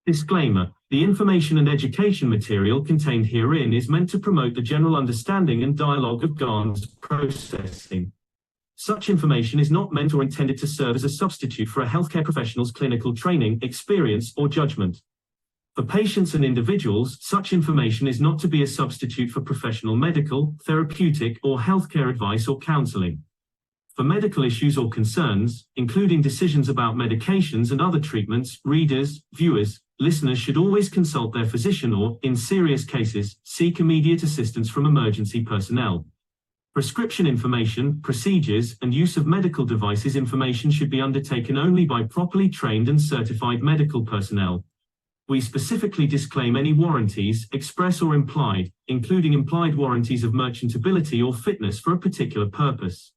Disclaimer: the information and education material contained herein is meant to promote the general understanding and dialogue of GAN's processing. Such information is not meant or intended to serve as a substitute for a healthcare professional's clinical training, experience, or judgment. For patients and individuals, such information is not to be a substitute for professional medical, therapeutic, or healthcare advice or counseling. For medical issues or concerns, including decisions about medications and other treatments, readers, viewers, listeners should always consult their physician or, in serious cases, seek immediate assistance from emergency personnel. Prescription information, procedures, and use of medical devices information should be undertaken only by properly trained and certified medical personnel. We specifically disclaim any warranties, express or implied, including implied warranties of merchantability or fitness for a particular purpose.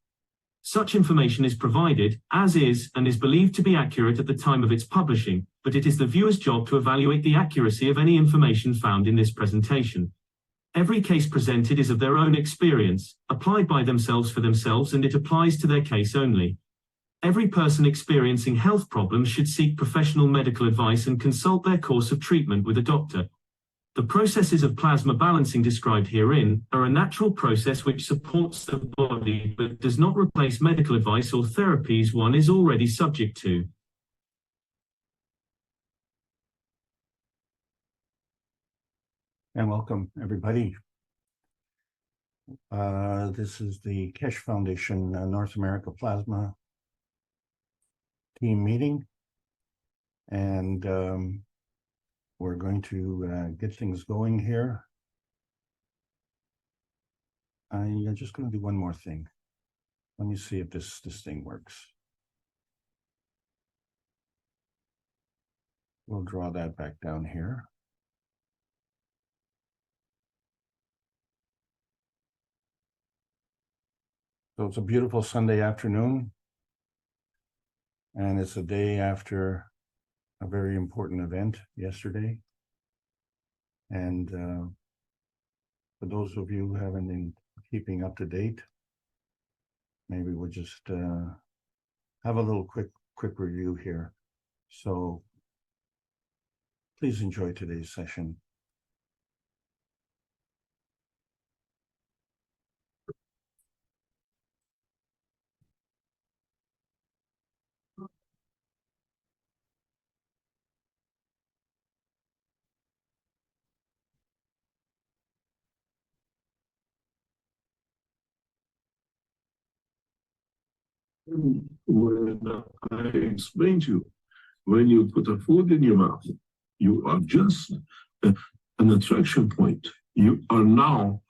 Such information is provided, as is, and is believed to be accurate at the time of its publishing, but it is the viewer's job to evaluate the accuracy of any information found in this presentation. Every case presented is of their own experience, applied by themselves for themselves, and it applies to their case only. Every person experiencing health problems should seek professional medical advice and consult their course of treatment with a doctor. The processes of plasma balancing described herein are a natural process which supports the body but does not replace medical advice or therapies one is already subject to. And welcome, everybody. This is the Kesh Foundation North America Plasma team meeting. And we're going to get things going here. I'm just going to do one more thing. Let me see if this thing works. We'll draw that back down here. So it's a beautiful Sunday afternoon, and it's a day after a very important event yesterday. And for those of you who haven't been keeping up to date, maybe we'll just have a little quick review here. So please enjoy today's session. When I explained to you, when you put a food in your mouth, you are just an attraction point. You are now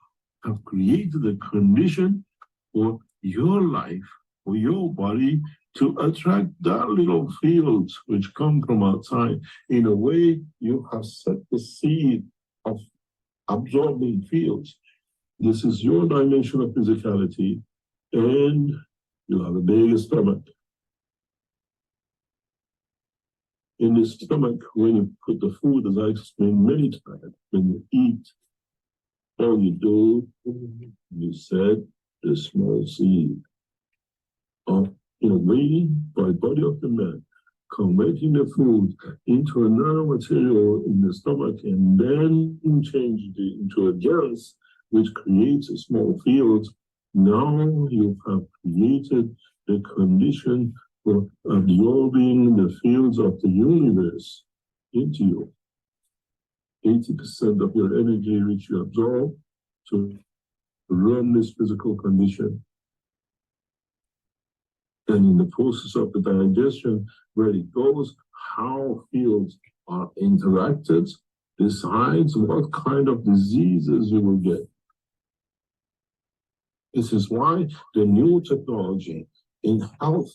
have created a condition for your life, for your body to attract that little fields which come from outside. In a way, you have set the seed of absorbing fields. This is your dimension of physicality, and you have a big stomach. In the stomach, when you put the food, as I explained many times, when you eat, all you do, you set the small seed of, in a way, by body of the man, converting the food into a nanomaterial in the stomach, and then change it into a gas, which creates a small field. Now you have created the condition for absorbing the fields of the universe into you. 80% of your energy which you absorb to run this physical condition. And in the process of the digestion, where it goes, how fields are interacted, decides what kind of diseases you will get. This is why the new technology in health,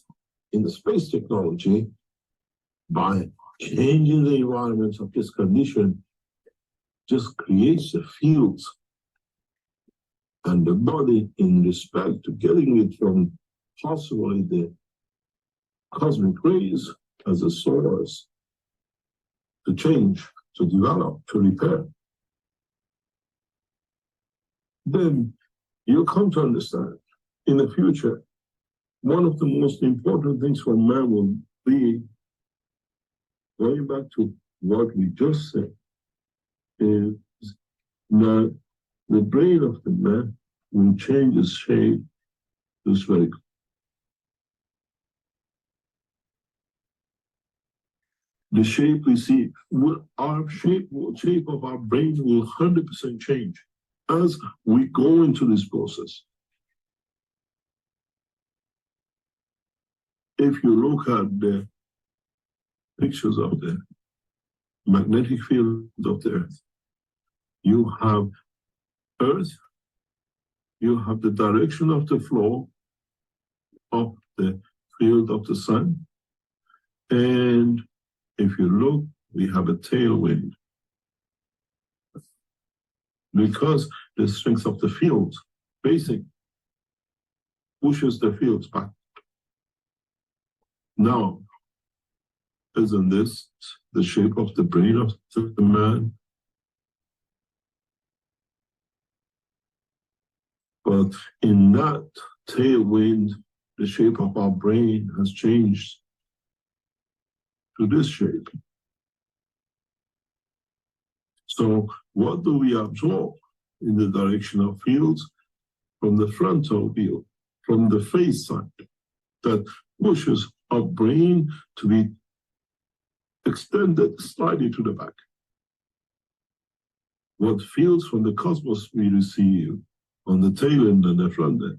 in the space technology, by changing the environment of this condition, just creates the fields and the body in respect to getting it from possibly the cosmic rays as a source to change, to develop, to repair. Then you'll come to understand in the future, one of the most important things for man will be going back to what we just said is that the brain of the man will change its shape to spherical. The shape we see, our shape of our brain will 100% change as we go into this process. If you look at the pictures of the magnetic field of the Earth, you have Earth, you have the direction of the flow of the field of the sun, and if you look, we have a tailwind. Because the strength of the field basically pushes the fields back. Now, isn't this the shape of the brain of the man? But in that tailwind, the shape of our brain has changed to this shape. So what do we absorb in the direction of fields? From the frontal view, from the face side, that pushes our brain to be extended slightly to the back. What fields from the cosmos we receive on the tail end and the front end.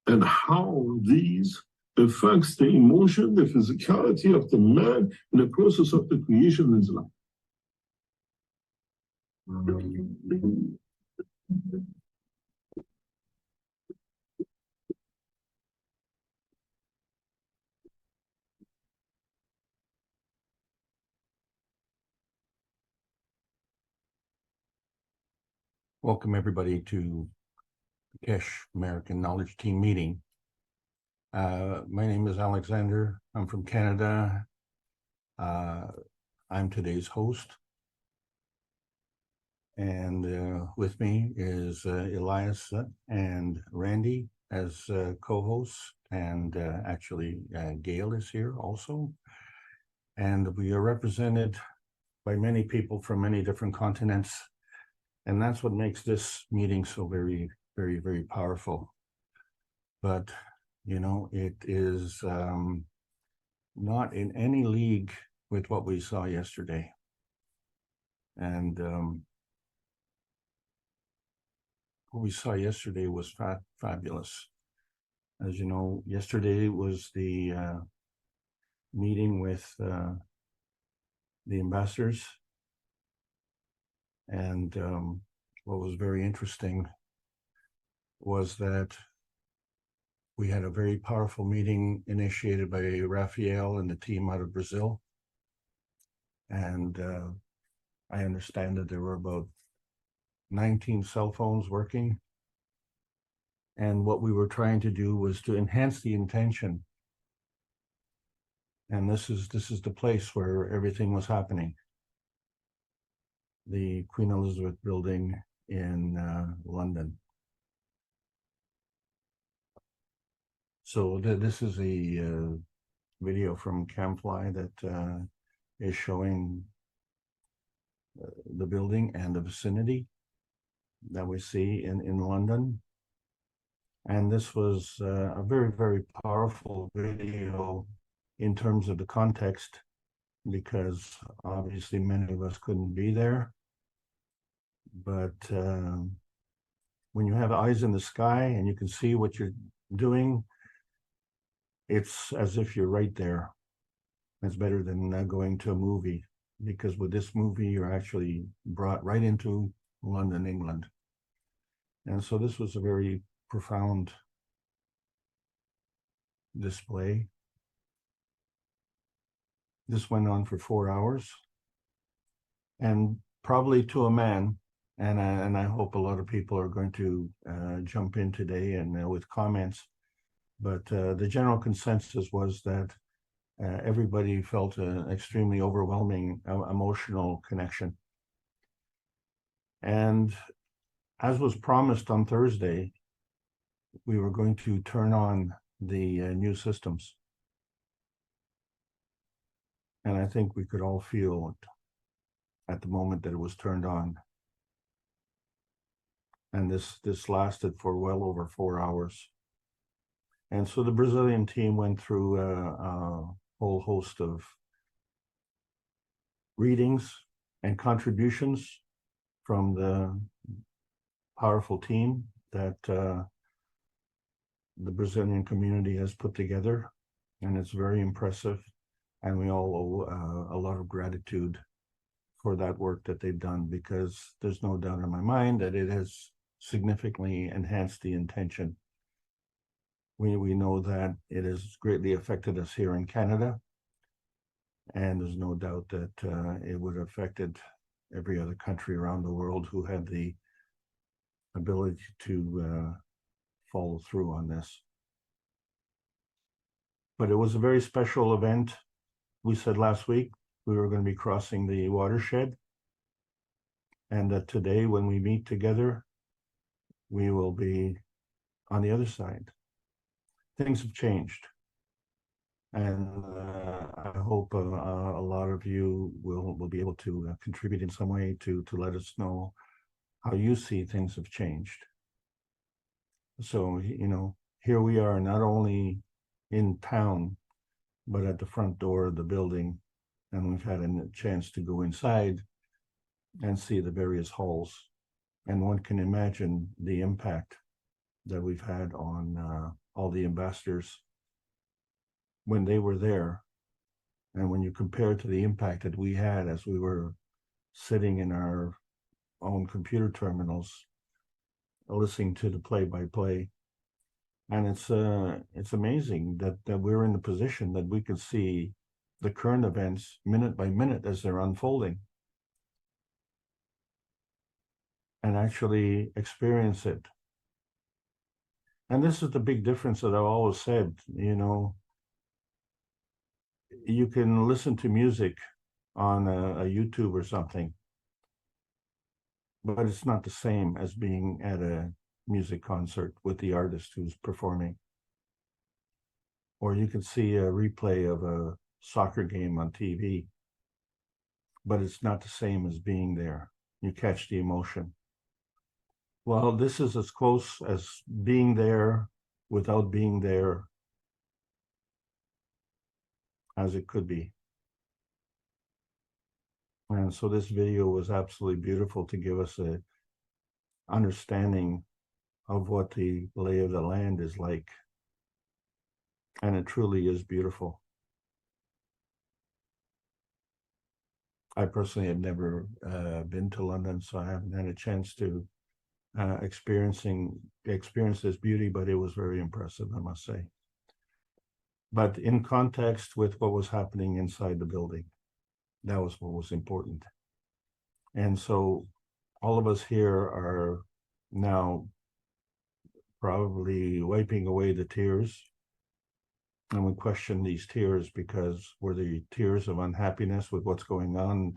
And how these affects the emotion, the physicality of the man in the process of the creation in his life. Welcome everybody to the Kesh American Knowledge Team meeting. My name is Alexander. I'm from Canada. I'm today's host. And with me is Elias and Randy as co-hosts, and actually Gail is here also. And we are represented by many people from many different continents. And that's what makes this meeting so very, very, very powerful. But, you know, it is not in any league with what we saw yesterday. And what we saw yesterday was fabulous. As you know, yesterday was the meeting with the ambassadors. And what was very interesting was that we had a very powerful meeting initiated by Rafael and the team out of Brazil. And I understand that there were about 19 cell phones working. And what we were trying to do was to enhance the intention. And this is the place where everything was happening. The Queen Elizabeth building in London. So this is a video from Camfly that is showing the building and the vicinity that we see in London. And this was a very, very powerful video in terms of the context, because obviously many of us couldn't be there. But when you have eyes in the sky and you can see what you're doing, it's as if you're right there. It's better than going to a movie, because with this movie, you're actually brought right into London, England. And so this was a very profound display. This went on for 4 hours, and probably to a man, and I hope a lot of people are going to jump in today and with comments, but the general consensus was that everybody felt an extremely overwhelming emotional connection. And as was promised on Thursday, we were going to turn on the new systems. And I think we could all feel it at the moment that it was turned on. And this lasted for well over 4 hours. And so the Brazilian team went through a whole host of readings and contributions from the powerful team that the Brazilian community has put together. And it's very impressive. And we all owe a lot of gratitude for that work that they've done, because there's no doubt in my mind that it has significantly enhanced the intention. We know that it has greatly affected us here in Canada, and there's no doubt that it would have affected every other country around the world who had the ability to follow through on this. But it was a very special event. We said last week we were going to be crossing the watershed, and that today, when we meet together, we will be on the other side. Things have changed, and I hope a lot of you will be able to contribute in some way to let us know how you see things have changed. So, you know, here we are, not only in town, but at the front door of the building, and we've had a chance to go inside and see the various halls, and one can imagine the impact that we've had on all the ambassadors when they were there. And when you compare to the impact that we had as we were sitting in our own computer terminals, listening to the play-by-play, and it's amazing that we're in the position that we could see the current events minute by minute as they're unfolding, and actually experience it. And this is the big difference that I've always said, you know, you can listen to music on a YouTube or something, but it's not the same as being at a music concert with the artist who's performing. Or you can see a replay of a soccer game on TV, but it's not the same as being there. You catch the emotion. Well, this is as close as being there without being there as it could be. And so this video was absolutely beautiful to give us a understanding of what the lay of the land is like. And it truly is beautiful. I personally have never been to London, so I haven't had a chance to experience this beauty, but it was very impressive, I must say. But in context with what was happening inside the building, that was what was important. And so all of us here are now probably wiping away the tears. And we question these tears because were they tears of unhappiness with what's going on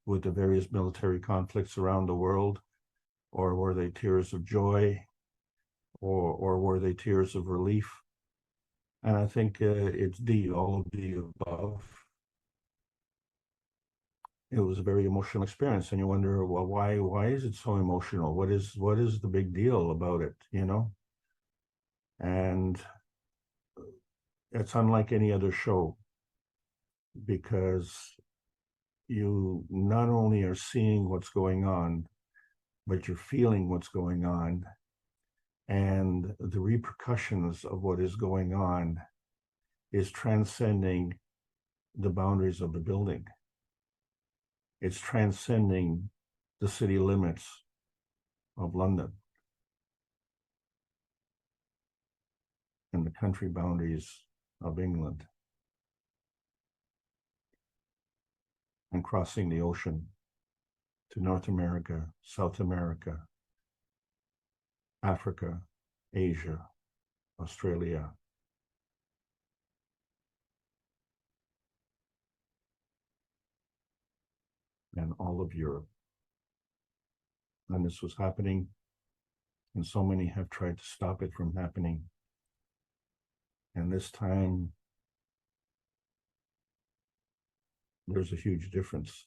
with the various military conflicts around the world? Or were they tears of joy? Or were they tears of relief? And I think it's all of the above. It was a very emotional experience, and you wonder, well, why is it so emotional? What is the big deal about it, you know? And it's unlike any other show, because you not only are seeing what's going on, but you're feeling what's going on, and the repercussions of what is going on is transcending the boundaries of the building. It's transcending the city limits of London and the country boundaries of England, and crossing the ocean to North America, South America, Africa, Asia, Australia, and all of Europe. And this was happening, and so many have tried to stop it from happening. And this time, there's a huge difference.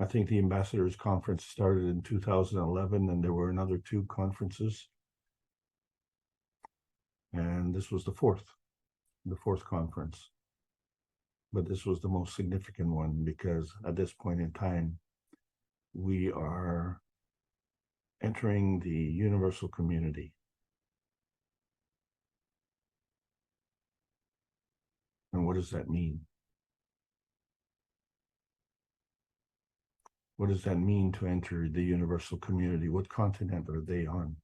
I think the Ambassadors Conference started in 2011, and there were another 2 conferences. And this was the fourth conference. But this was the most significant one because at this point in time, we are entering the universal community. And what does that mean? What does that mean to enter the universal community? What continent are they on?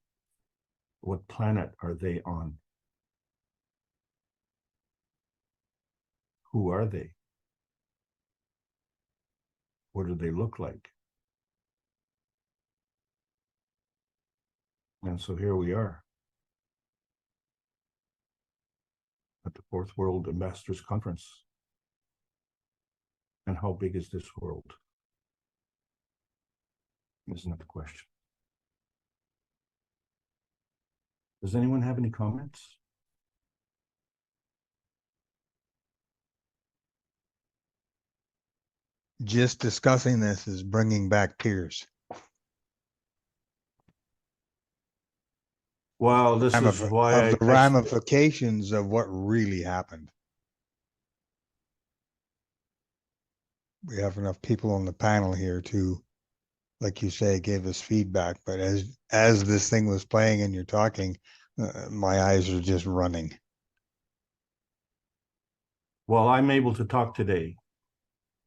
What planet are they on? Who are they? What do they look like? And so here we are at the Fourth World Ambassadors Conference. And how big is this world? Isn't that the question? Does anyone have any comments? Just discussing this is bringing back tears. Well, this is why of the ramifications of what really happened. We have enough people on the panel here to, like you say, give us feedback. But as this thing was playing and you're talking, my eyes are just running. Well, I'm able to talk today,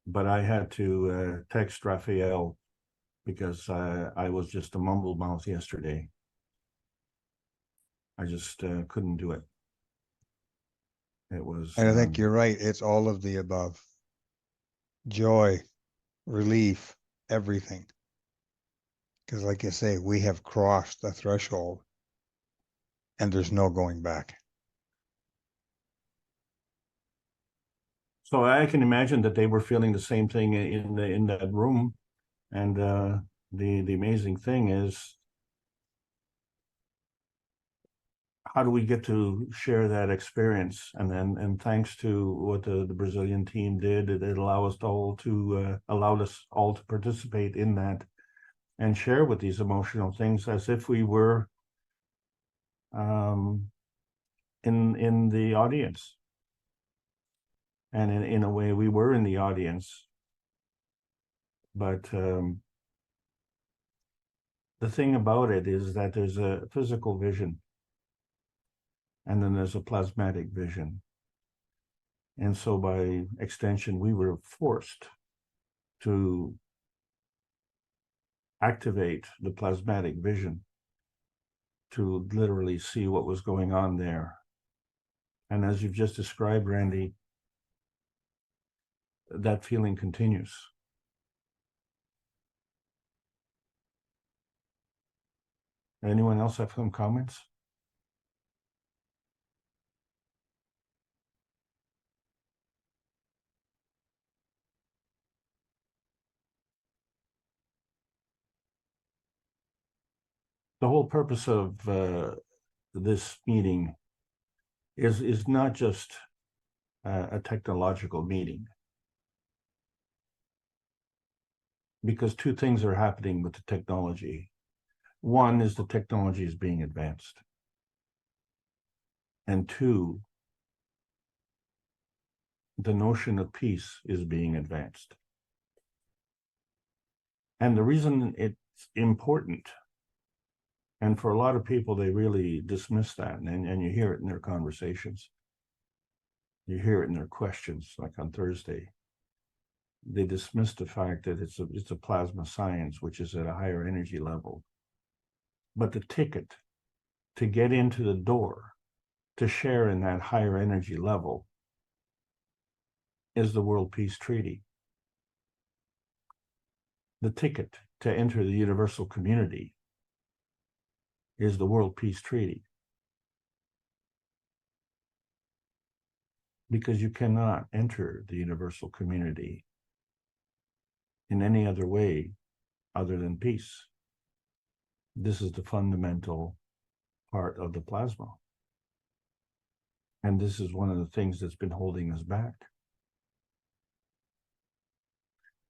but I had to text Raphael because I was just a mumble mouth yesterday. I just couldn't do it. It was. And I think you're right. It's all of the above. Joy, relief, everything. Because like you say, we have crossed the threshold and there's no going back. So I can imagine that they were feeling the same thing in that room. And the amazing thing is, how do we get to share that experience? And thanks to what the Brazilian team did, it allowed us all to participate in that and share with these emotional things as if we were in the audience. And in a way, we were in the audience. But the thing about it is that there's a physical vision. And then there's a plasmatic vision. And so by extension, we were forced to activate the plasmatic vision to literally see what was going on there. And as you've just described, Randy, that feeling continues. Anyone else have some comments? The whole purpose of this meeting is not just a technological meeting, because 2 things are happening with the technology. One is the technology is being advanced, and 2, the notion of peace is being advanced. And the reason it's important, and for a lot of people, they really dismiss that, and you hear it in their conversations. You hear it in their questions, like on Thursday. They dismiss the fact that it's a plasma science, which is at a higher energy level. But the ticket to get into the door, to share in that higher energy level, is the World Peace Treaty. The ticket to enter the universal community is the World Peace Treaty. Because you cannot enter the universal community in any other way other than peace. This is the fundamental part of the plasma. And this is one of the things that's been holding us back.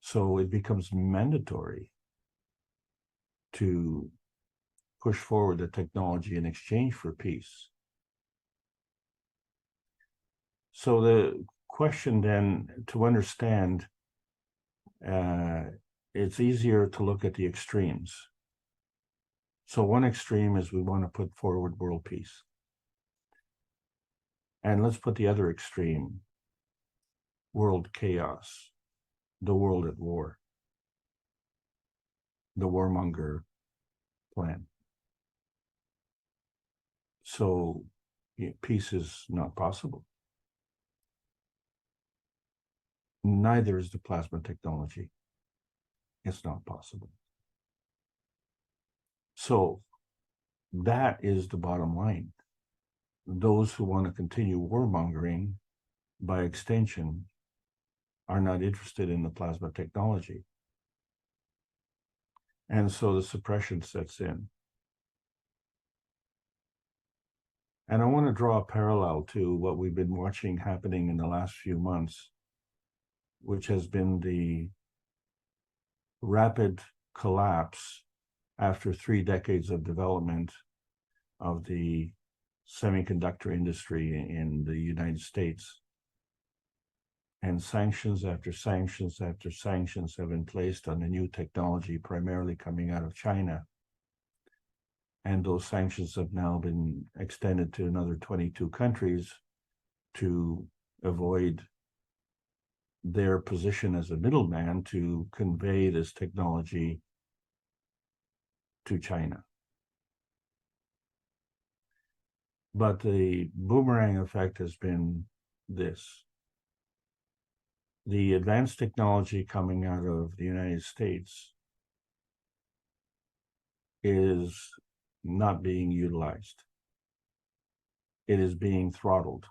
So it becomes mandatory to push forward the technology in exchange for peace. So the question then, to understand, it's easier to look at the extremes. So one extreme is we want to put forward world peace. And let's put the other extreme, world chaos, the world at war, the warmonger plan. So peace is not possible. Neither is the plasma technology. It's not possible. So that is the bottom line. Those who want to continue warmongering, by extension, are not interested in the plasma technology. And so the suppression sets in. And I want to draw a parallel to what we've been watching happening in the last few months, which has been the rapid collapse after 3 decades of development of the semiconductor industry in the United States. And sanctions after sanctions after sanctions have been placed on the new technology, primarily coming out of China. And those sanctions have now been extended to another 22 countries to avoid their position as a middleman to convey this technology to China. But the boomerang effect has been this. The advanced technology coming out of the United States is not being utilized. It is being throttled.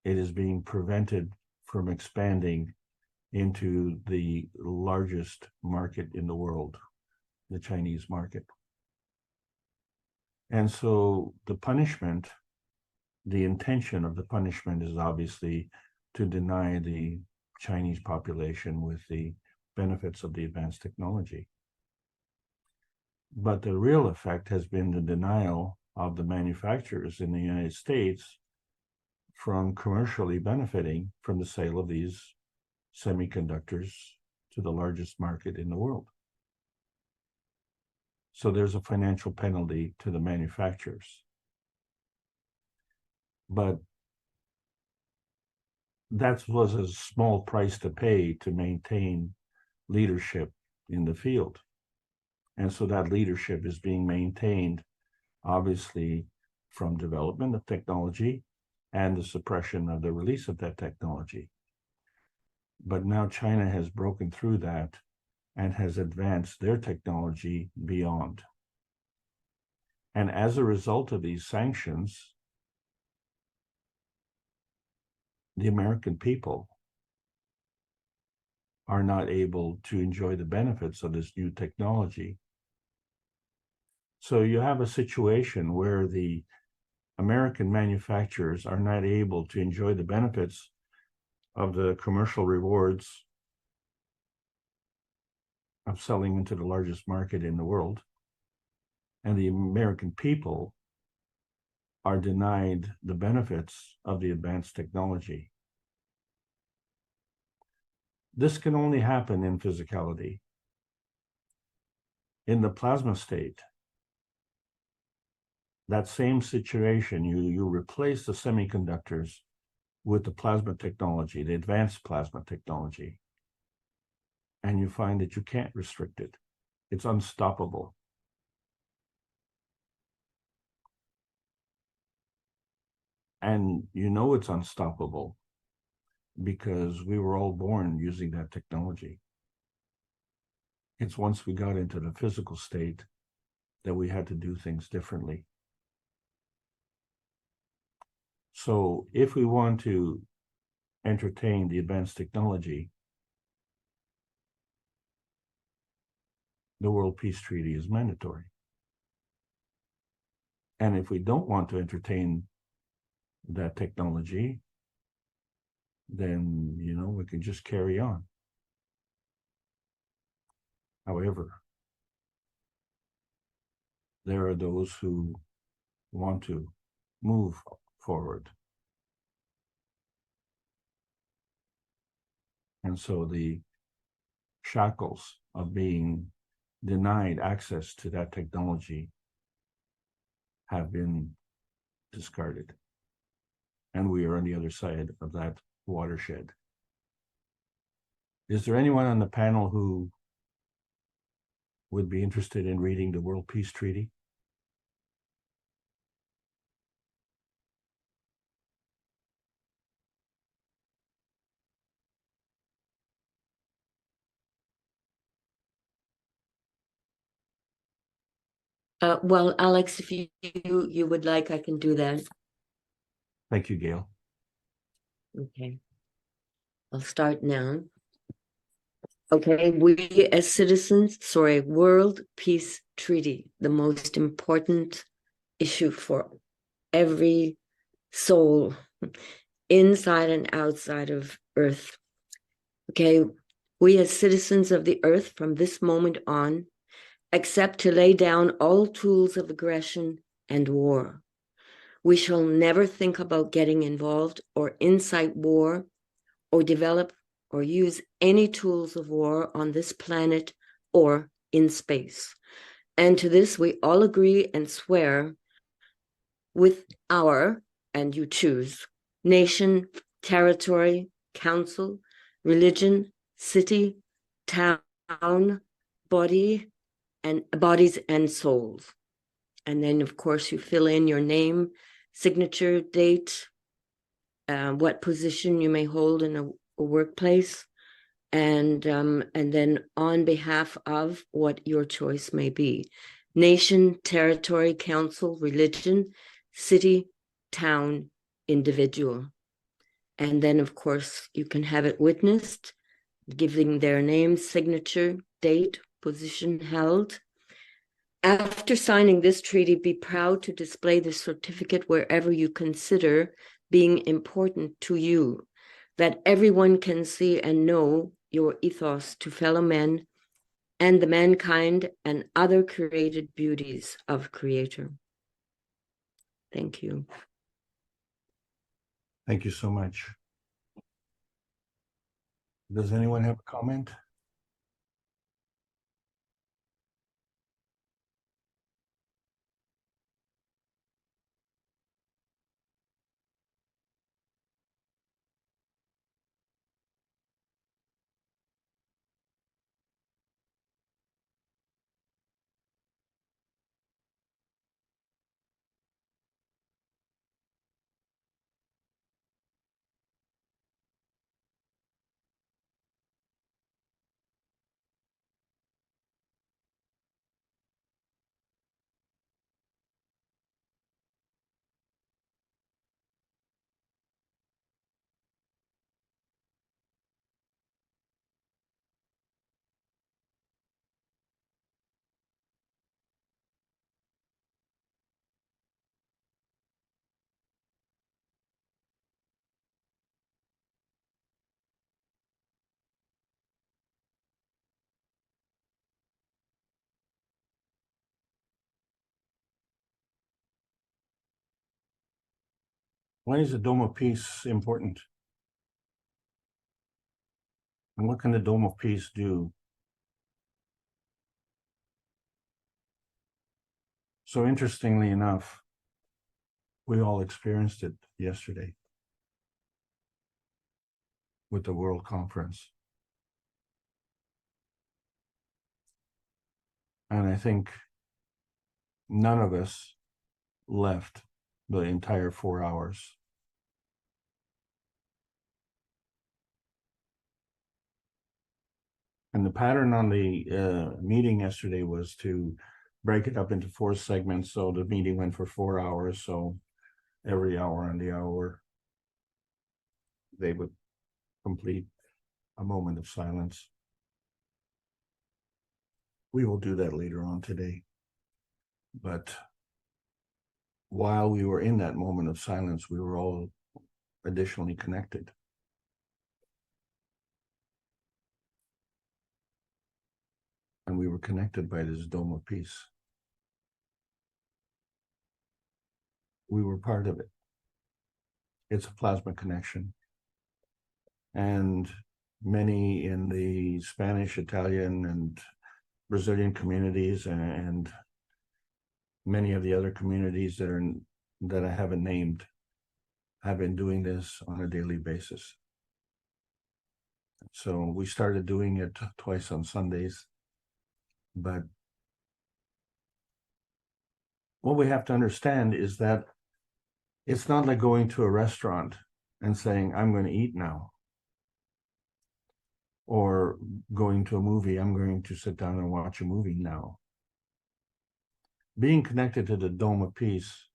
It is being prevented from expanding into the largest market in the world, the Chinese market. And so the punishment, the intention of the punishment is obviously to deny the Chinese population with the benefits of the advanced technology. But the real effect has been the denial of the manufacturers in the United States from commercially benefiting from the sale of these semiconductors to the largest market in the world. So there's a financial penalty to the manufacturers. But that was a small price to pay to maintain leadership in the field. And so that leadership is being maintained, obviously, from development of technology and the suppression of the release of that technology. But now China has broken through that and has advanced their technology beyond. And as a result of these sanctions, the American people are not able to enjoy the benefits of this new technology. So you have a situation where the American manufacturers are not able to enjoy the benefits of the commercial rewards of selling into the largest market in the world. And the American people are denied the benefits of the advanced technology. This can only happen in physicality. In the plasma state, that same situation, you replace the semiconductors with the plasma technology, the advanced plasma technology, and you find that you can't restrict it. It's unstoppable. And you know it's unstoppable because we were all born using that technology. It's once we got into the physical state that we had to do things differently. So if we want to entertain the advanced technology, the World Peace Treaty is mandatory. And if we don't want to entertain that technology, then, we can just carry on. However, there are those who want to move forward. And so the shackles of being denied access to that technology have been discarded. And we are on the other side of that watershed. Is there anyone on the panel who would be interested in reading the World Peace Treaty? Well, Alex, if you would like, I can do that. Thank you, Gail. Okay. I'll start now. Okay, we as citizens, World Peace Treaty, the most important issue for every soul inside and outside of Earth. Okay, we as citizens of the Earth from this moment on accept to lay down all tools of aggression and war. We shall never think about getting involved or incite war or develop or use any tools of war on this planet or in space. And to this we all agree and swear with our, and you choose, nation, territory, council, religion, city, town, bodies and souls. And then, of course, you fill in your name, signature, date, what position you may hold in a workplace, and then on behalf of what your choice may be: nation, territory, council, religion, city, town, individual. And then, of course, you can have it witnessed, giving their name, signature, date, position held. After signing this treaty, be proud to display the certificate wherever you consider being important to you, that everyone can see and know your ethos to fellow men and the mankind and other created beauties of Creator. Thank you. Thank you so much. Does anyone have a comment? Why is the Dome of Peace important? And what can the Dome of Peace do? So interestingly enough, we all experienced it yesterday with the World Conference. And I think none of us left the entire 4 hours. And the pattern on the meeting yesterday was to break it up into 4 segments. So the meeting went for 4 hours. So every hour on the hour, they would complete a moment of silence. We will do that later on today. But while we were in that moment of silence, we were all additionally connected. And we were connected by this dome of peace. We were part of it. It's a plasma connection. And many in the Spanish, Italian, and Brazilian communities, and many of the other communities that I haven't named, have been doing this on a daily basis. So we started doing it twice on Sundays. But what we have to understand is that it's not like going to a restaurant and saying, I'm going to eat now. Or going to a movie, I'm going to sit down and watch a movie now. Being connected to the Dome of Peace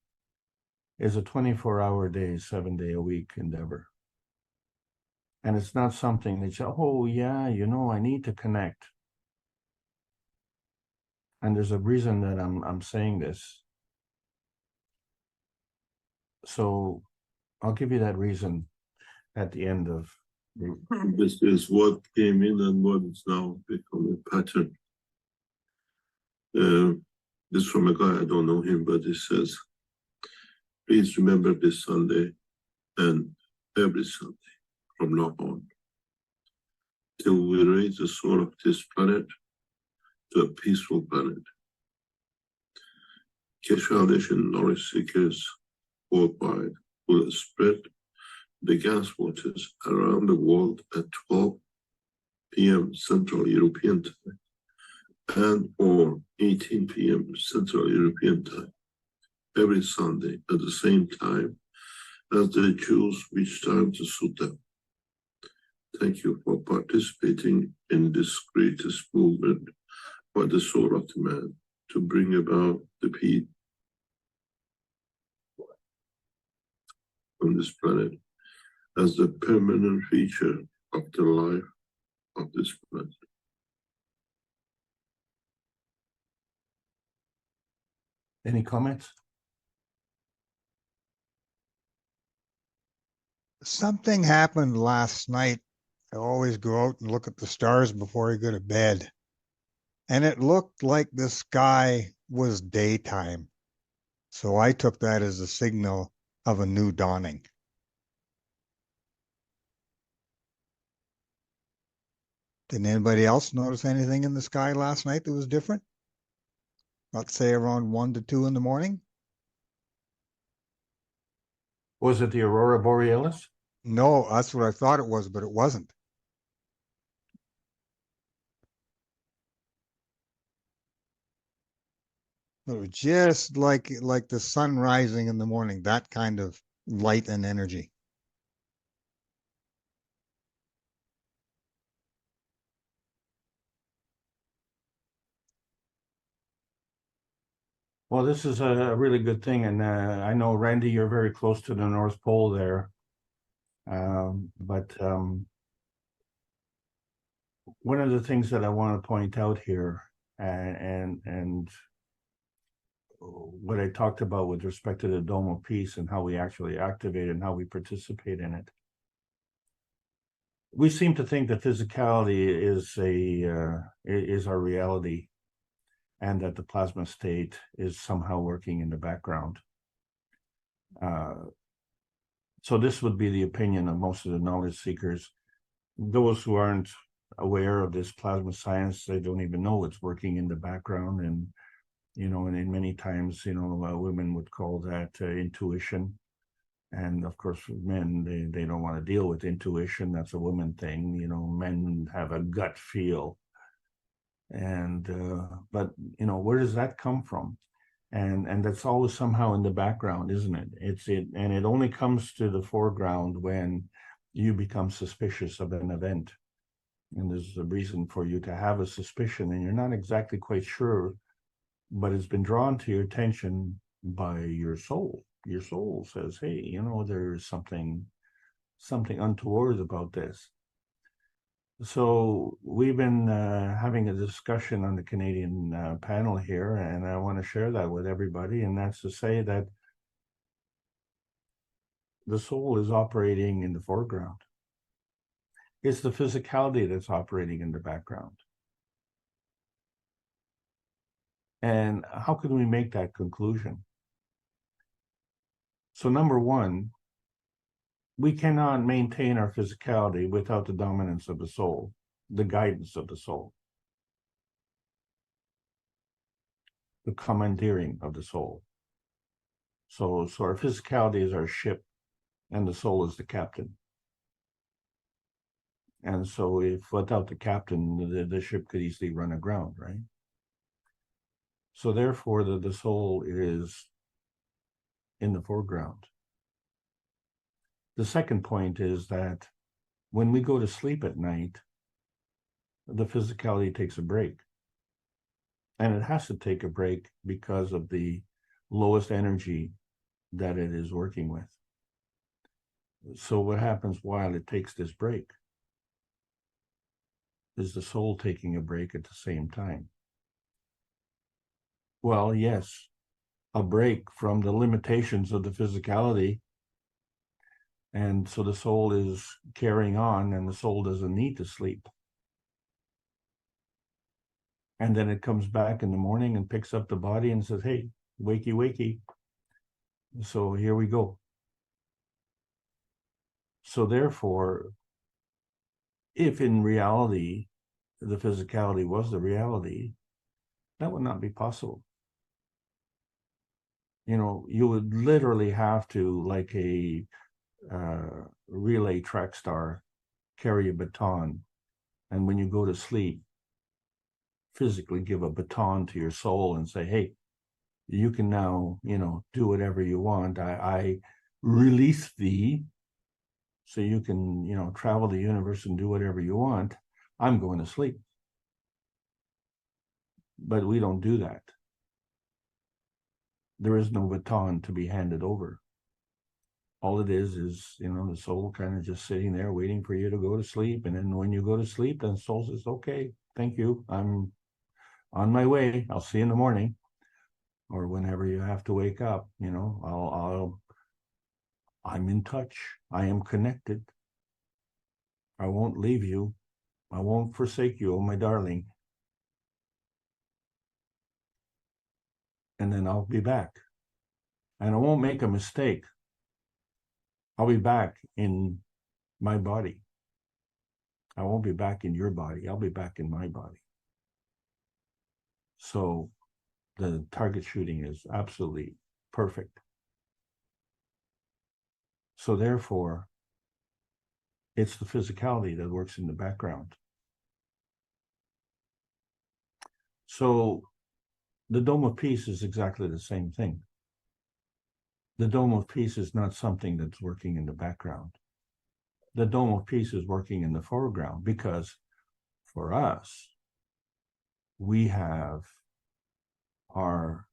is a 24-hour day, 7-day-a-week endeavor. And it's not something that you say, oh yeah, I need to connect. And there's a reason that I'm saying this. So I'll give you that reason at the end of the... This is what came in and what is now become a pattern. This from a guy, I don't know him, but he says, please remember this Sunday and every Sunday from now on, till we raise the soul of this planet to a peaceful planet. Keshe Foundation knowledge seekers worldwide will spread the gas waters around the world at 12 p.m. Central European Time and or 18 p.m. Central European Time every Sunday at the same time as they choose which time to suit them. Thank you for participating in this greatest movement by the soul of the man to bring about the peace on this planet as the permanent feature of the life of this planet. Any comments? Something happened last night. I always go out and look at the stars before I go to bed. And it looked like the sky was daytime. So I took that as a signal of a new dawning. Did anybody else notice anything in the sky last night that was different? Let's say around 1 to 2 in the morning? Was it the Aurora Borealis? No, that's what I thought it was, but it wasn't. It was just like the sun rising in the morning, that kind of light and energy. Well, this is a really good thing. And I know, Randy, you're very close to the North Pole there. But one of the things that I want to point out here, and what I talked about with respect to the Dome of Peace and how we actually activate and how we participate in it. We seem to think that physicality is our reality, and that the plasma state is somehow working in the background. So this would be the opinion of most of the knowledge seekers. Those who aren't aware of this plasma science, they don't even know it's working in the background. And, and many times, women would call that intuition. And of course, men, they don't want to deal with intuition. That's a woman thing. Men have a gut feel. And, but, where does that come from? And that's always somehow in the background, isn't it? And it only comes to the foreground when you become suspicious of an event. And there's a reason for you to have a suspicion, and you're not exactly quite sure, but it's been drawn to your attention by your soul. Your soul says, hey, there's something untoward about this. So we've been having a discussion on the Canadian panel here, and I want to share that with everybody. And that's to say that the soul is operating in the foreground. It's the physicality that's operating in the background. And how can we make that conclusion? So number one, we cannot maintain our physicality without the dominance of the soul, the guidance of the soul, the commandeering of the soul. So our physicality is our ship and the soul is the captain. And so if without the captain, the ship could easily run aground, right? So therefore, the soul is in the foreground. The second point is that when we go to sleep at night, the physicality takes a break. And it has to take a break because of the lowest energy that it is working with. So what happens while it takes this break? Is the soul taking a break at the same time? Well, yes, a break from the limitations of the physicality. And so the soul is carrying on and the soul doesn't need to sleep. And then it comes back in the morning and picks up the body and says, hey, wakey, wakey. So here we go. So therefore, if in reality, the physicality was the reality, that would not be possible. You know, you would literally have to, like a relay track star, carry a baton. And when you go to sleep, physically give a baton to your soul and say, hey, you can now, you know, do whatever you want. I release thee so you can, you know, travel the universe and do whatever you want. I'm going to sleep. But we don't do that. There is no baton to be handed over. All it is, you know, the soul kind of just sitting there waiting for you to go to sleep. And then when you go to sleep, then the soul says, okay, thank you. I'm on my way. I'll see you in the morning. Or whenever you have to wake up, you know, I'm in touch. I am connected. I won't leave you. I won't forsake you, oh my darling. And then I'll be back. And I won't make a mistake. I'll be back in my body. I won't be back in your body. I'll be back in my body. So the target shooting is absolutely perfect. So therefore, it's the physicality that works in the background. So the dome of peace is exactly the same thing. The dome of peace is not something that's working in the background. The dome of peace is working in the foreground because for us, we have our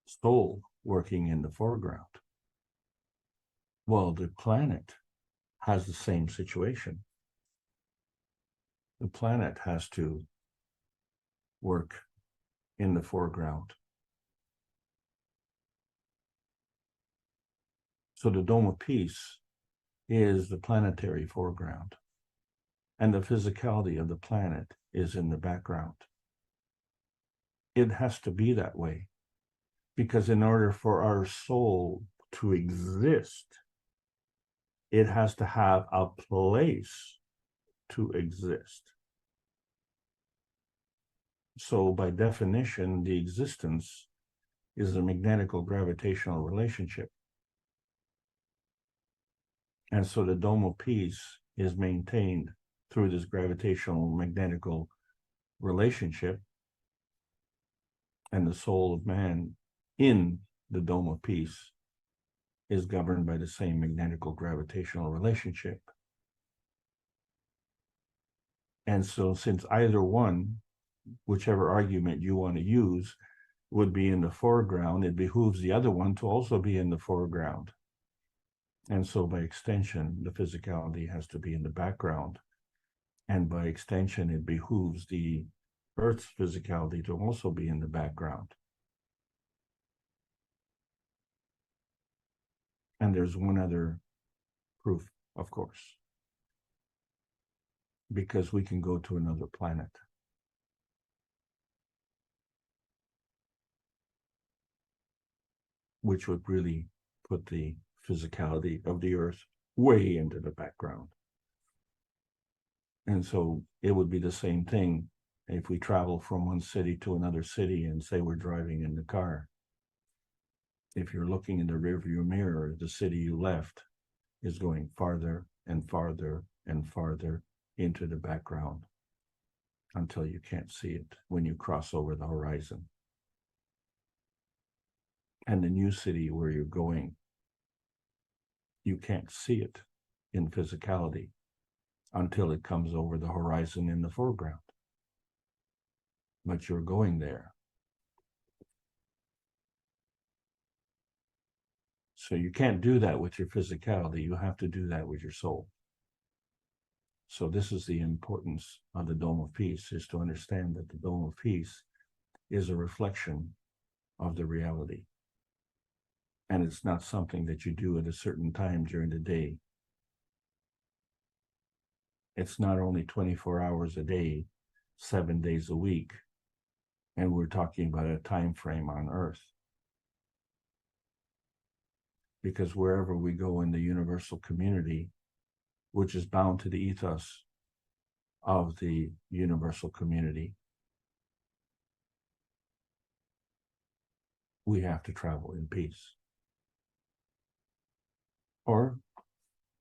soul working in the foreground. Well, the planet has the same situation. The planet has to work in the foreground. So the dome of peace is the planetary foreground, and the physicality of the planet is in the background. It has to be that way, because in order for our soul to exist, it has to have a place to exist. So by definition, the existence is a magnetical gravitational relationship. And so the dome of peace is maintained through this gravitational magnetical relationship, and the soul of man in the dome of peace is governed by the same magnetical gravitational relationship. And so since either one, whichever argument you want to use, would be in the foreground, it behooves the other one to also be in the foreground. And so by extension, the physicality has to be in the background. And by extension, it behooves the Earth's physicality to also be in the background. And there's one other proof, of course, because we can go to another planet. Which would really put the physicality of the earth way into the background. And so it would be the same thing if we travel from one city to another city and say we're driving in the car. If you're looking in the rearview mirror, the city you left is going farther and farther and farther into the background until you can't see it when you cross over the horizon. And the new city where you're going, you can't see it in physicality until it comes over the horizon in the foreground. But you're going there. So you can't do that with your physicality. You have to do that with your soul. So this is the importance of the Dome of Peace, is to understand that the Dome of Peace is a reflection of the reality. And it's not something that you do at a certain time during the day. It's not only 24 hours a day, 7 days a week. And we're talking about a time frame on Earth. Because wherever we go in the universal community, which is bound to the ethos of the universal community, we have to travel in peace. Or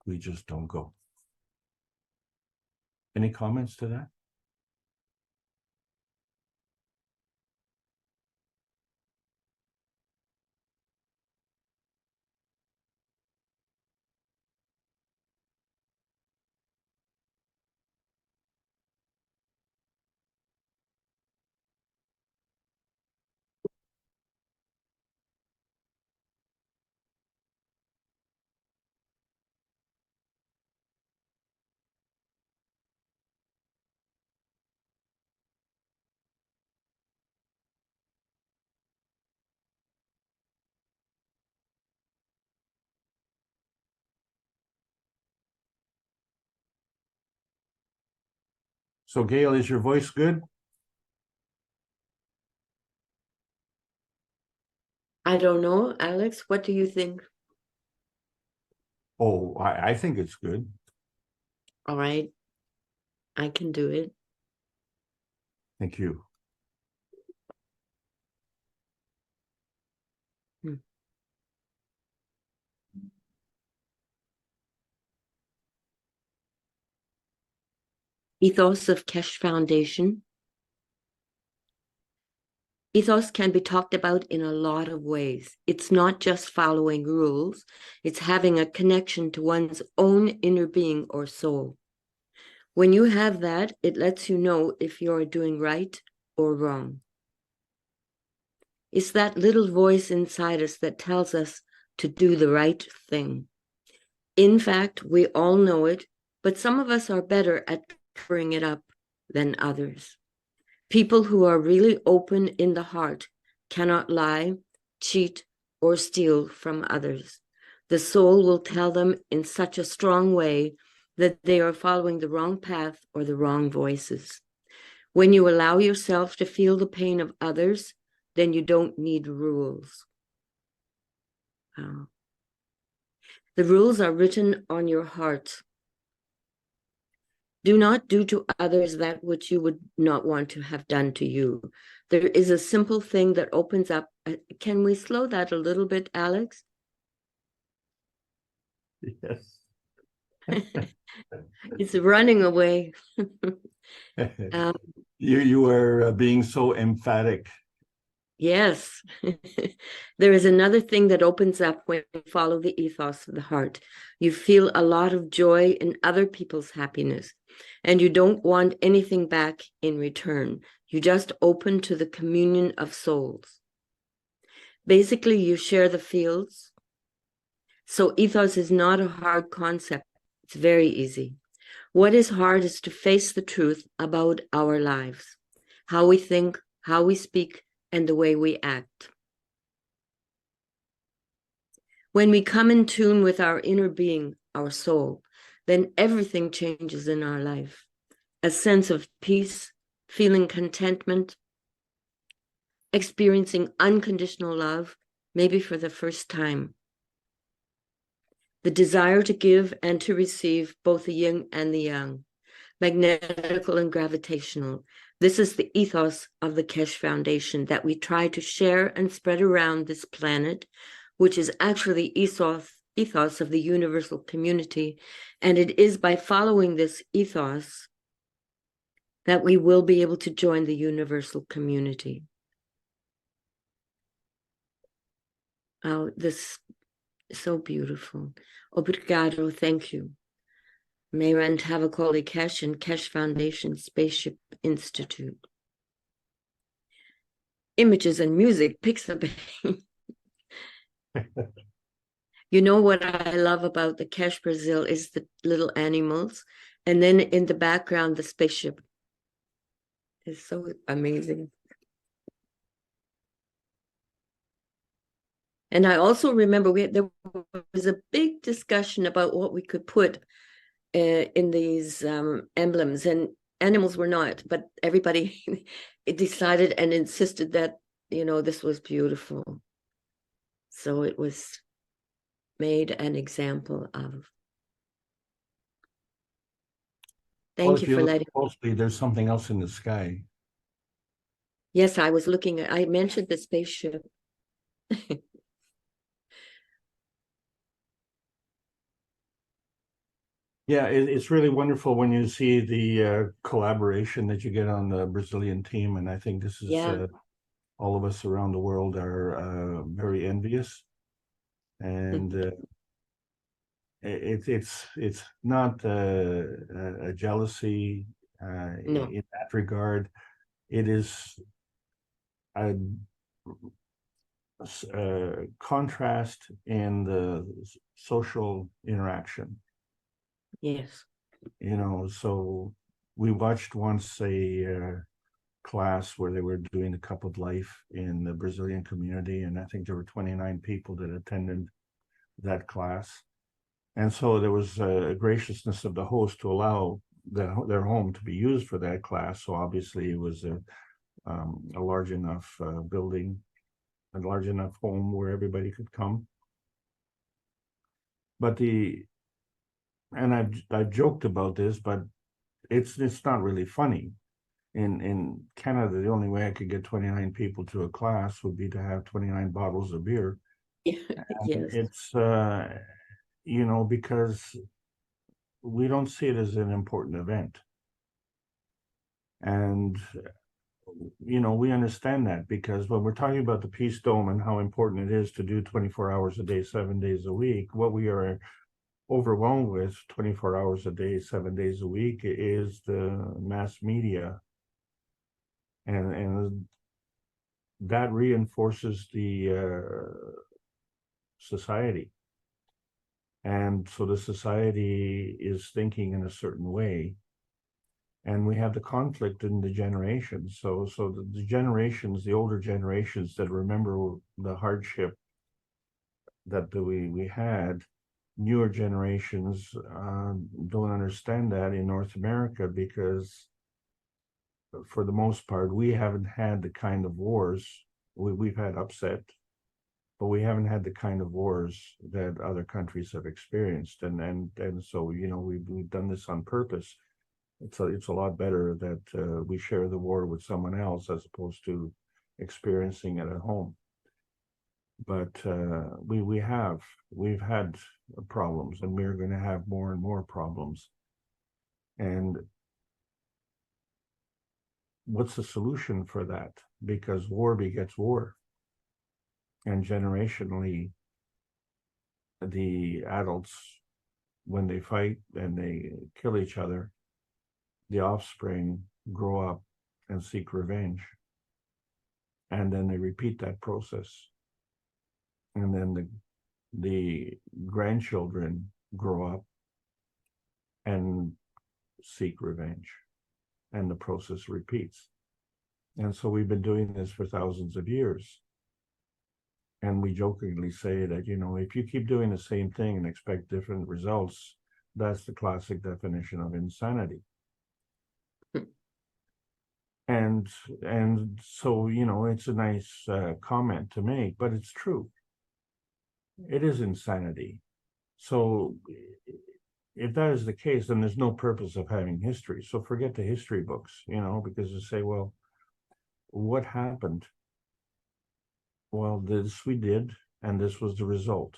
we just don't go. Any comments to that? So Gail, is your voice good? I don't know, Alex, what do you think? Oh, I think it's good. All right, I can do it. Thank you. Ethos of Kesh Foundation. Ethos can be talked about in a lot of ways. It's not just following rules, it's having a connection to one's own inner being or soul. When you have that, it lets you know if you're doing right or wrong. It's that little voice inside us that tells us to do the right thing. In fact, we all know it, but some of us are better at covering it up than others. People who are really open in the heart cannot lie, cheat, or steal from others. The soul will tell them in such a strong way that they are following the wrong path or the wrong voices. When you allow yourself to feel the pain of others, then you don't need rules. Wow. The rules are written on your heart. Do not do to others that which you would not want to have done to you. There is a simple thing that opens up. Can we slow that a little bit, Alex? Yes. It's running away. You are being so emphatic. Yes. There is another thing that opens up when you follow the ethos of the heart. You feel a lot of joy in other people's happiness, and you don't want anything back in return. You just open to the communion of souls. Basically, you share the fields. So ethos is not a hard concept. It's very easy. What is hard is to face the truth about our lives, how we think, how we speak, and the way we act. When we come in tune with our inner being, our soul, then everything changes in our life. A sense of peace, feeling contentment, experiencing unconditional love, maybe for the first time. The desire to give and to receive, both the yin and the yang, magnetical and gravitational. This is the ethos of the Keshe Foundation that we try to share and spread around this planet, which is actually ethos of the universal community. And it is by following this ethos that we will be able to join the universal community. Oh, this is so beautiful. Obrigado, thank you. Mayran Tavakoli Keshe and Keshe Foundation Spaceship Institute. Images and music, pixabay. You know what I love about the Keshe Brazil is the little animals, and then in the background, the spaceship. It's so amazing. And I also remember there was a big discussion about what we could put in these emblems, and animals were not, but everybody decided and insisted that, you know, this was beautiful. So it was made an example of. Thank you for letting. Closely, there's something else in the sky. Yes, I was looking at, I mentioned the spaceship. Yeah, it's really wonderful when you see the collaboration that you get on the Brazilian team, and I think this is all of us around the world are very envious, and it's not a jealousy No. in that regard. It is a contrast in the social interaction. Yes. You know, so we watched once a class where they were doing the cup of life in the Brazilian community, and I think there were 29 people that attended that class. And so there was a graciousness of the host to allow their home to be used for that class. So obviously it was a large enough building, a large enough home where everybody could come. But I've joked about this, but it's not really funny. In Canada, the only way I could get 29 people to a class would be to have 29 bottles of beer. Yes. It's you know, because we don't see it as an important event. And you know, we understand that, because when we're talking about the Peace Dome and how important it is to do 24 hours a day, 7 days a week, what we are overwhelmed with 24 hours a day, 7 days a week is the mass media. And that reinforces the society. And so the society is thinking in a certain way. And we have the conflict in the generations. So the generations, the older generations that remember the hardship that we had, newer generations don't understand that in North America, because for the most part, we haven't had the kind of wars. We've had upset, but we haven't had the kind of wars that other countries have experienced. And so, you know, we've done this on purpose. It's a lot better that we share the war with someone else as opposed to experiencing it at home. But we've had problems, and we're going to have more and more problems. And what's the solution for that? Because war begets war. And generationally, the adults, when they fight and they kill each other, the offspring grow up and seek revenge. And then they repeat that process. And then the grandchildren grow up and seek revenge. And the process repeats. And so we've been doing this for thousands of years. And we jokingly say that, if you keep doing the same thing and expect different results, that's the classic definition of insanity. And so, it's a nice comment to make, but it's true. It is insanity. So if that is the case, then there's no purpose of having history. So forget the history books, because you say, well, what happened? Well, this we did, and this was the result.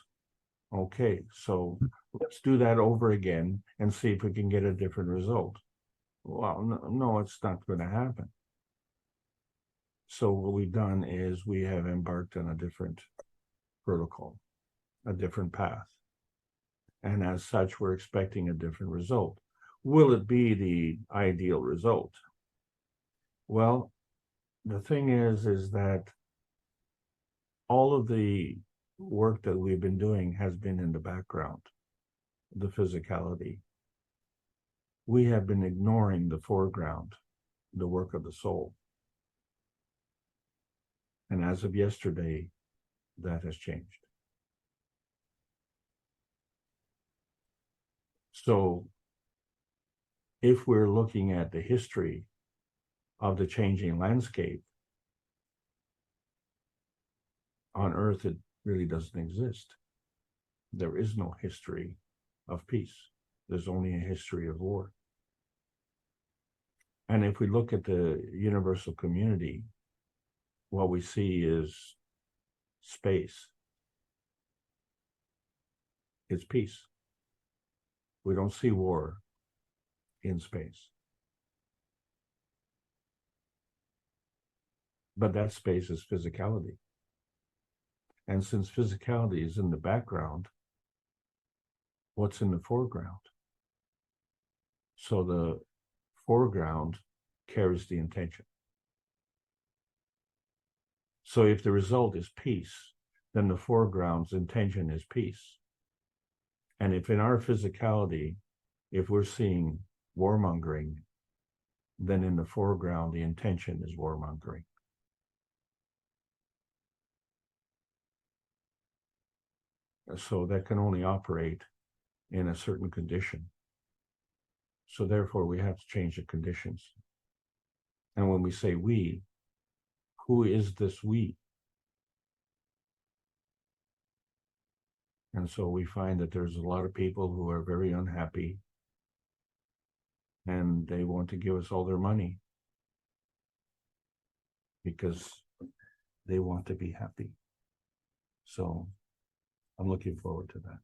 Okay, so let's do that over again and see if we can get a different result. Well, no, it's not going to happen. So what we've done is we have embarked on a different protocol, a different path. And as such, we're expecting a different result. Will it be the ideal result? Well, the thing is that all of the work that we've been doing has been in the background, the physicality. We have been ignoring the foreground, the work of the soul. And as of yesterday, that has changed. So if we're looking at the history of the changing landscape on Earth, it really doesn't exist. There is no history of peace. There's only a history of war. And if we look at the universal community, what we see is space. It's peace. We don't see war in space. But that space is physicality. And since physicality is in the background, what's in the foreground? So the foreground carries the intention. So if the result is peace, then the foreground's intention is peace. And if in our physicality, if we're seeing warmongering, then in the foreground, the intention is warmongering. So that can only operate in a certain condition. So therefore, we have to change the conditions. And when we say we, who is this we? And so we find that there's a lot of people who are very unhappy and they want to give us all their money because they want to be happy. So I'm looking forward to that.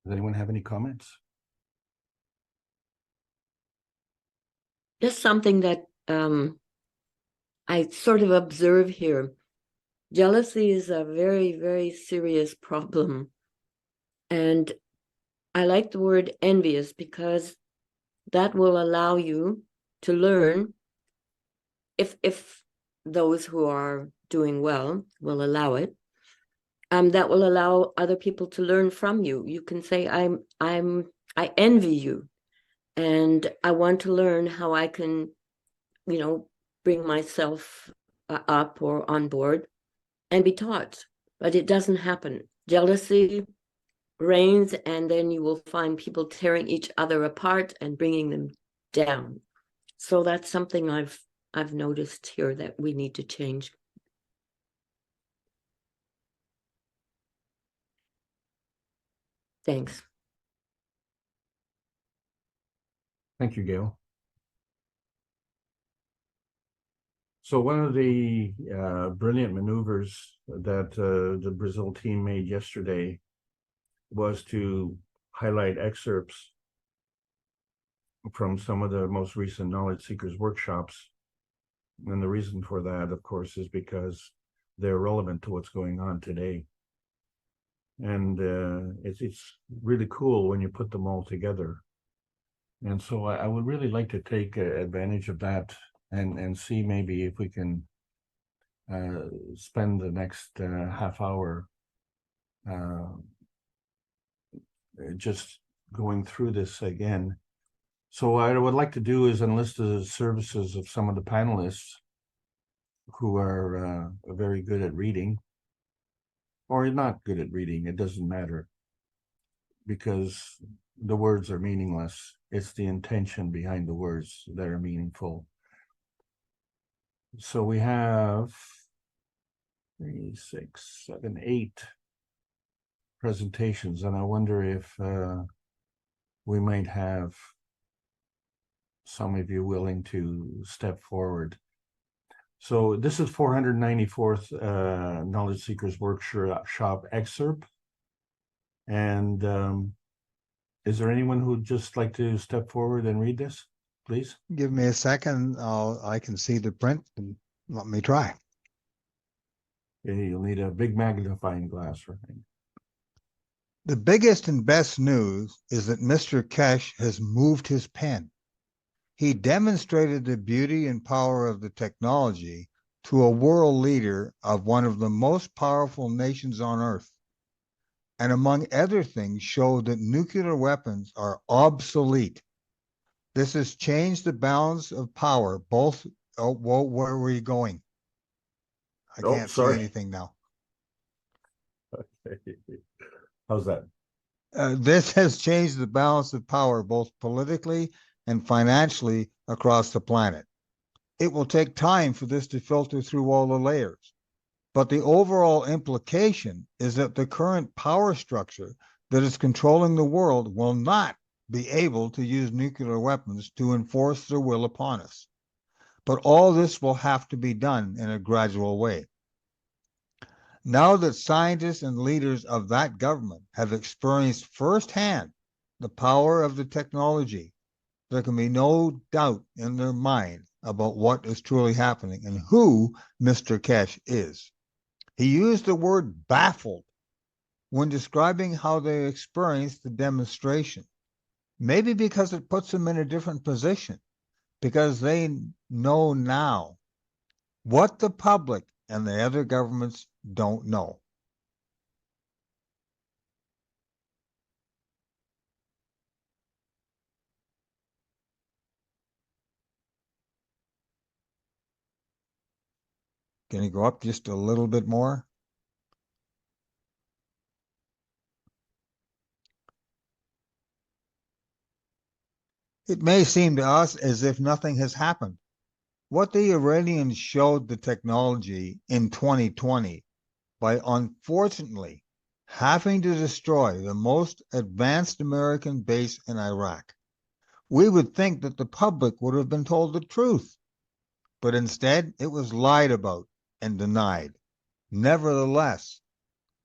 Does anyone have any comments? Just something that I sort of observe here. Jealousy is a very, very serious problem. And I like the word envious because that will allow you to learn, if those who are doing well will allow it, that will allow other people to learn from you. You can say, I envy you, and I want to learn how I can, bring myself up or on board and be taught. But it doesn't happen. Jealousy reigns, and then you will find people tearing each other apart and bringing them down. So that's something I've noticed here that we need to change. Thanks. Thank you, Gail. So one of the brilliant maneuvers that the Brazil team made yesterday was to highlight excerpts from some of the most recent Knowledge Seekers workshops. And the reason for that, of course, is because they're relevant to what's going on today. And it's really cool when you put them all together. And so I would really like to take advantage of that and see maybe if we can spend the next half hour just going through this again. So what I would like to do is enlist the services of some of the panelists who are very good at reading, or not good at reading, it doesn't matter, because the words are meaningless. It's the intention behind the words that are meaningful. So we have 3, 6, 7, 8 presentations, and I wonder if we might have some of you willing to step forward. So this is 494th Knowledge Seekers Workshop excerpt. And is there anyone who'd just like to step forward and read this, please? Give me a second. I can see the print and let me try. Okay, you'll need a big magnifying glass, right? The biggest and best news is that Mr. Kesh has moved his pen. He demonstrated the beauty and power of the technology to a world leader of one of the most powerful nations on earth, and among other things showed that nuclear weapons are obsolete. This has changed the balance of power, both, where are we going? I can't see anything now. Okay. How's that? This has changed the balance of power, both politically and financially across the planet. It will take time for this to filter through all the layers, but the overall implication is that the current power structure that is controlling the world will not be able to use nuclear weapons to enforce their will upon us. But all this will have to be done in a gradual way. Now that scientists and leaders of that government have experienced firsthand the power of the technology, there can be no doubt in their mind about what is truly happening and who Mr. Kesh is. He used the word baffled when describing how they experienced the demonstration, maybe because it puts them in a different position, because they know now what the public and the other governments don't know. Can you go up just a little bit more? It may seem to us as if nothing has happened. What the Iranians showed the technology in 2020 by unfortunately having to destroy the most advanced American base in Iraq. We would think that the public would have been told the truth, but instead it was lied about and denied. Nevertheless,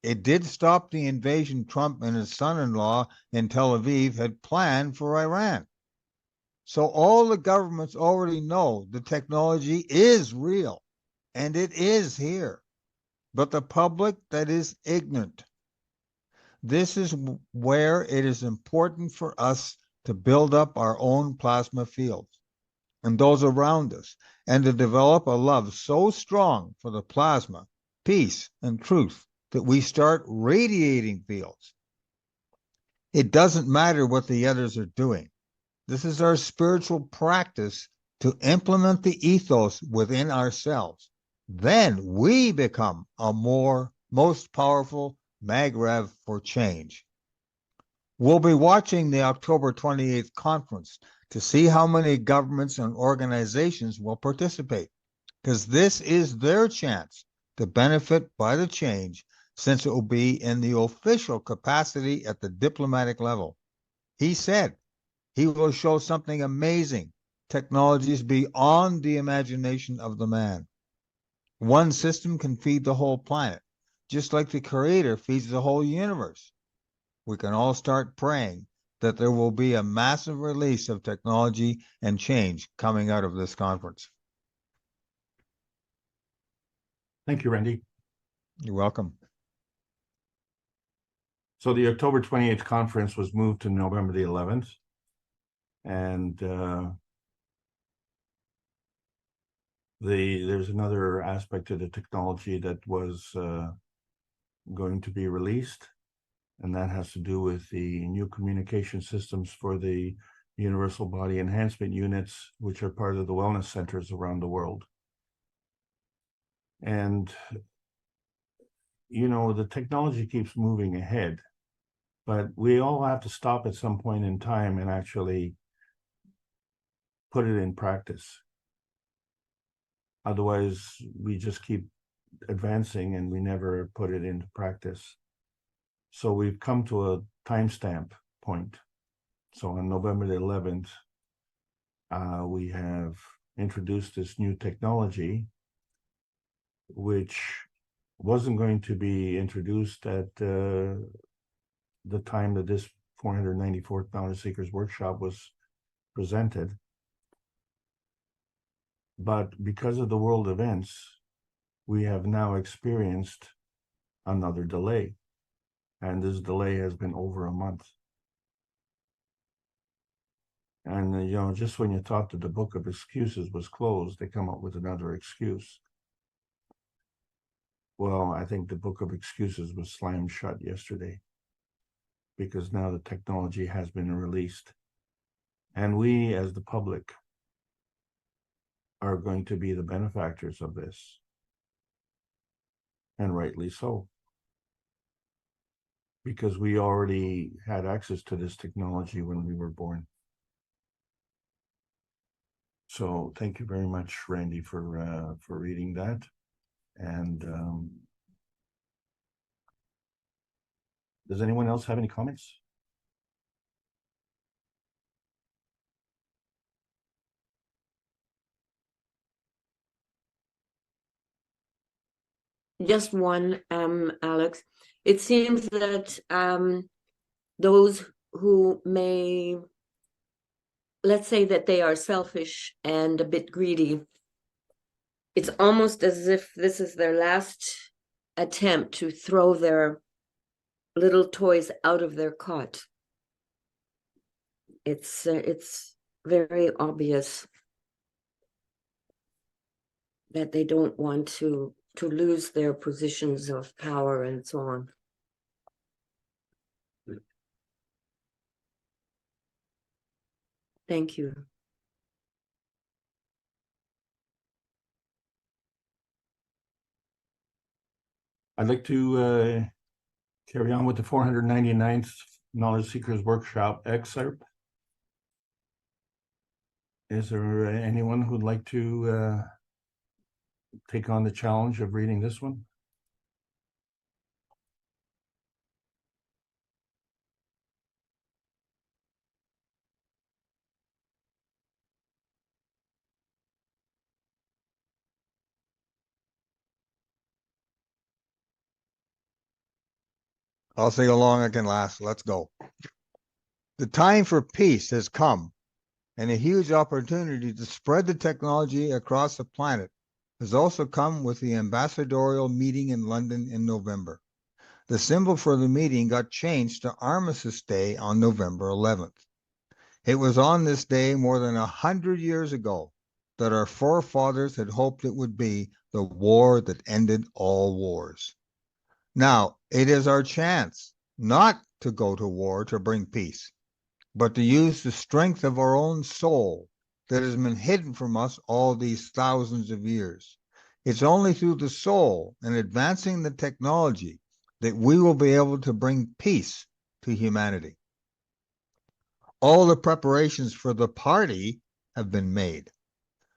it did stop the invasion Trump and his son-in-law in Tel Aviv had planned for Iran. So all the governments already know the technology is real and it is here, but the public that is ignorant. This is where it is important for us to build up our own plasma fields and those around us, and to develop a love so strong for the plasma, peace, and truth that we start radiating fields. It doesn't matter what the others are doing. This is our spiritual practice to implement the ethos within ourselves. Then we become a most powerful magrev for change. We'll be watching the October 28th conference to see how many governments and organizations will participate, because this is their chance to benefit by the change, since it will be in the official capacity at the diplomatic level. He said he will show something amazing, technologies beyond the imagination of the man. One system can feed the whole planet, just like the Creator feeds the whole universe. We can all start praying that there will be a massive release of technology and change coming out of this conference. Thank you, Randy. You're welcome. So the October 28th conference was moved to November the 11th. And there's another aspect to the technology that was going to be released, and that has to do with the new communication systems for the universal body enhancement units, which are part of the wellness centers around the world. And, you know, the technology keeps moving ahead, but we all have to stop at some point in time and actually put it in practice. Otherwise, we just keep advancing and we never put it into practice. So we've come to a timestamp point. So on November the 11th, we have introduced this new technology, which wasn't going to be introduced at the time that this 494th Knowledge Seekers Workshop was presented. But because of the world events, we have now experienced another delay. And this delay has been over a month. And, you know, just when you thought that the book of excuses was closed, they come up with another excuse. Well, I think the book of excuses was slammed shut yesterday, because now the technology has been released. And we, as the public, are going to be the benefactors of this. And rightly so. Because we already had access to this technology when we were born. So thank you very much, Randy, for reading that. And does anyone else have any comments? Just one, Alex. It seems that those who may, let's say that they are selfish and a bit greedy, it's almost as if this is their last attempt to throw their little toys out of their cot. It's very obvious that they don't want to lose their positions of power and so on. Thank you. I'd like to carry on with the 499th Knowledge Seekers Workshop excerpt. Is there anyone who'd like to take on the challenge of reading this one? I'll sing along, I can last. Let's go. The time for peace has come, and a huge opportunity to spread the technology across the planet has also come with the ambassadorial meeting in London in November. The symbol for the meeting got changed to Armistice Day on November 11th. It was on this day more than 100 years ago that our forefathers had hoped it would be the war that ended all wars. Now, it is our chance not to go to war to bring peace, but to use the strength of our own soul that has been hidden from us all these thousands of years. It's only through the soul and advancing the technology that we will be able to bring peace to humanity. All the preparations for the party have been made.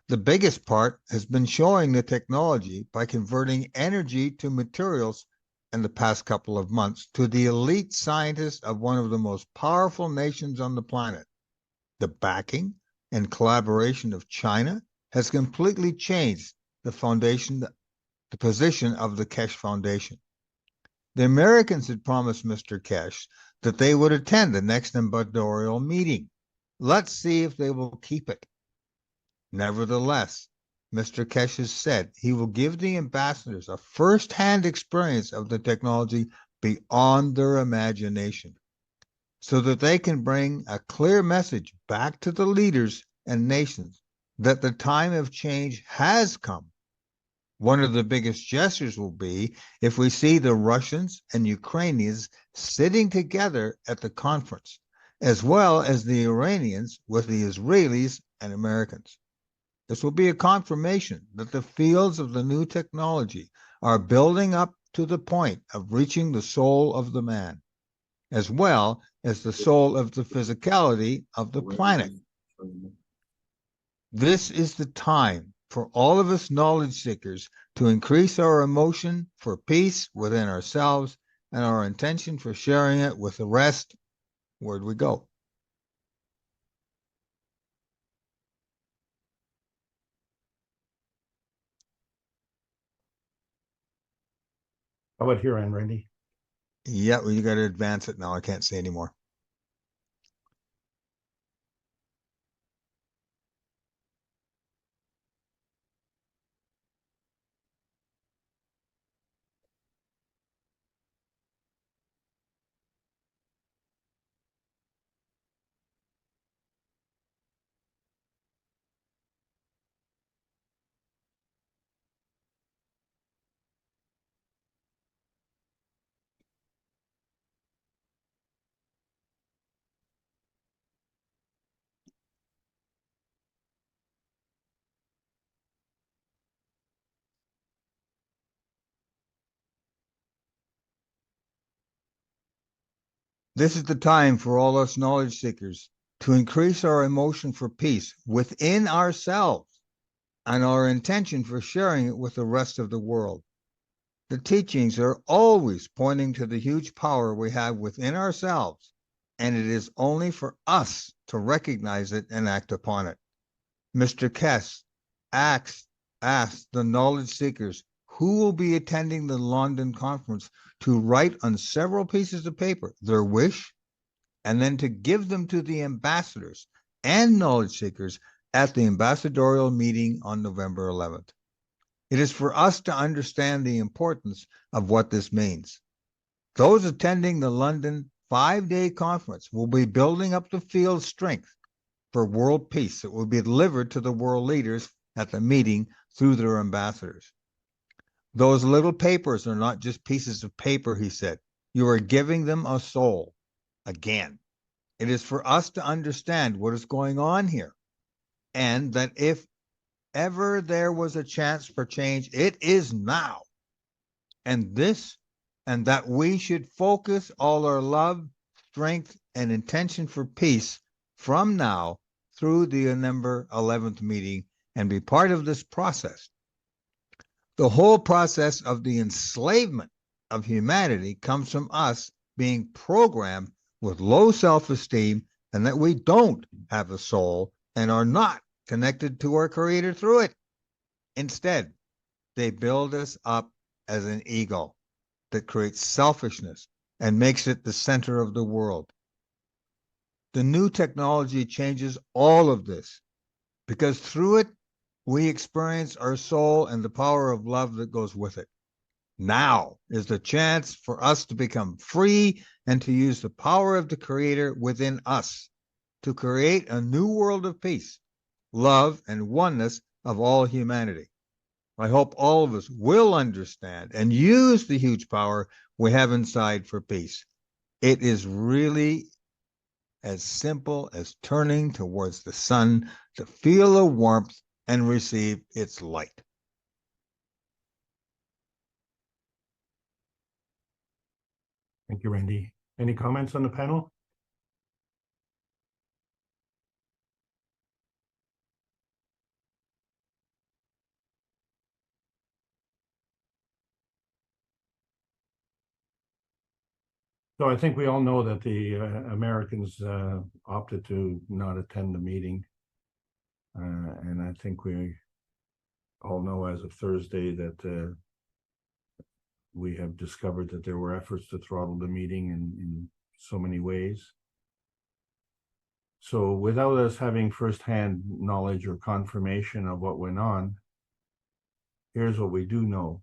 The biggest part has been showing the technology by converting energy to materials in the past couple of months to the elite scientists of one of the most powerful nations on the planet. The backing and collaboration of China has completely changed the position of the Keshe Foundation. The Americans had promised Mr. Keshe that they would attend the next ambassadorial meeting. Let's see if they will keep it. Nevertheless, Mr. Keshe has said he will give the ambassadors a first-hand experience of the technology beyond their imagination, so that they can bring a clear message back to the leaders and nations that the time of change has come. One of the biggest gestures will be if we see the Russians and Ukrainians sitting together at the conference, as well as the Iranians with the Israelis and Americans. This will be a confirmation that the fields of the new technology are building up to the point of reaching the soul of the man, as well as the soul of the physicality of the planet. This is the time for all of us knowledge seekers to increase our emotion for peace within ourselves and our intention for sharing it with the rest. Where'd we go? How about here, Randy? Yeah, well, you got to advance it now. I can't say anymore. This is the time for all us knowledge seekers to increase our emotion for peace within ourselves and our intention for sharing it with the rest of the world. The teachings are always pointing to the huge power we have within ourselves, and it is only for us to recognize it and act upon it. Mr. Kess asked the knowledge seekers who will be attending the London conference to write on several pieces of paper their wish and then to give them to the ambassadors and knowledge seekers at the ambassadorial meeting on November 11th. It is for us to understand the importance of what this means. Those attending the London 5-day conference will be building up the field strength for world peace that will be delivered to the world leaders at the meeting through their ambassadors. Those little papers are not just pieces of paper, he said. You are giving them a soul. Again, it is for us to understand what is going on here, and that if ever there was a chance for change, it is now. And that we should focus all our love, strength, and intention for peace from now through the November 11th meeting and be part of this process. The whole process of the enslavement of humanity comes from us being programmed with low self-esteem and that we don't have a soul and are not connected to our Creator through it. Instead, they build us up as an ego that creates selfishness and makes it the center of the world. The new technology changes all of this because through it, we experience our soul and the power of love that goes with it. Now is the chance for us to become free and to use the power of the Creator within us to create a new world of peace, love, and oneness of all humanity. I hope all of us will understand and use the huge power we have inside for peace. It is really as simple as turning towards the sun to feel the warmth and receive its light. Thank you, Randy. Any comments on the panel? So I think we all know that the Americans opted to not attend the meeting. And I think we all know as of Thursday that we have discovered that there were efforts to throttle the meeting in so many ways. So without us having firsthand knowledge or confirmation of what went on, here's what we do know.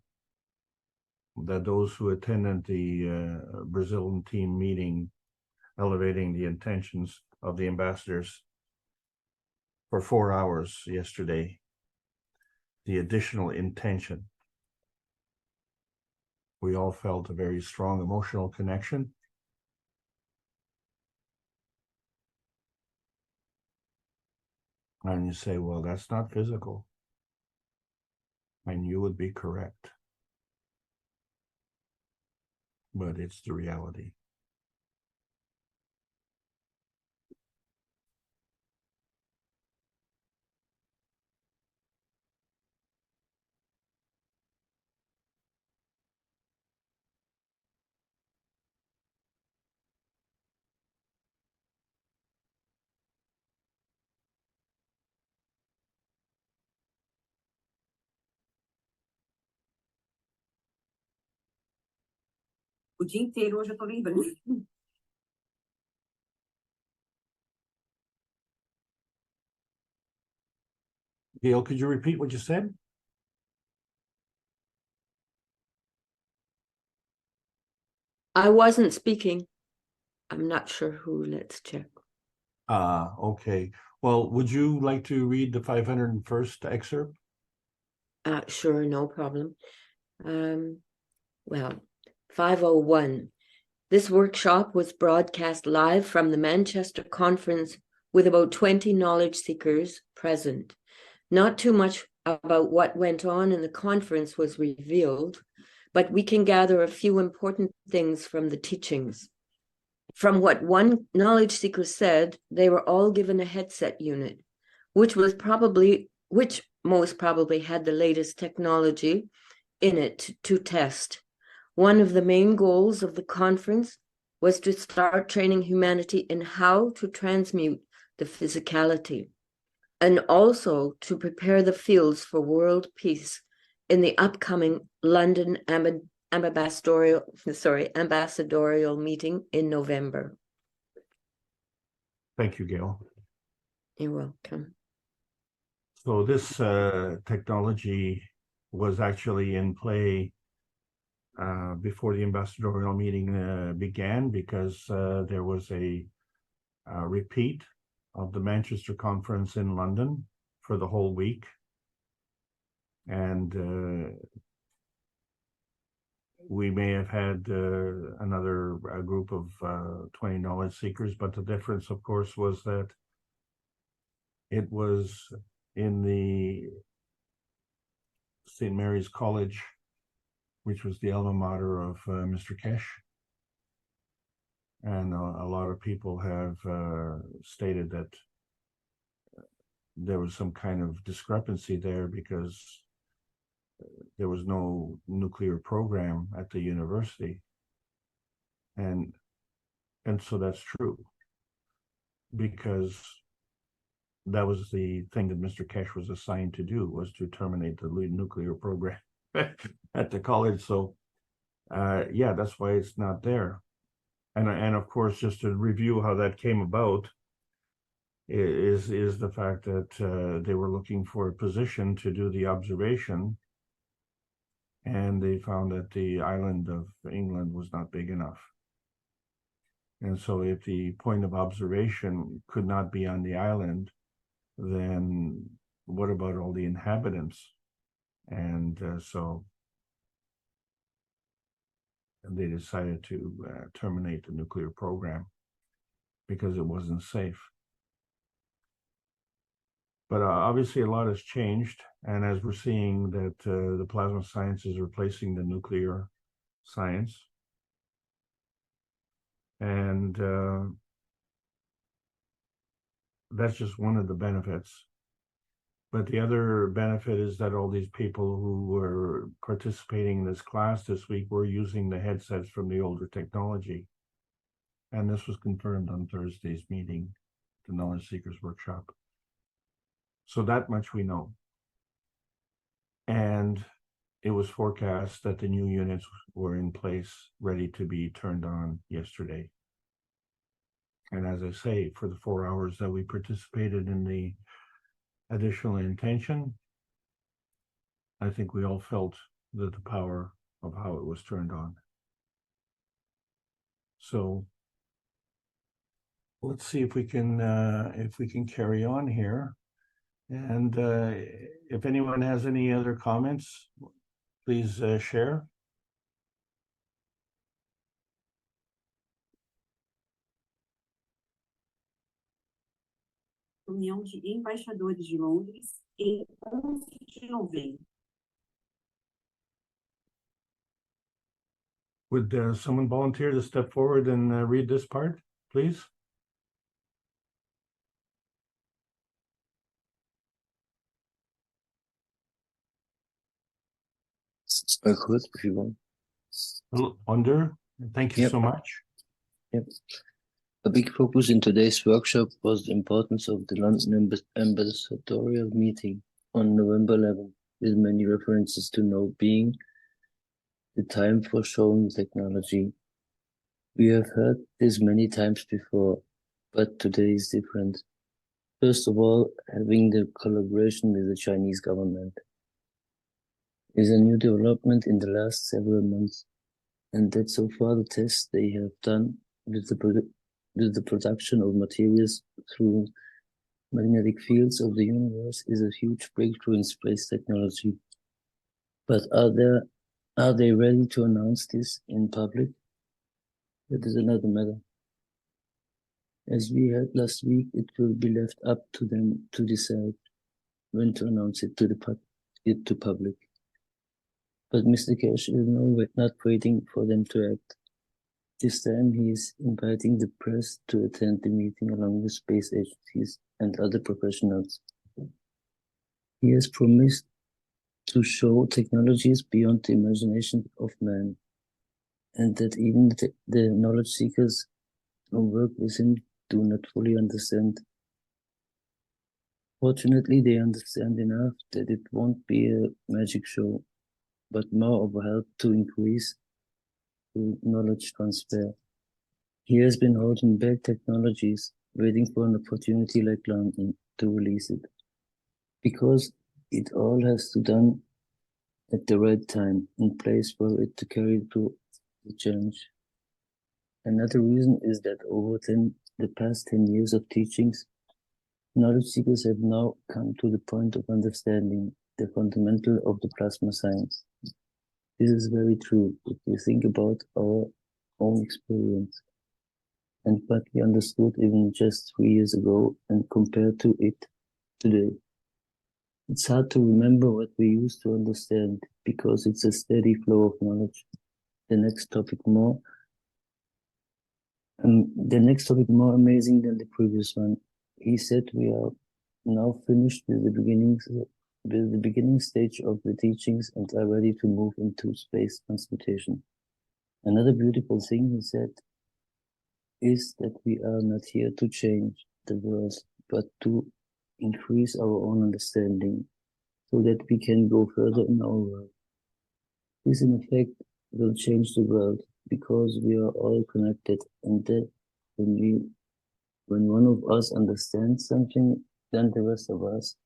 That those who attended the Brazilian team meeting elevating the intentions of the ambassadors for 4 hours yesterday, the additional intention. We all felt a very strong emotional connection. And you say, well, that's not physical. And you would be correct. But it's the reality. O dia inteiro hoje eu tô lembrando. Gail, could you repeat what you said? I wasn't speaking. I'm not sure who. Let's check. Okay. Well, would you like to read the 501st excerpt? Sure, no problem. Well, 501. This workshop was broadcast live from the Manchester conference with about 20 knowledge seekers present. Not too much about what went on in the conference was revealed, but we can gather a few important things from the teachings. From what one knowledge seeker said, they were all given a headset unit, which most probably had the latest technology in it to test. One of the main goals of the conference was to start training humanity in how to transmute the physicality, and also to prepare the fields for world peace in the upcoming London ambassadorial meeting in November. Thank you, Gail. You're welcome. So this technology was actually in play before the ambassadorial meeting began, because there was a repeat of the Manchester conference in London for the whole week. And we may have had another group of 20 knowledge seekers, but the difference, of course, was that it was in the St. Mary's College, which was the alma mater of Mr. Kesh. And a lot of people have stated that there was some kind of discrepancy there, because there was no nuclear program at the university. And so that's true, because that was the thing that Mr. Kesh was assigned to do, was to terminate the nuclear program at the college. So yeah, that's why it's not there. And of course, just to review how that came about, is the fact that they were looking for a position to do the observation, and they found that the island of England was not big enough. And so if the point of observation could not be on the island, then what about all the inhabitants? And so they decided to terminate the nuclear program because it wasn't safe. But obviously a lot has changed, and as we're seeing that the plasma science is replacing the nuclear science, and that's just one of the benefits. But the other benefit is that all these people who were participating in this class this week were using the headsets from the older technology. And this was confirmed on Thursday's meeting, the Knowledge Seekers Workshop. So that much we know. And it was forecast that the new units were in place, ready to be turned on yesterday. And as I say, for the 4 hours that we participated in the additional intention, I think we all felt the power of how it was turned on. So let's see if we can carry on here. And if anyone has any other comments, please share. Reunião de embaixadores de Londres em 11 de novembro. Would someone volunteer to step forward and read this part, please? I could, if you want. Under, thank you Yep. so much. Yep. A big focus in today's workshop was the importance of the London ambassadorial meeting on November 11th, with many references to now being the time for showing technology. We have heard this many times before, but today is different. First of all, having the collaboration with the Chinese government is a new development in the last several months, and that so far the tests they have done with the production of materials through magnetic fields of the universe is a huge breakthrough in space technology. But are they ready to announce this in public? That is another matter. As we had last week, it will be left up to them to decide when to announce it to public. But Mr. Cash is not waiting for them to act. This time he is inviting the press to attend the meeting along with space agencies and other professionals. He has promised to show technologies beyond the imagination of man, and that even the knowledge seekers who work with him do not fully understand. Fortunately, they understand enough that it won't be a magic show, but more of a help to increase the knowledge transfer. He has been holding back technologies, waiting for an opportunity like London to release it, because it all has to be done at the right time, in place for it to carry through the challenge. Another reason is that over the past 10 years of teachings, knowledge seekers have now come to the point of understanding the fundamental of the plasma science. This is very true if we think about our own experience and what we understood even just 3 years ago and compared to it today. It's hard to remember what we used to understand because it's a steady flow of knowledge. The next topic more amazing than the previous one. He said we are now finished with the beginning stage of the teachings and are ready to move into space transmutation. Another beautiful thing he said is that we are not here to change the world, but to increase our own understanding so that we can go further in our world. This in effect will change the world because we are all connected, and that when one of us understands something, then the rest of us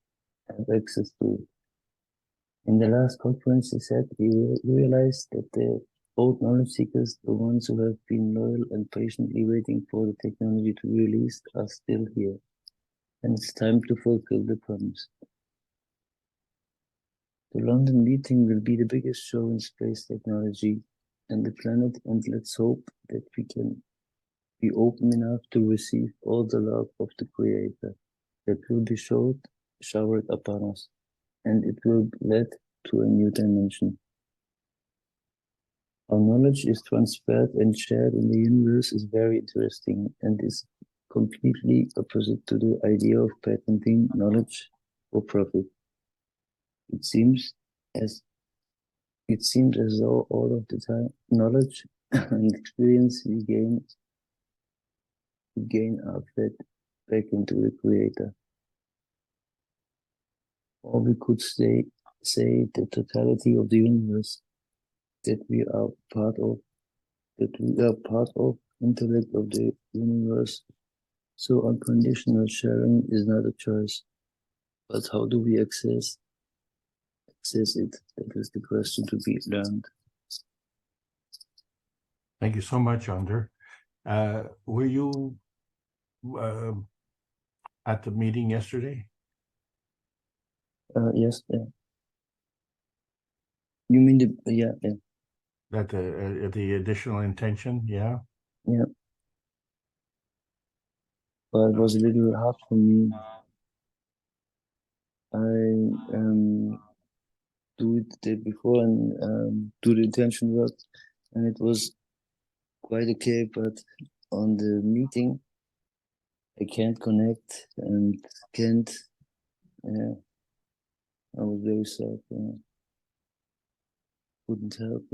have access to it. In the last conference, he said he realized that the old knowledge seekers, the ones who have been loyal and patiently waiting for the technology to be released, are still here. And it's time to fulfill the promise. The London meeting will be the biggest show in space technology and the planet, and let's hope that we can be open enough to receive all the love of the Creator that will be showered upon us, and it will lead to a new dimension. How knowledge is transferred and shared in the universe is very interesting and is completely opposite to the idea of patenting knowledge for profit. It seems as though all of the time knowledge and experience we gain are fed back into the Creator. Or we could say the totality of the universe that we are part of, intellect of the universe. So unconditional sharing is not a choice, but how do we access it? That is the question to be learned. Thank you so much, Ander. Were you at the meeting yesterday? Yes, yeah. You mean yeah, That the additional intention, yeah? but it was a little hard for me. I do it the day before and do the intention work, and it was quite okay, but on the meeting I can't connect and can't. Yeah, I was very sad. Couldn't help.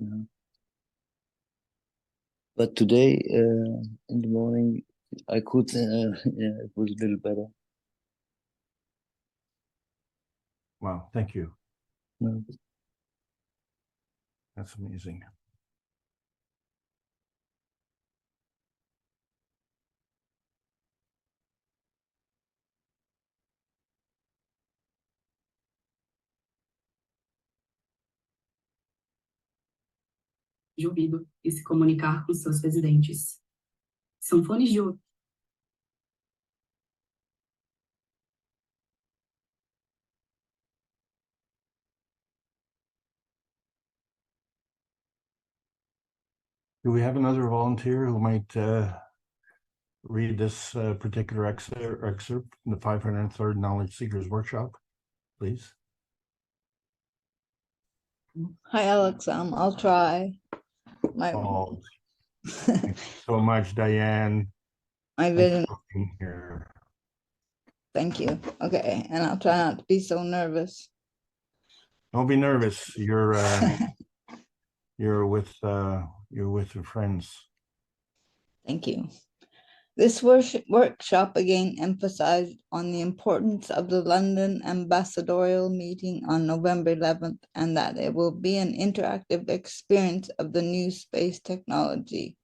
But today, in the morning, I could. Yeah, it was a little better. Wow, thank you. No. That's amazing. De ouvido e se comunicar com seus residentes. São fones de ouvido. Do we have another volunteer who might read this particular excerpt in the 503rd Knowledge Seekers Workshop, please? Hi, Alex. I'll try. My Oh, thank you so much, Diane. my Thanks vision. for being here. Thank you. Okay, and I'll try not to be so nervous. Don't be nervous. You're with your friends. Thank you. This workshop again emphasized on the importance of the London ambassadorial meeting on November 11th, and that it will be an interactive experience of the new space technology,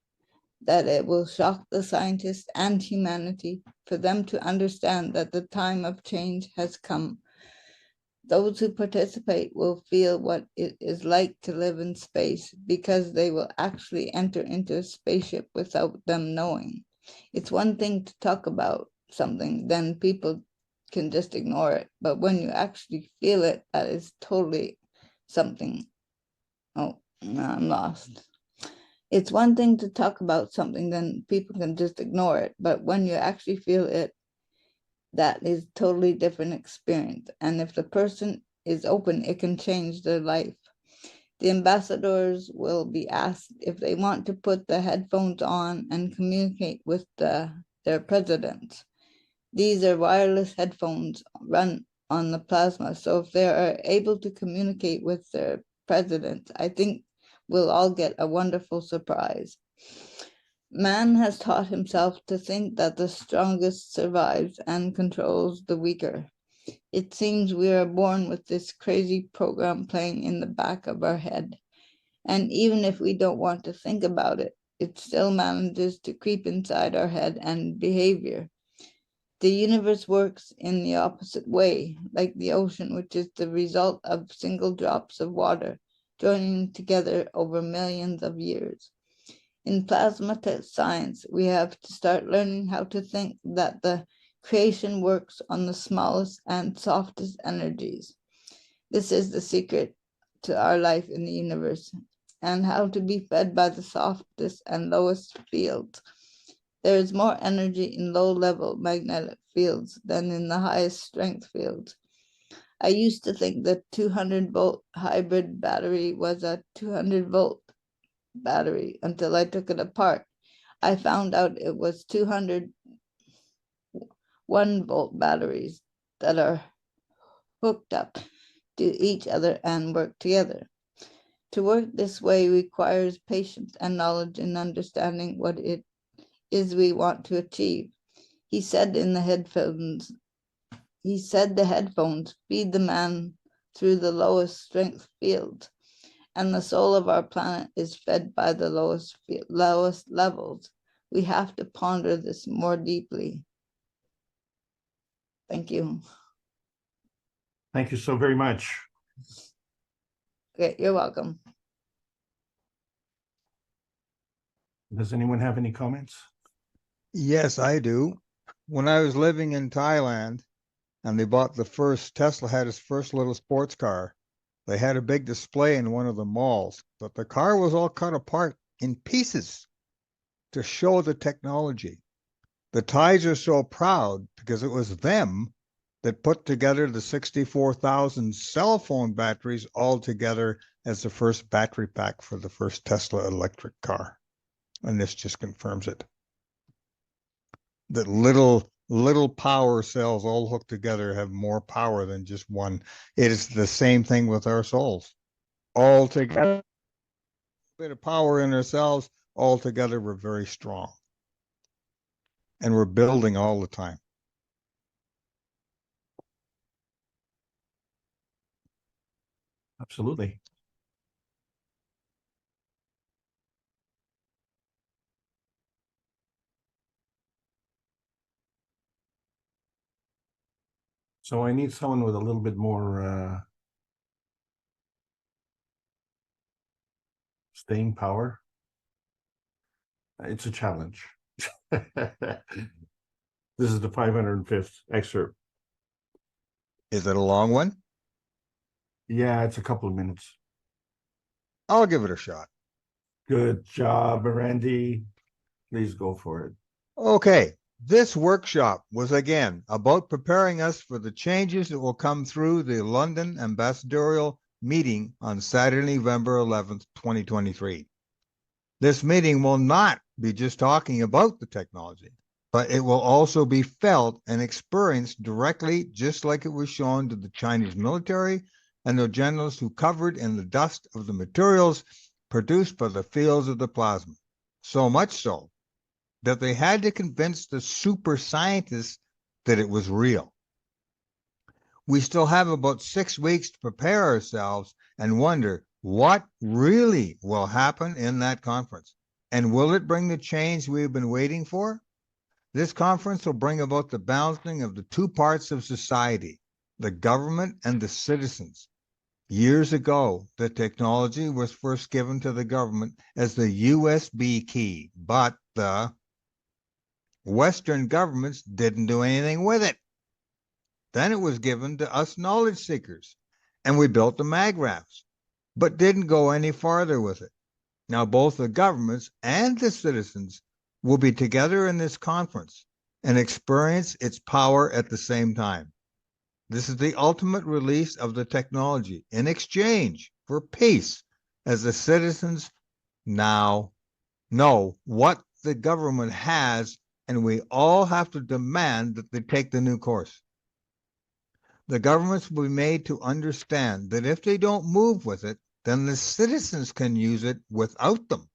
that it will shock the scientists and humanity for them to understand that the time of change has come. Those who participate will feel what it is like to live in space because they will actually enter into a spaceship without them knowing. It's one thing to talk about something, then people can just ignore it. But when you actually feel it, that is totally something. Oh, no, I'm lost. It's one thing to talk about something, then people can just ignore it. But when you actually feel it, that is totally different experience. And if the person is open, it can change their life. The ambassadors will be asked if they want to put the headphones on and communicate with their president. These are wireless headphones run on the plasma. So if they are able to communicate with their president, I think we'll all get a wonderful surprise. Man has taught himself to think that the strongest survives and controls the weaker. It seems we are born with this crazy program playing in the back of our head. And even if we don't want to think about it, it still manages to creep inside our head and behavior. The universe works in the opposite way, like the ocean, which is the result of single drops of water joining together over millions of years. In plasma science, we have to start learning how to think that the creation works on the smallest and softest energies. This is the secret to our life in the universe, and how to be fed by the softest and lowest fields. There is more energy in low-level magnetic fields than in the highest strength fields. I used to think that 200-volt hybrid battery was a 200-volt battery until I took it apart. I found out it was 200 1-volt batteries that are hooked up to each other and work together. To work this way requires patience and knowledge in understanding what it is we want to achieve. He said the headphones feed the man through the lowest strength field, and the soul of our planet is fed by the lowest levels. We have to ponder this more deeply. Thank you. Thank you so very much. Okay, you're welcome. Does anyone have any comments? Yes, I do. When I was living in Thailand, and they bought the first, Tesla had its first little sports car. They had a big display in one of the malls, but the car was all cut apart in pieces to show the technology. The Thais are so proud because it was them that put together the 64,000 cell phone batteries all together as the first battery pack for the first Tesla electric car. And this just confirms it. That little power cells all hooked together have more power than just one. It is the same thing with our souls. All together, a bit of power in ourselves, all together we're very strong. And we're building all the time. Absolutely. So I need someone with a little bit more staying power. It's a challenge. This is the 505th excerpt. Is it a long one? Yeah, it's a couple of minutes. I'll give it a shot. Good job, Randy. Please go for it. Okay, this workshop was again about preparing us for the changes that will come through the London ambassadorial meeting on Saturday, November 11th, 2023. This meeting will not be just talking about the technology, but it will also be felt and experienced directly, just like it was shown to the Chinese military and the generals who covered in the dust of the materials produced by the fields of the plasma. So much so that they had to convince the super scientists that it was real. We still have about 6 weeks to prepare ourselves and wonder what really will happen in that conference. And will it bring the change we've been waiting for? This conference will bring about the balancing of the two parts of society, the government and the citizens. Years ago, the technology was first given to the government as the USB key, but the Western governments didn't do anything with it. Then it was given to us knowledge seekers, and we built the magraphs, but didn't go any farther with it. Now, both the governments and the citizens will be together in this conference and experience its power at the same time. This is the ultimate release of the technology in exchange for peace, as the citizens now know what the government has, and we all have to demand that they take the new course. The governments will be made to understand that if they don't move with it, then the citizens can use it without them.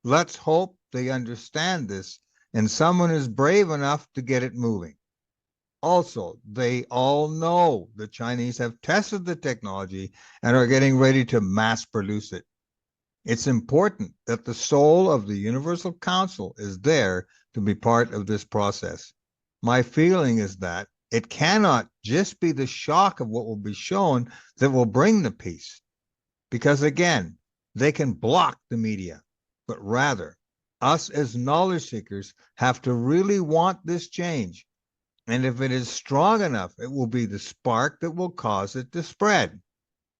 Let's hope they understand this and someone is brave enough to get it moving. Also, they all know the Chinese have tested the technology and are getting ready to mass produce it. It's important that the soul of the Universal Council is there to be part of this process. My feeling is that it cannot just be the shock of what will be shown that will bring the peace. Because again, they can block the media, but rather us as knowledge seekers have to really want this change. And if it is strong enough, it will be the spark that will cause it to spread.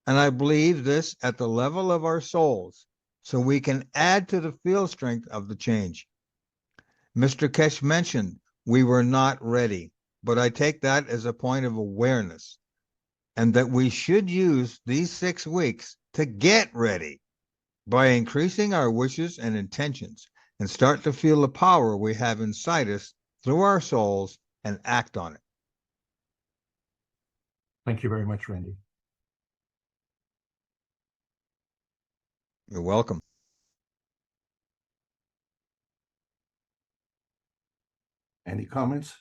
And I believe this at the level of our souls, so we can add to the field strength of the change. Mr. Kesh mentioned we were not ready, but I take that as a point of awareness, and that we should use these 6 weeks to get ready by increasing our wishes and intentions and start to feel the power we have inside us through our souls and act on it. Thank you very much, Randy. You're welcome. Any comments?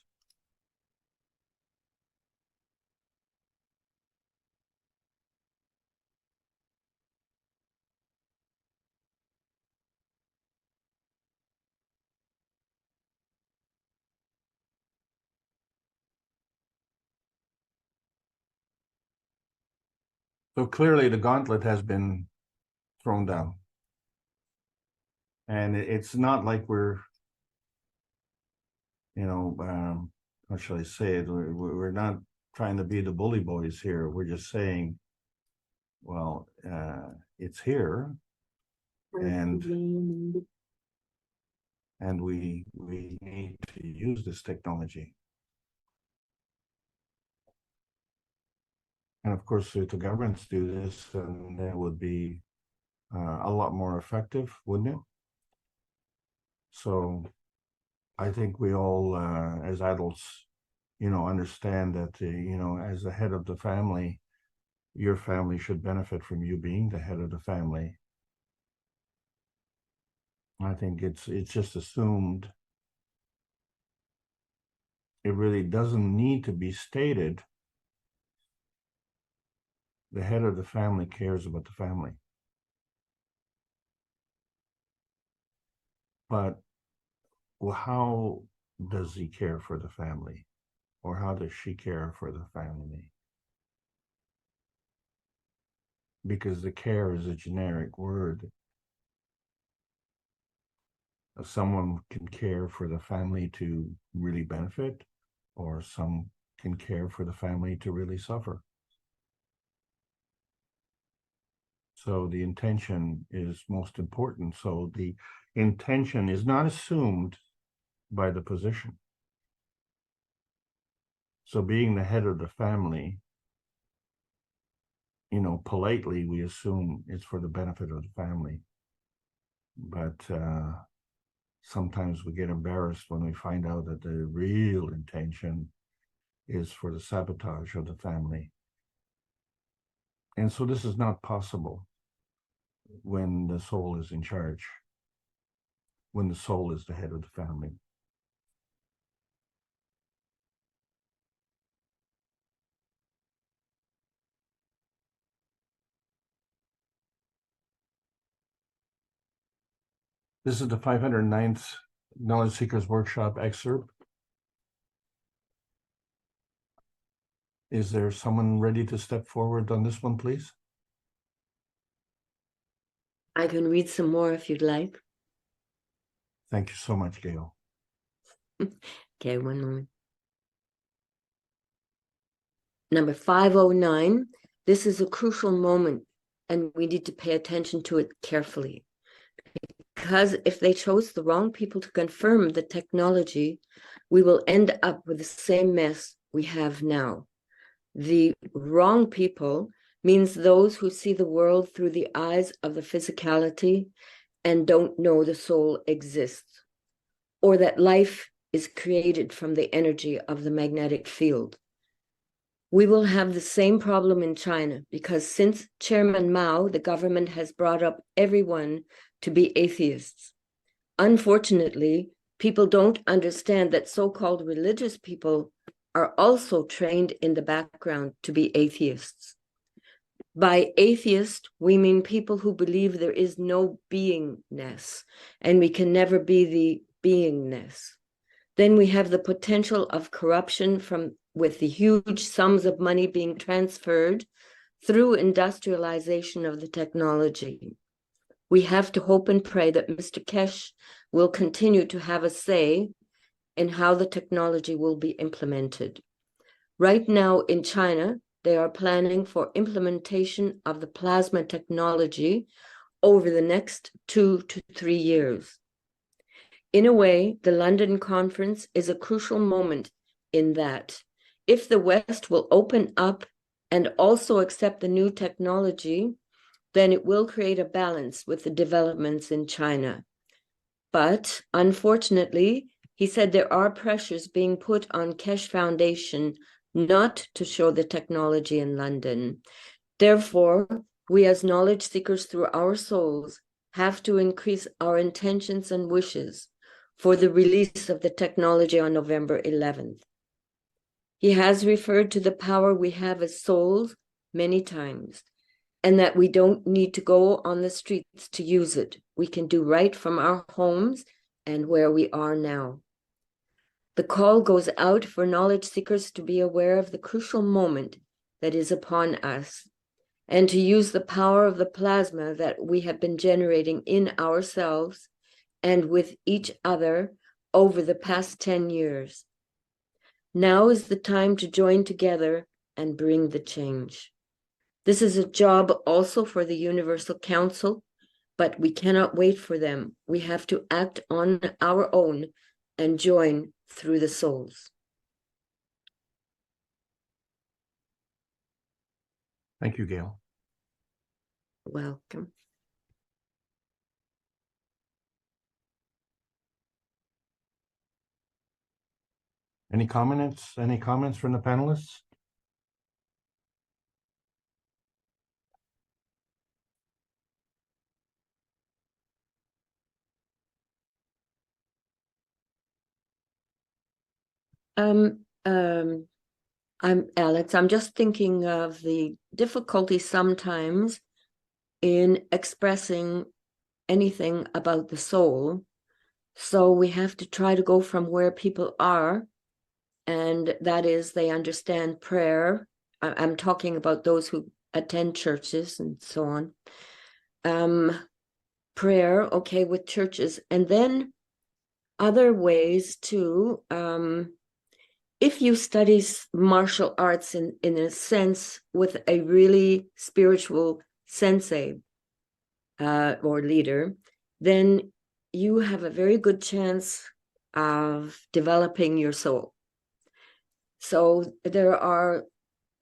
So clearly the gauntlet has been thrown down. And it's not like we're, how shall I say it? We're not trying to be the bully boys here. We're just saying, well, it's here, and we need to use this technology. And of course, if the governments do this, then it would be a lot more effective, wouldn't it? So I think we all, as adults, understand that, as the head of the family, your family should benefit from you being the head of the family. I think it's just assumed. It really doesn't need to be stated. The head of the family cares about the family. But how does he care for the family? Or how does she care for the family? Because the care is a generic word. Someone can care for the family to really benefit, or some can care for the family to really suffer. So the intention is most important. So the intention is not assumed by the position. So being the head of the family, politely we assume it's for the benefit of the family. But sometimes we get embarrassed when we find out that the real intention is for the sabotage of the family. And so this is not possible when the soul is in charge, when the soul is the head of the family. This is the 509th Knowledge Seekers Workshop excerpt. Is there someone ready to step forward on this one, please? I can read some more if you'd like. Thank you so much, Gail. Okay, one moment. Number 509. This is a crucial moment, and we need to pay attention to it carefully. Because if they chose the wrong people to confirm the technology, we will end up with the same mess we have now. The wrong people means those who see the world through the eyes of the physicality and don't know the soul exists, or that life is created from the energy of the magnetic field. We will have the same problem in China because since Chairman Mao, the government has brought up everyone to be atheists. Unfortunately, people don't understand that so-called religious people are also trained in the background to be atheists. By atheist, we mean people who believe there is no beingness and we can never be the beingness. Then we have the potential of corruption with the huge sums of money being transferred through industrialization of the technology. We have to hope and pray that Mr. Kesh will continue to have a say in how the technology will be implemented. Right now in China, they are planning for implementation of the plasma technology over the next 2 to 3 years. In a way, the London conference is a crucial moment in that if the West will open up and also accept the new technology, then it will create a balance with the developments in China. But unfortunately, he said there are pressures being put on Kesh Foundation not to show the technology in London. Therefore, we as knowledge seekers through our souls have to increase our intentions and wishes for the release of the technology on November 11th. He has referred to the power we have as souls many times, and that we don't need to go on the streets to use it. We can do right from our homes and where we are now. The call goes out for knowledge seekers to be aware of the crucial moment that is upon us and to use the power of the plasma that we have been generating in ourselves and with each other over the past 10 years. Now is the time to join together and bring the change. This is a job also for the Universal Council, but we cannot wait for them. We have to act on our own and join through the souls. Thank you, Gail. Welcome. Any comments? Any comments from the panelists? Um, um, I'm Alex. I'm just thinking of the difficulty sometimes in expressing anything about the soul. So we have to try to go from where people are, and that is they understand prayer. I'm talking about those who attend churches and so on. Prayer, okay, with churches, and then other ways too. If you study martial arts in a sense with a really spiritual sensei or leader, then you have a very good chance of developing your soul. So there are,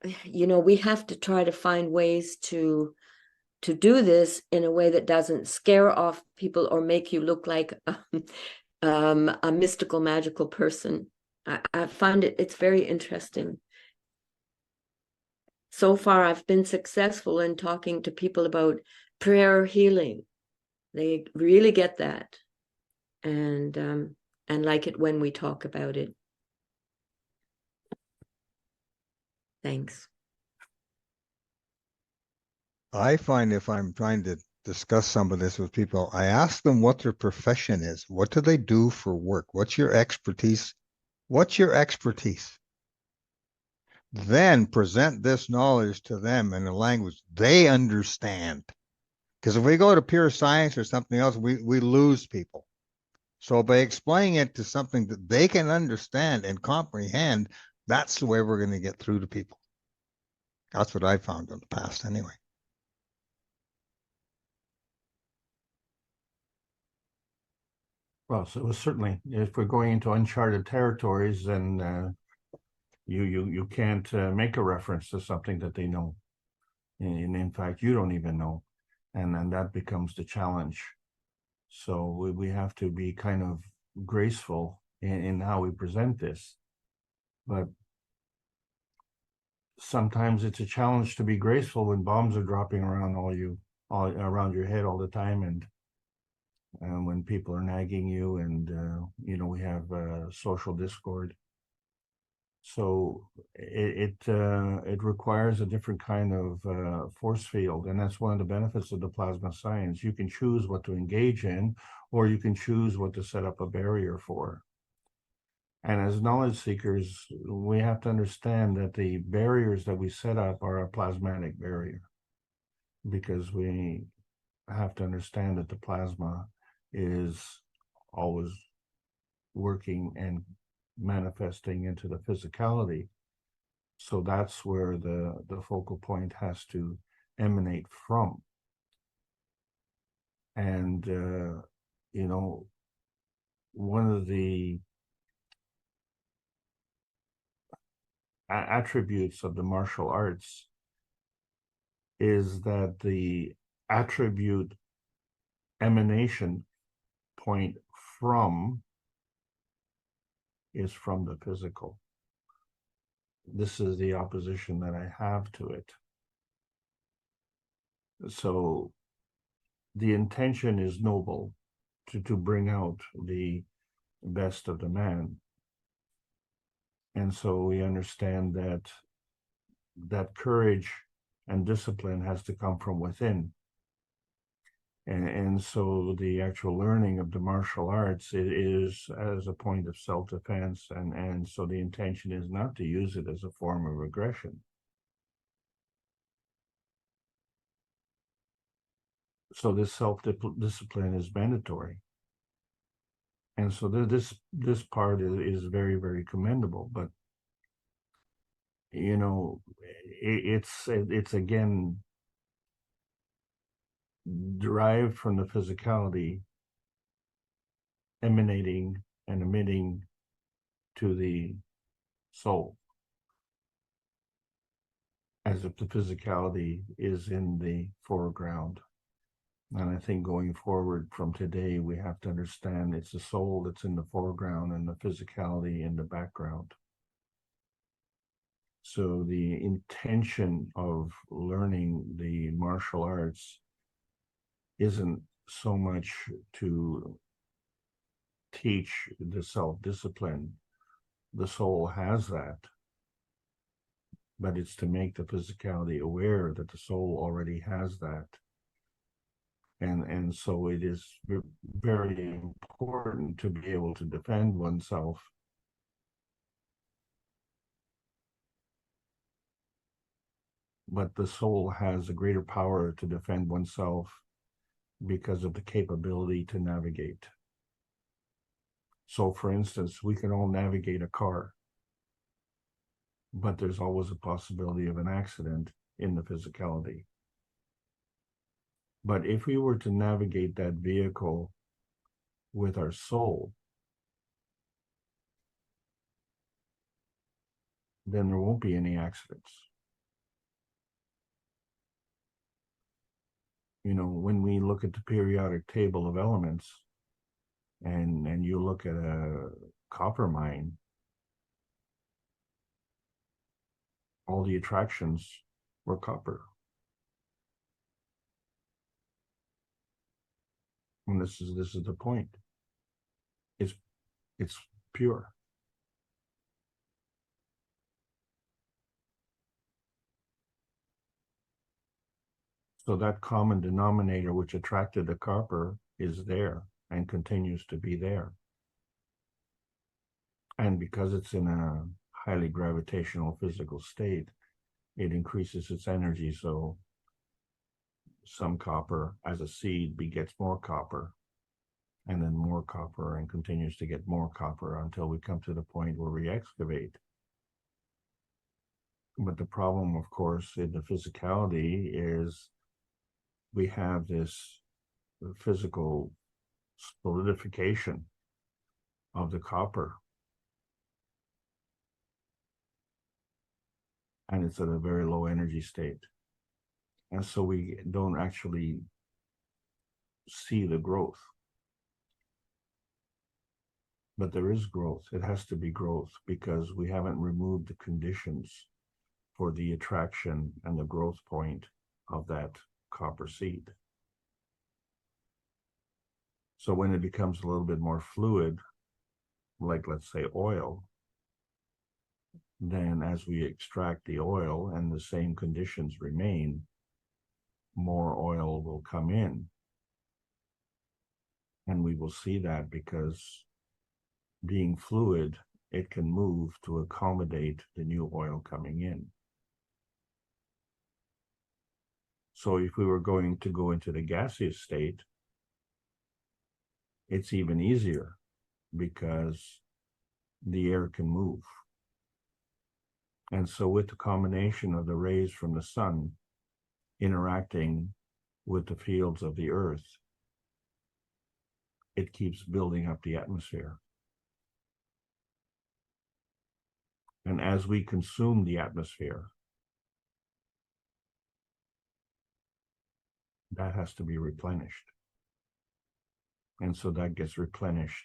we have to try to find ways to do this in a way that doesn't scare off people or make you look like a mystical, magical person. I find it's very interesting. So far, I've been successful in talking to people about prayer healing. They really get that, and like it when we talk about it. Thanks. I find if I'm trying to discuss some of this with people, I ask them what their profession is. What do they do for work? What's your expertise? What's your expertise? Then present this knowledge to them in a language they understand. Because if we go to pure science or something else, we lose people. So by explaining it to something that they can understand and comprehend, that's the way we're going to get through to people. That's what I found in the past anyway. Well, so certainly, if we're going into uncharted territories, then you can't make a reference to something that they know, and in fact, you don't even know, and then that becomes the challenge. So we have to be kind of graceful in how we present this, but sometimes it's a challenge to be graceful when bombs are dropping around all around your head all the time, and when people are nagging you, and we have social discord. So it requires a different kind of force field, and that's one of the benefits of the plasma science. You can choose what to engage in, or you can choose what to set up a barrier for. And as knowledge seekers, we have to understand that the barriers that we set up are a plasmatic barrier, because we have to understand that the plasma is always working and manifesting into the physicality. So that's where the focal point has to emanate from. And, one of the attributes of the martial arts is that the attribute emanation point from is from the physical. This is the opposition that I have to it. So the intention is noble, to bring out the best of the man. And so we understand that courage and discipline has to come from within. And so the actual learning of the martial arts, it is as a point of self-defense, and so the intention is not to use it as a form of aggression. So this self-discipline is mandatory. And so this part is very, very commendable, but you know, it's again derived from the physicality emanating and emitting to the soul, as if the physicality is in the foreground. And I think going forward from today, we have to understand it's the soul that's in the foreground and the physicality in the background. So the intention of learning the martial arts isn't so much to teach the self-discipline. The soul has that, but it's to make the physicality aware that the soul already has that. And so it is very important to be able to defend oneself. But the soul has a greater power to defend oneself because of the capability to navigate. So for instance, we can all navigate a car, but there's always a possibility of an accident in the physicality. But if we were to navigate that vehicle with our soul, then there won't be any accidents. You know, when we look at the periodic table of elements, and you look at a copper mine, all the attractions were copper. And this is the point. It's pure. So that common denominator which attracted the copper is there and continues to be there. And because it's in a highly gravitational physical state, it increases its energy. So some copper as a seed begets more copper, and then more copper, and continues to get more copper until we come to the point where we excavate. But the problem, of course, in the physicality is we have this physical solidification of the copper, and it's at a very low energy state. And so we don't actually see the growth. But there is growth. It has to be growth because we haven't removed the conditions for the attraction and the growth point of that copper seed. So when it becomes a little bit more fluid, like let's say oil, then as we extract the oil and the same conditions remain, more oil will come in. And we will see that because being fluid, it can move to accommodate the new oil coming in. So if we were going to go into the gaseous state, it's even easier because the air can move. And so with the combination of the rays from the sun interacting with the fields of the earth, it keeps building up the atmosphere. And as we consume the atmosphere, that has to be replenished. And so that gets replenished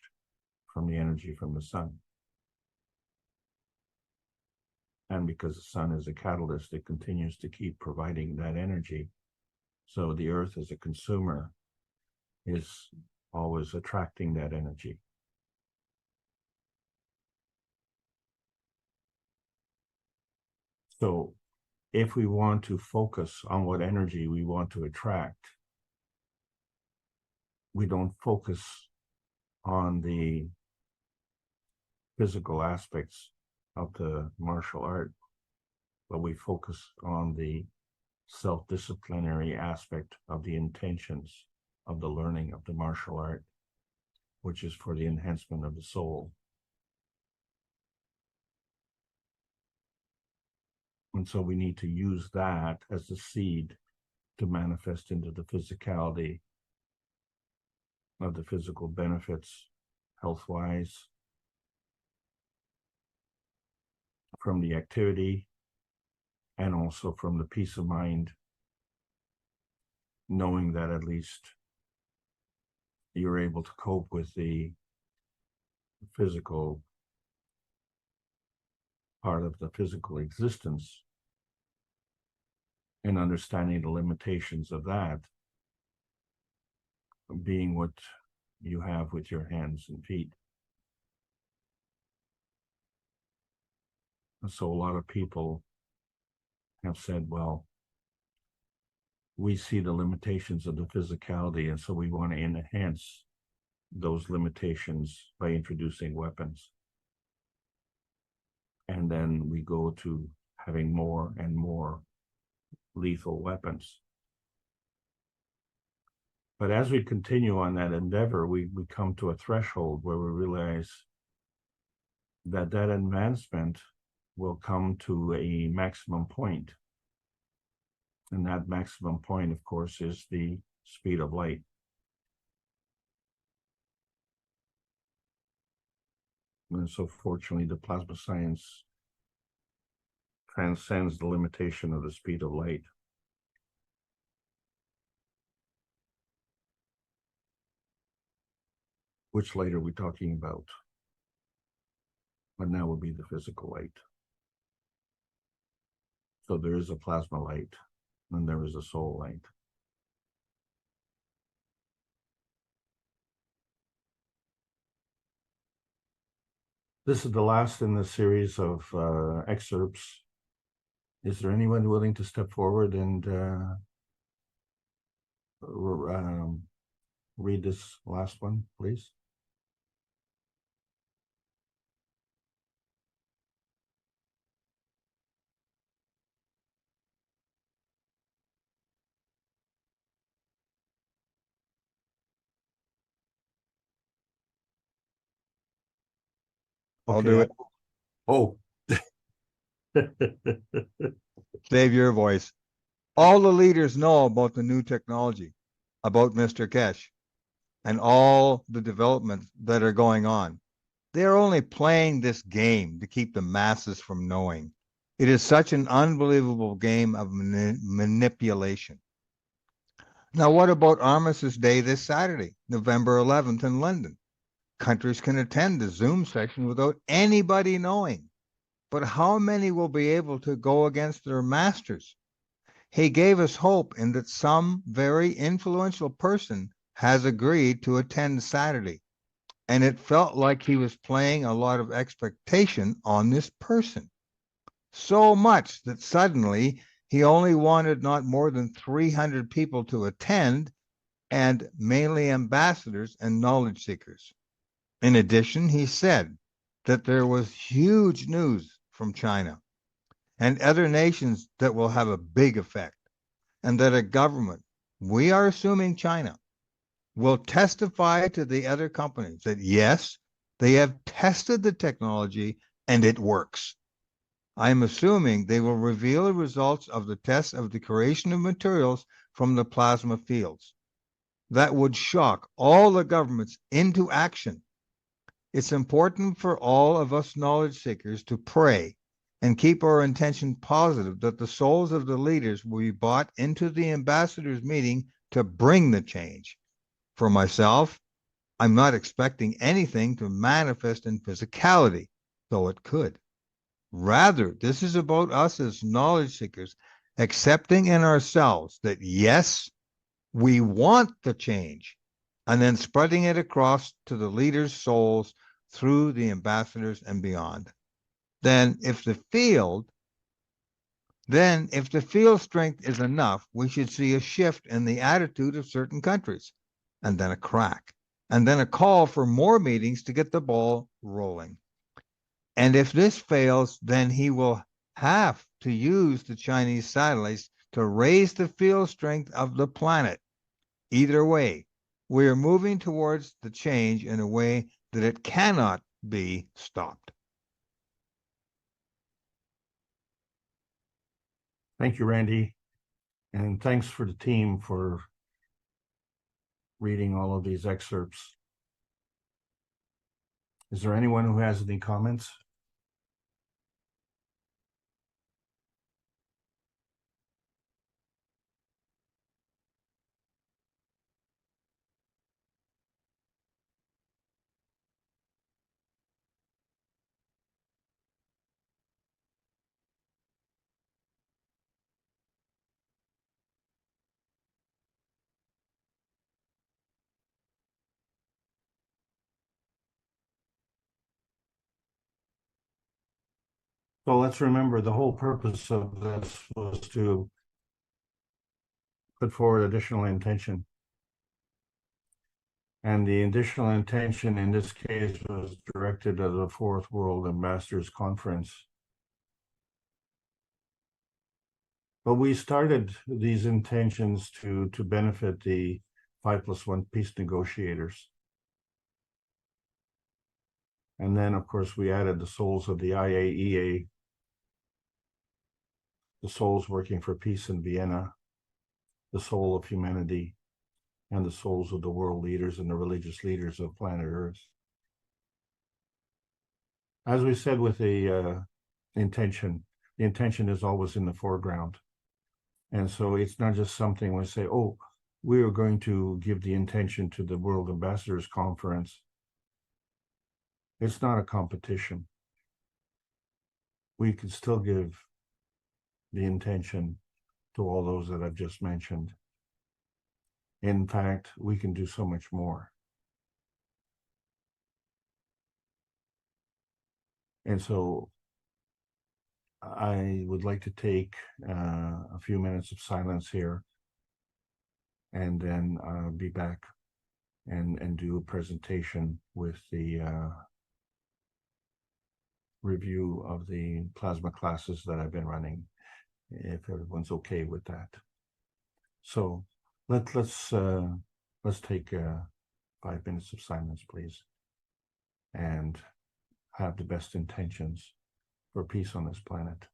from the energy from the sun. And because the sun is a catalyst, it continues to keep providing that energy. So the earth as a consumer is always attracting that energy. So if we want to focus on what energy we want to attract, we don't focus on the physical aspects of the martial art, but we focus on the self-disciplinary aspect of the intentions of the learning of the martial art, which is for the enhancement of the soul. And so we need to use that as the seed to manifest into the physicality of the physical benefits, health-wise, from the activity, and also from the peace of mind, knowing that at least you're able to cope with the physical part of the physical existence and understanding the limitations of that being what you have with your hands and feet. And so a lot of people have said, well, we see the limitations of the physicality, and so we want to enhance those limitations by introducing weapons. And then we go to having more and more lethal weapons. But as we continue on that endeavor, we come to a threshold where we realize that that advancement will come to a maximum point. And that maximum point, of course, is the speed of light. And so fortunately, the plasma science transcends the limitation of the speed of light. Which light are we talking about? But now will be the physical light. So there is a plasma light, and there is a soul light. This is the last in the series of excerpts. Is there anyone willing to step forward and read this last one, please? I'll do it. Oh. Save your voice. All the leaders know about the new technology, about Mr. Kesh, and all the developments that are going on. They are only playing this game to keep the masses from knowing. It is such an unbelievable game of manipulation. Now, what about Armistice Day this Saturday, November 11th in London? Countries can attend the Zoom session without anybody knowing. But how many will be able to go against their masters? He gave us hope in that some very influential person has agreed to attend Saturday. And it felt like he was playing a lot of expectation on this person. So much that suddenly he only wanted not more than 300 people to attend, and mainly ambassadors and knowledge seekers. In addition, he said that there was huge news from China and other nations that will have a big effect, and that a government, we are assuming China, will testify to the other companies that yes, they have tested the technology and it works. I'm assuming they will reveal the results of the tests of the creation of materials from the plasma fields. That would shock all the governments into action. It's important for all of us knowledge seekers to pray and keep our intention positive that the souls of the leaders will be brought into the ambassadors' meeting to bring the change. For myself, I'm not expecting anything to manifest in physicality, though it could. Rather, this is about us as knowledge seekers accepting in ourselves that yes, we want the change, and then spreading it across to the leaders' souls through the ambassadors and beyond. Then if the field strength is enough, we should see a shift in the attitude of certain countries, and then a crack, and then a call for more meetings to get the ball rolling. And if this fails, then he will have to use the Chinese satellites to raise the field strength of the planet. Either way, we are moving towards the change in a way that it cannot be stopped. Thank you, Randy. And thanks for the team for reading all of these excerpts. Is there anyone who has any comments? So let's remember the whole purpose of this was to put forward additional intention. And the additional intention in this case was directed at the Fourth World Ambassadors Conference. But we started these intentions to benefit the 5+1 peace negotiators. And then, of course, we added the souls of the IAEA, the souls working for peace in Vienna, the soul of humanity, and the souls of the world leaders and the religious leaders of planet Earth. As we said with the intention is always in the foreground. And so it's not just something we say, oh, we are going to give the intention to the World Ambassadors Conference. It's not a competition. We can still give the intention to all those that I've just mentioned. In fact, we can do so much more. And so I would like to take a few minutes of silence here and then be back and do a presentation with the review of the plasma classes that I've been running, if everyone's okay with that. So let's take 5 minutes of silence, please, and have the best intentions for peace on this planet.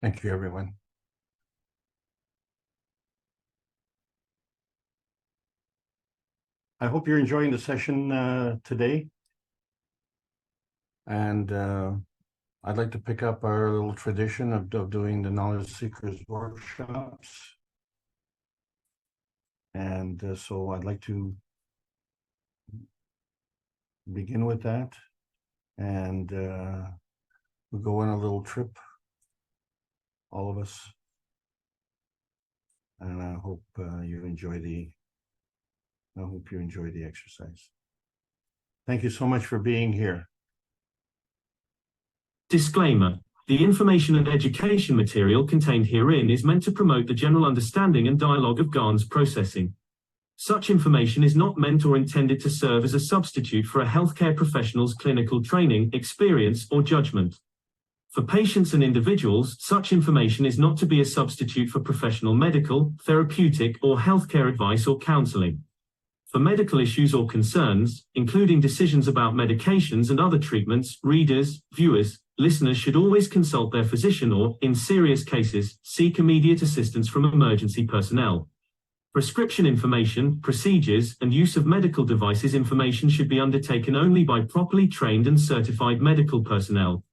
Thank you, everyone. I hope you're enjoying the session today. And I'd like to pick up our little tradition of doing the Knowledge Seekers workshops. And so I'd like to begin with that. And we'll go on a little trip, all of us. And I hope you enjoy the exercise. Thank you so much for being here. Disclaimer. The information and education material contained herein is meant to promote the general understanding and dialogue of GAN's processing. Such information is not meant or intended to serve as a substitute for a healthcare professional's clinical training, experience, or judgment. For patients and individuals, such information is not to be a substitute for professional medical, therapeutic, or healthcare advice or counseling. For medical issues or concerns, including decisions about medications and other treatments, readers, viewers, listeners should always consult their physician or, in serious cases, seek immediate assistance from emergency personnel. Prescription information, procedures, and use of medical devices information should be undertaken only by properly trained and certified medical personnel.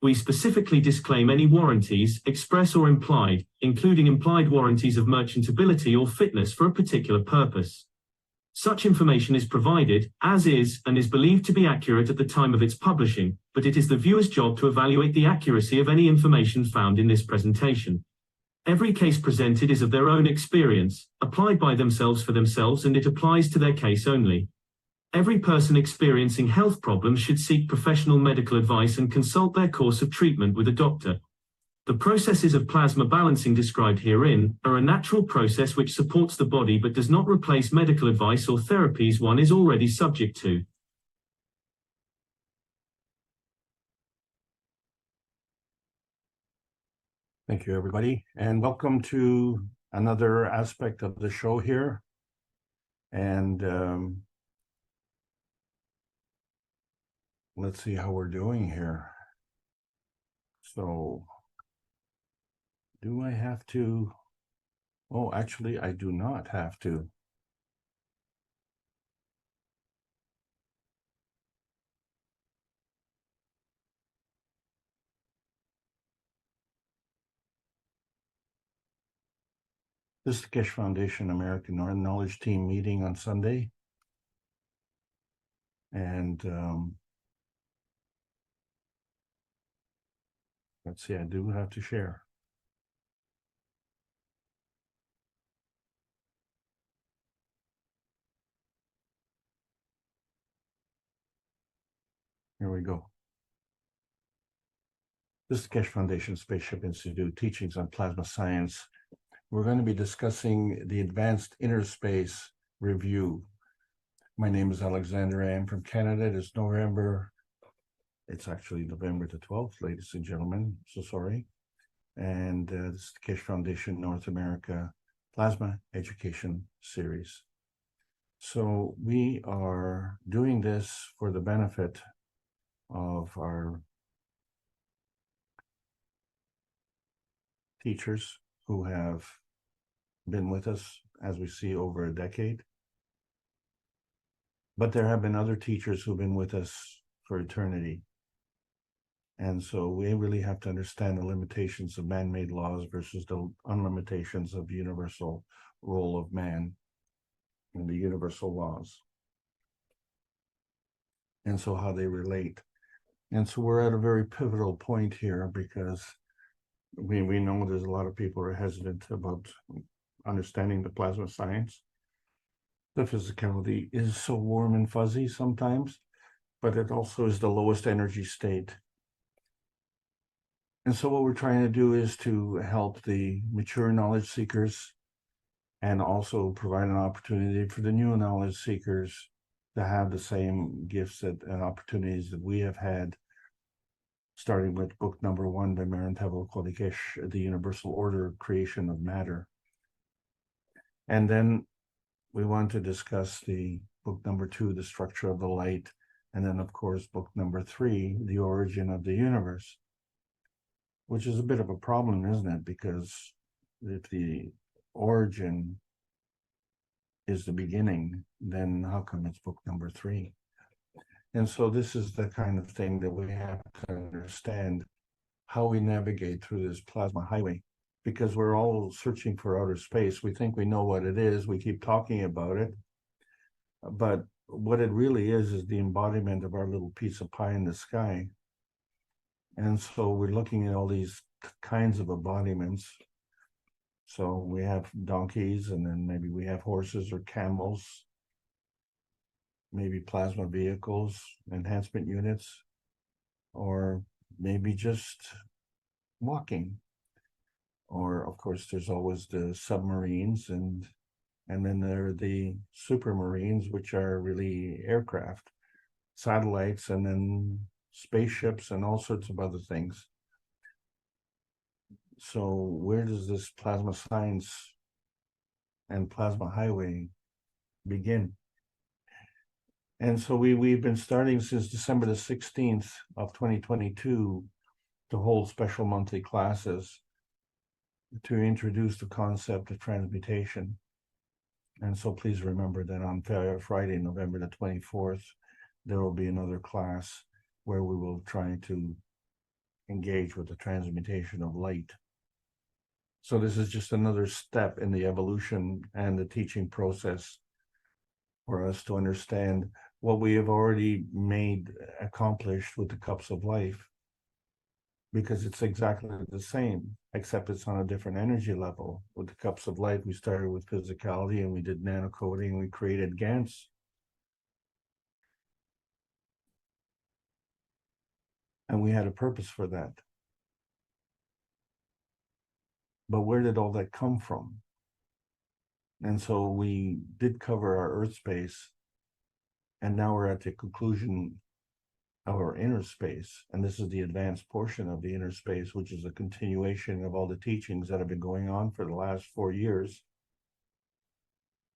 We specifically disclaim any warranties, express or implied, including implied warranties of merchantability or fitness for a particular purpose. Such information is provided, as is, and is believed to be accurate at the time of its publishing, but it is the viewer's job to evaluate the accuracy of any information found in this presentation. Every case presented is of their own experience, applied by themselves for themselves, and it applies to their case only. Every person experiencing health problems should seek professional medical advice and consult their course of treatment with a doctor. The processes of plasma balancing described herein are a natural process which supports the body but does not replace medical advice or therapies one is already subject to. Thank you, everybody, and welcome to another aspect of the show here. And let's see how we're doing here. So, do I have to? Oh, actually, I do not have to. This is the Keshe Foundation American Knowledge Team meeting on Sunday. And let's see, I do have to share. Here we go. This is the Keshe Foundation Spaceship Institute teachings on plasma science. We're going to be discussing the Advanced Inner Space Review. My name is Alexander. I am from Canada. It is November. It's actually November the 12th, ladies and gentlemen. So sorry. And this is the Keshe Foundation North America Plasma Education Series. So we are doing this for the benefit of our teachers who have been with us, as we see, over a decade. But there have been other teachers who've been with us for eternity. And so we really have to understand the limitations of man-made laws versus the unlimitations of the universal role of man and the universal laws. And so how they relate. And so we're at a very pivotal point here because we know there's a lot of people who are hesitant about understanding the plasma science. The physicality is so warm and fuzzy sometimes, but it also is the lowest energy state. And so what we're trying to do is to help the mature knowledge seekers and also provide an opportunity for the new knowledge seekers to have the same gifts and opportunities that we have had, starting with book number 1 by Maren Tevel Kodekesh, The Universal Order, Creation of Matter. And then we want to discuss the book number 2, The Structure of the Light, and then, of course, book number 3, The Origin of the Universe. which is a bit of a problem, isn't it? Because if the origin is the beginning, then how come it's book number 3? And so this is the kind of thing that we have to understand how we navigate through this plasma highway, because we're all searching for outer space. We think we know what it is. We keep talking about it. But what it really is the embodiment of our little piece of pie in the sky. And so we're looking at all these kinds of embodiments. So we have donkeys, and then maybe we have horses or camels, maybe plasma vehicles, enhancement units, or maybe just walking. Or of course, there's always the submarines, and then there are the supermarines, which are really aircraft, satellites, and then spaceships and all sorts of other things. So where does this plasma science and plasma highway begin? And so we've been starting since December the 16th of 2022 to hold special monthly classes to introduce the concept of transmutation. And so please remember that on Friday, November the 24th, there will be another class where we will try to engage with the transmutation of light. So this is just another step in the evolution and the teaching process for us to understand what we have already accomplished with the cups of life, because it's exactly the same, except it's on a different energy level. With the cups of life, we started with physicality, and we did nanocoding, and we created GANs. And we had a purpose for that. But where did all that come from? And so we did cover our Earth space, and now we're at the conclusion of our inner space. And this is the advanced portion of the inner space, which is a continuation of all the teachings that have been going on for the last 4 years.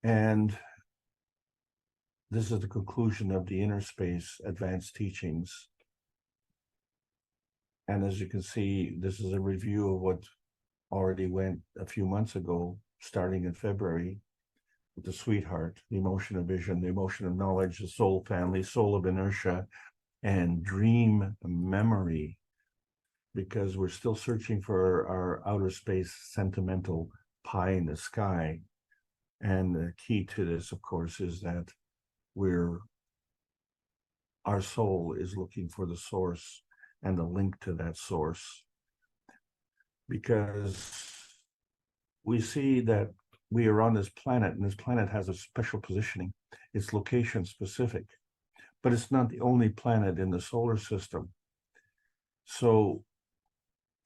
And this is the conclusion of the inner space advanced teachings. And as you can see, this is a review of what already went a few months ago, starting in February, with the sweetheart, the emotion of vision, the emotion of knowledge, the soul family, soul of inertia, and dream memory, because we're still searching for our outer space sentimental pie in the sky. And the key to this, of course, is that our soul is looking for the source and the link to that source, because we see that we are on this planet, and this planet has a special positioning. It's location specific, but it's not the only planet in the solar system. So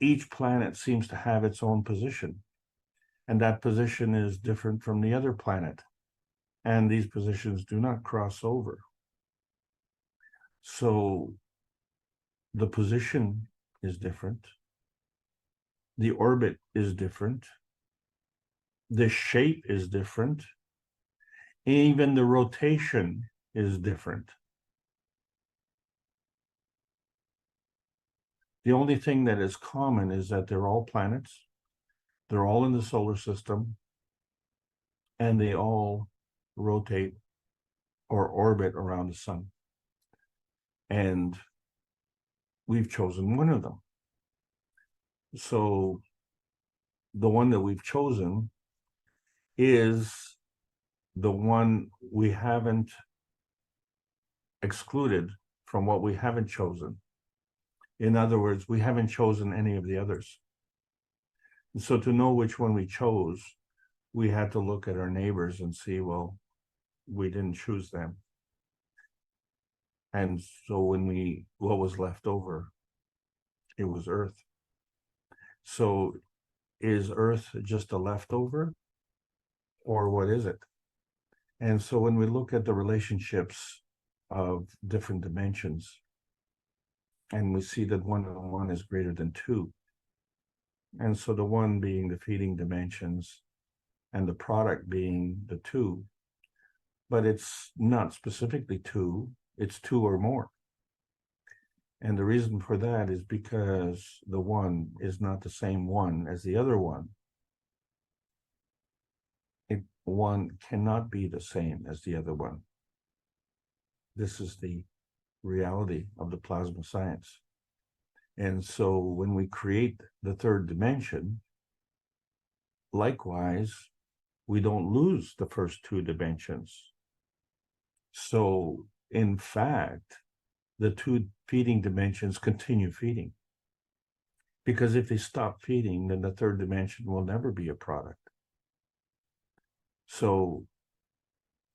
each planet seems to have its own position, and that position is different from the other planet, and these positions do not cross over. So the position is different, the orbit is different, the shape is different, even the rotation is different. The only thing that is common is that they're all planets, they're all in the solar system, and they all rotate or orbit around the sun. And we've chosen one of them. So the one that we've chosen is the one we haven't excluded from what we haven't chosen. In other words, we haven't chosen any of the others. And so to know which one we chose, we had to look at our neighbors and see, well, we didn't choose them. And so what was left over, it was Earth. So is Earth just a leftover, or what is it? And so when we look at the relationships of different dimensions, and we see that 1 and 1 is greater than 2. And so the 1 being the feeding dimensions, and the product being the 2, but it's not specifically 2, it's 2 or more. And the reason for that is because the one is not the same one as the other one. One cannot be the same as the other one. This is the reality of the plasma science. And so when we create the third dimension, likewise, we don't lose the first two dimensions. So in fact, the two feeding dimensions continue feeding. Because if they stop feeding, then the third dimension will never be a product. So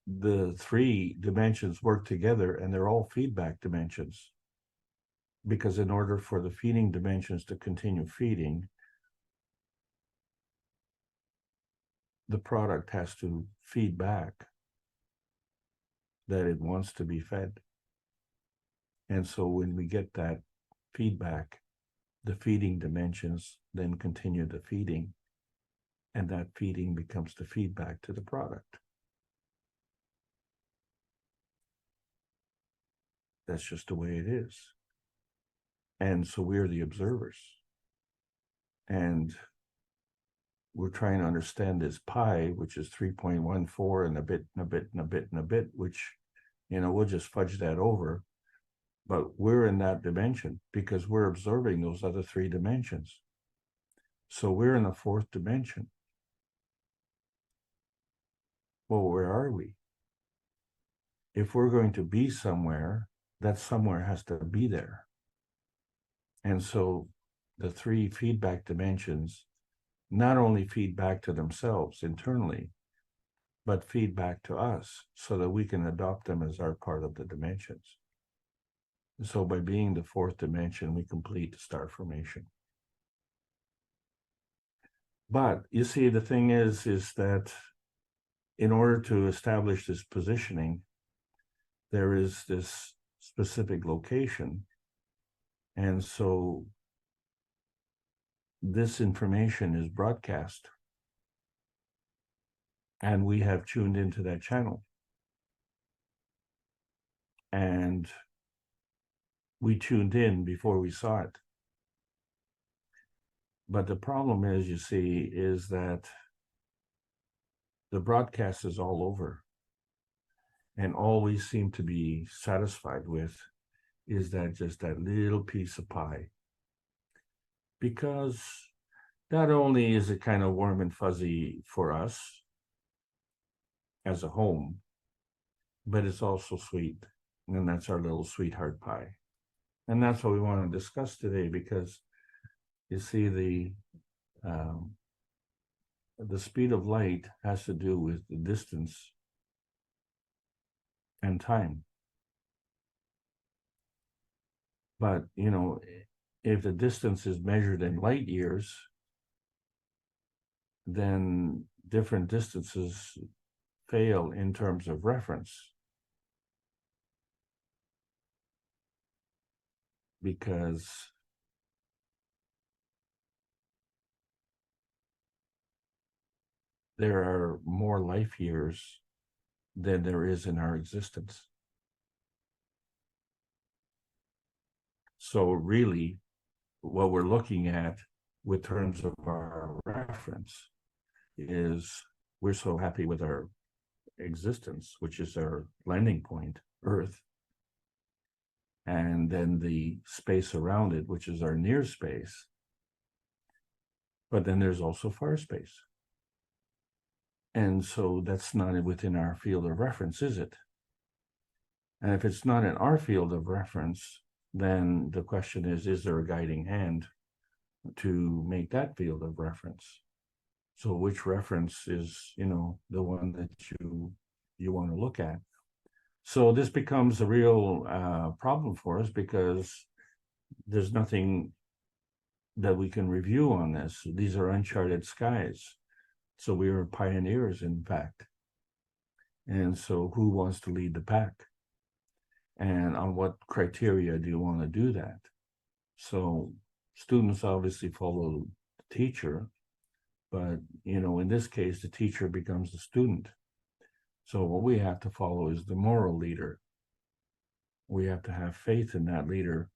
the three dimensions work together and they're all feedback dimensions. Because in order for the feeding dimensions to continue feeding, the product has to feed back that it wants to be fed. And so when we get that feedback, the feeding dimensions then continue the feeding, and that feeding becomes the feedback to the product. That's just the way it is. And so we're the observers. And we're trying to understand this pi, which is 3.14 and a bit, and a bit, and a bit, and a bit, which, we'll just fudge that over. But we're in that dimension because we're observing those other three dimensions. So we're in the fourth dimension. Well, where are we? If we're going to be somewhere, that somewhere has to be there. And so the three feedback dimensions not only feed back to themselves internally, but feed back to us so that we can adopt them as our part of the dimensions. So by being the fourth dimension, we complete the star formation. But you see, the thing is that in order to establish this positioning, there is this specific location. And so this information is broadcast. And we have tuned into that channel. And we tuned in before we saw it. But the problem is, you see, is that the broadcast is all over. And all we seem to be satisfied with is that just that little piece of pie. Because not only is it kind of warm and fuzzy for us as a home, but it's also sweet. And that's our little sweetheart pie. And that's what we want to discuss today, because you see, the speed of light has to do with the distance and time. But, if the distance is measured in light years, then different distances fail in terms of reference. Because there are more life years than there is in our existence. So really, what we're looking at with terms of our reference is we're so happy with our existence, which is our landing point, Earth, and then the space around it, which is our near space. But then there's also far space. And so that's not within our field of reference, is it? And if it's not in our field of reference, then the question is there a guiding hand to make that field of reference? So which reference is, the one that you want to look at? So this becomes a real problem for us, because there's nothing that we can review on this. These are uncharted skies. So we are pioneers, in fact. And so who wants to lead the pack? And on what criteria do you want to do that? So students obviously follow the teacher, but, in this case, the teacher becomes the student. So what we have to follow is the moral leader. We have to have faith in that leader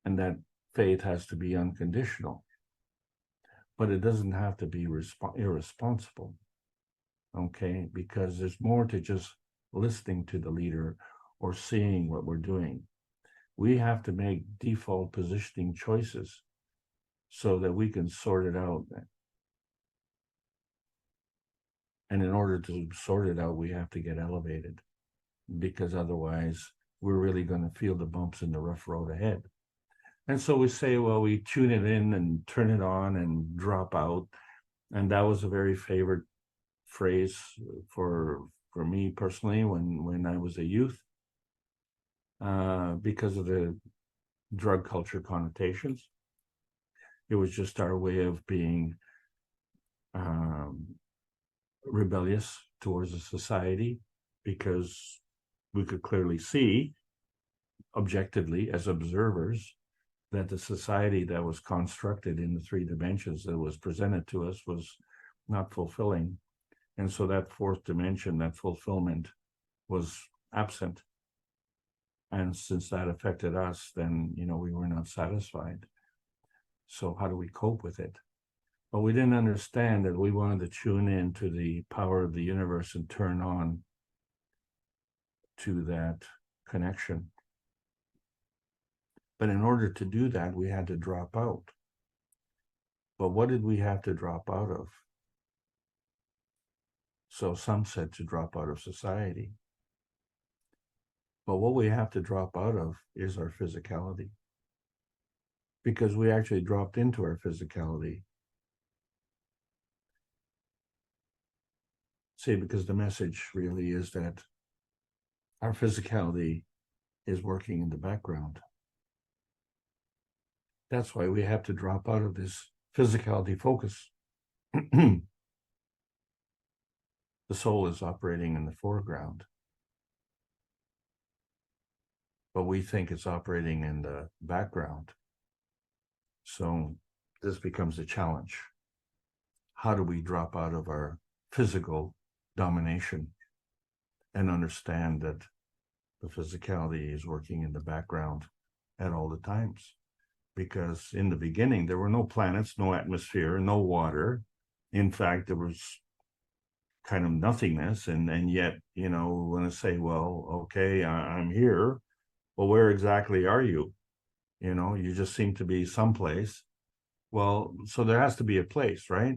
and that faith has to be unconditional. But it doesn't have to be irresponsible, okay? Because there's more to just listening to the leader or seeing what we're doing. We have to make default positioning choices so that we can sort it out. And in order to sort it out, we have to get elevated, because otherwise we're really going to feel the bumps in the rough road ahead. And so we say, well, we tune it in and turn it on and drop out. And that was a very favorite phrase for me personally when I was a youth, because of the drug culture connotations. It was just our way of being rebellious towards the society, because we could clearly see objectively as observers that the society that was constructed in the 3 dimensions that was presented to us was not fulfilling. And so that 4th dimension, that fulfillment, was absent. And since that affected us, then, we were not satisfied. So how do we cope with it? But we didn't understand that we wanted to tune in to the power of the universe and turn on to that connection. But in order to do that, we had to drop out. But what did we have to drop out of? So some said to drop out of society. But what we have to drop out of is our physicality. Because we actually dropped into our physicality. See, because the message really is that our physicality is working in the background. That's why we have to drop out of this physicality focus. The soul is operating in the foreground, but we think it's operating in the background. So this becomes a challenge. How do we drop out of our physical domination and understand that the physicality is working in the background at all the times? Because in the beginning, there were no planets, no atmosphere, no water. In fact, there was kind of nothingness. And yet, when I say, well, okay, I'm here. Well, where exactly are you? You just seem to be someplace. Well, so there has to be a place, right?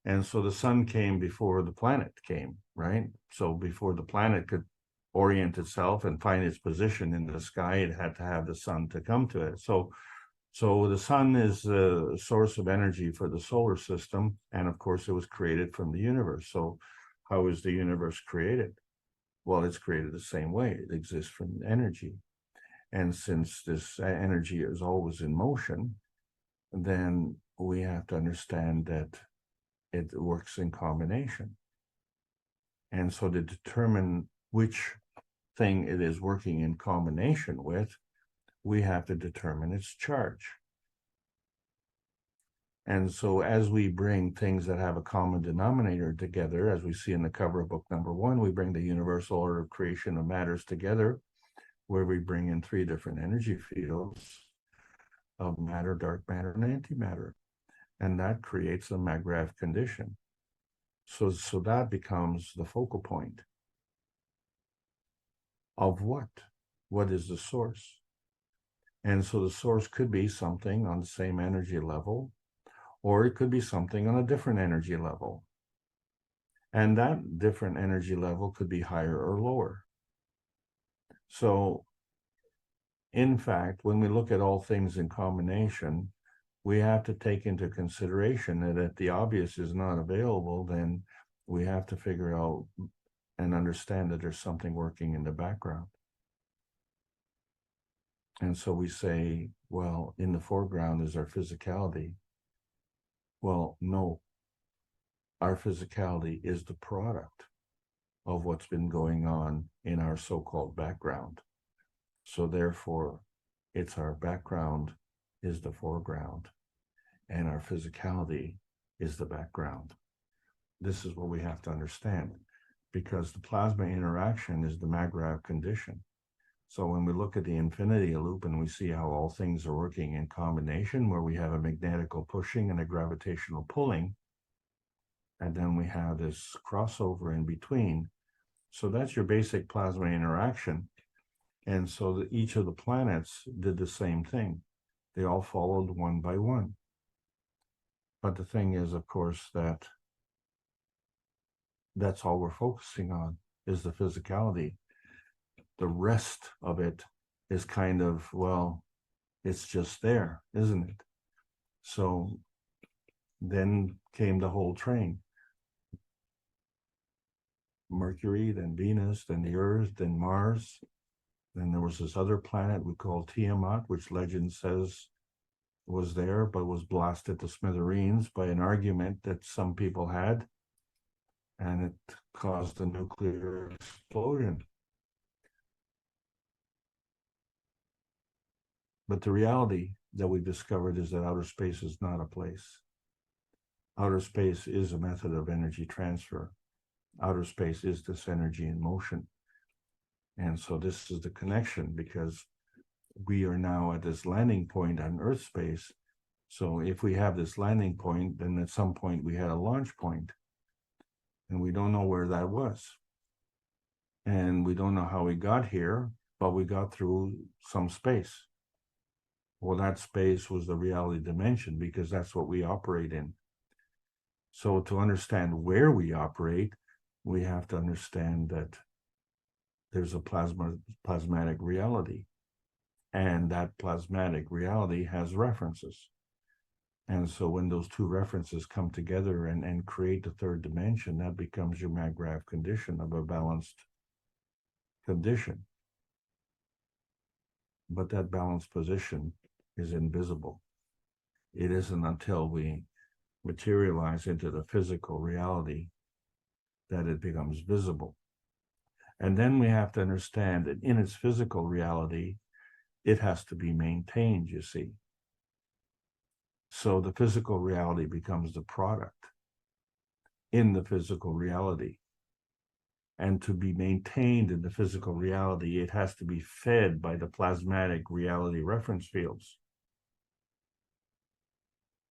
And so the sun came before the planet came, right? So before the planet could orient itself and find its position in the sky, it had to have the sun to come to it. So the sun is the source of energy for the solar system. And of course, it was created from the universe. So how is the universe created? Well, it's created the same way. It exists from energy. And since this energy is always in motion, then we have to understand that it works in combination. And so to determine which thing it is working in combination with, we have to determine its charge. And so as we bring things that have a common denominator together, as we see in the cover of book number 1, we bring the universal order of creation of matters together, where we bring in 3 different energy fields of matter, dark matter, and antimatter. And that creates a Maggrav condition. So that becomes the focal point of what? What is the source? And so the source could be something on the same energy level, or it could be something on a different energy level. And that different energy level could be higher or lower. So, in fact, when we look at all things in combination, we have to take into consideration that if the obvious is not available, then we have to figure out and understand that there's something working in the background. And so we say, well, in the foreground is our physicality. Well, no, our physicality is the product of what's been going on in our so-called background. So therefore, it's our background is the foreground, and our physicality is the background. This is what we have to understand, because the plasma interaction is the Maggrav condition. So when we look at the infinity loop and we see how all things are working in combination, where we have a magnetical pushing and a gravitational pulling, and then we have this crossover in between. So that's your basic plasma interaction. And so each of the planets did the same thing. They all followed one by one. But the thing is, of course, that that's all we're focusing on is the physicality. The rest of it is kind of, well, it's just there, isn't it? So then came the whole train. Mercury, then Venus, then the Earth, then Mars. Then there was this other planet we call Tiamat, which legend says was there, but was blasted to smithereens by an argument that some people had, and it caused a nuclear explosion. But the reality that we discovered is that outer space is not a place. Outer space is a method of energy transfer. Outer space is this energy in motion. And so this is the connection, because we are now at this landing point on Earth space. So if we have this landing point, then at some point we had a launch point. And we don't know where that was. And we don't know how we got here, but we got through some space. Well, that space was the reality dimension, because that's what we operate in. So to understand where we operate, we have to understand that there's a plasmatic reality. And that plasmatic reality has references. And so when those two references come together and create the third dimension, that becomes your Maggrav condition of a balanced condition. But that balanced position is invisible. It isn't until we materialize into the physical reality that it becomes visible. And then we have to understand that in its physical reality, it has to be maintained, you see. So the physical reality becomes the product in the physical reality. And to be maintained in the physical reality, it has to be fed by the plasmatic reality reference fields.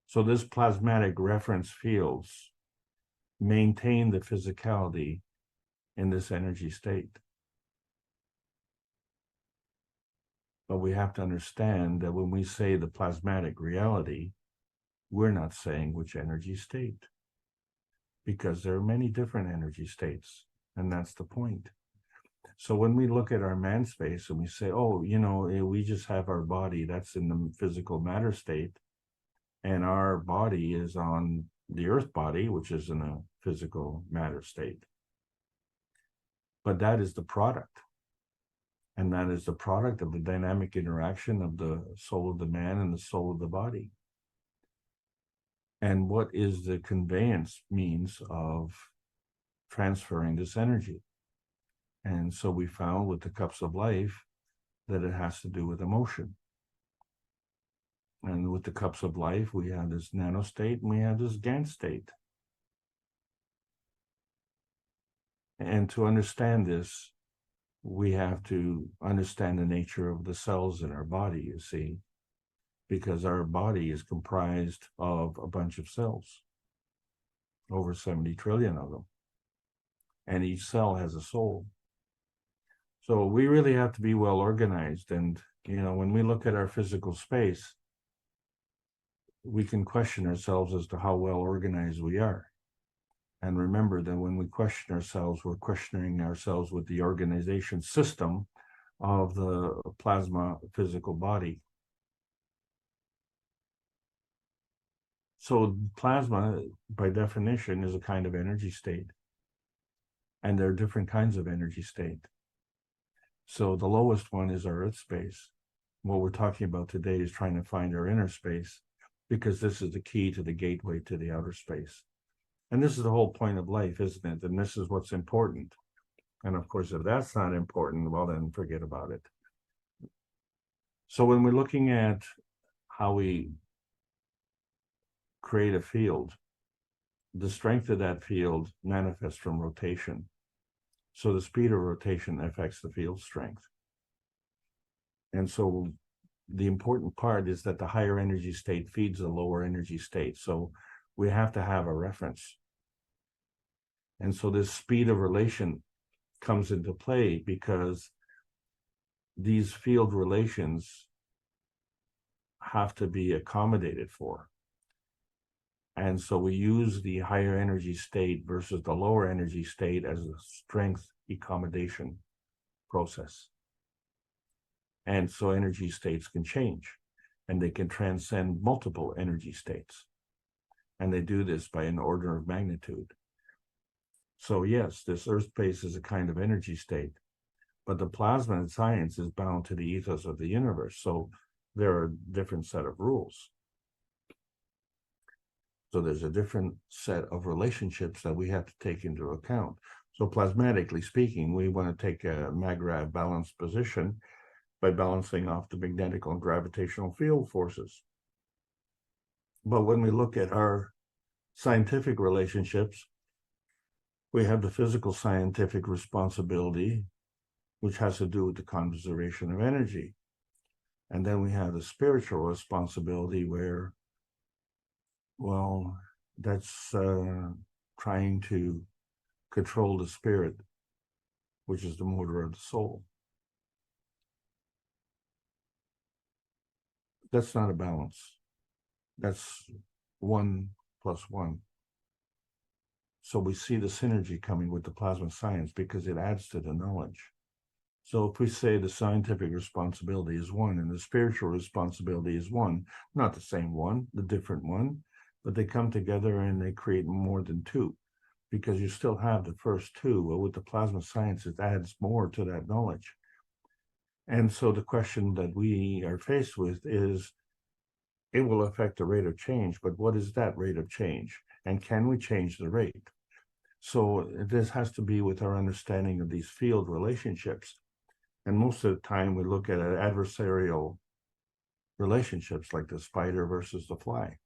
So this plasmatic reference fields maintain the physicality in this energy state. But we have to understand that when we say the plasmatic reality, we're not saying which energy state, because there are many different energy states, and that's the point. So when we look at our man space and we say, oh, you know, we just have our body that's in the physical matter state, and our body is on the earth body, which is in a physical matter state. But that is the product. And that is the product of the dynamic interaction of the soul of the man and the soul of the body. And what is the conveyance means of transferring this energy? And so we found with the cups of life that it has to do with emotion. And with the cups of life, we have this nano state and we have this Gans state. And to understand this, we have to understand the nature of the cells in our body, you see, because our body is comprised of a bunch of cells, over 70 trillion of them. And each cell has a soul. So we really have to be well organized. And, you know, when we look at our physical space, we can question ourselves as to how well organized we are. And remember that when we question ourselves, we're questioning ourselves with the organization system of the plasma physical body. So plasma, by definition, is a kind of energy state. And there are different kinds of energy state. So the lowest one is our earth space. What we're talking about today is trying to find our inner space, because this is the key to the gateway to the outer space. And this is the whole point of life, isn't it? And this is what's important. And of course, if that's not important, well, then forget about it. So when we're looking at how we create a field, the strength of that field manifests from rotation. So the speed of rotation affects the field strength. And so the important part is that the higher energy state feeds the lower energy state. So we have to have a reference. And so this speed of relation comes into play because these field relations have to be accommodated for. And so we use the higher energy state versus the lower energy state as a strength accommodation process. And so energy states can change, and they can transcend multiple energy states. And they do this by an order of magnitude. So yes, this earth space is a kind of energy state, but the plasma in science is bound to the ethos of the universe. So there are a different set of rules. So there's a different set of relationships that we have to take into account. So plasmatically speaking, we want to take a mag-grav balanced position by balancing off the magnetic and gravitational field forces. But when we look at our scientific relationships, we have the physical scientific responsibility, which has to do with the conservation of energy. And then we have the spiritual responsibility where, well, that's trying to control the spirit, which is the motor of the soul. That's not a balance. That's 1 + 1. So we see the synergy coming with the plasma science because it adds to the knowledge. So if we say the scientific responsibility is 1 and the spiritual responsibility is 1, not the same one, the different one, but they come together and they create more than 2, because you still have the first 2. Well, with the plasma science, it adds more to that knowledge. And so the question that we are faced with is, it will affect the rate of change, but what is that rate of change? And can we change the rate? So this has to be with our understanding of these field relationships. And most of the time we look at adversarial relationships like the spider versus the fly.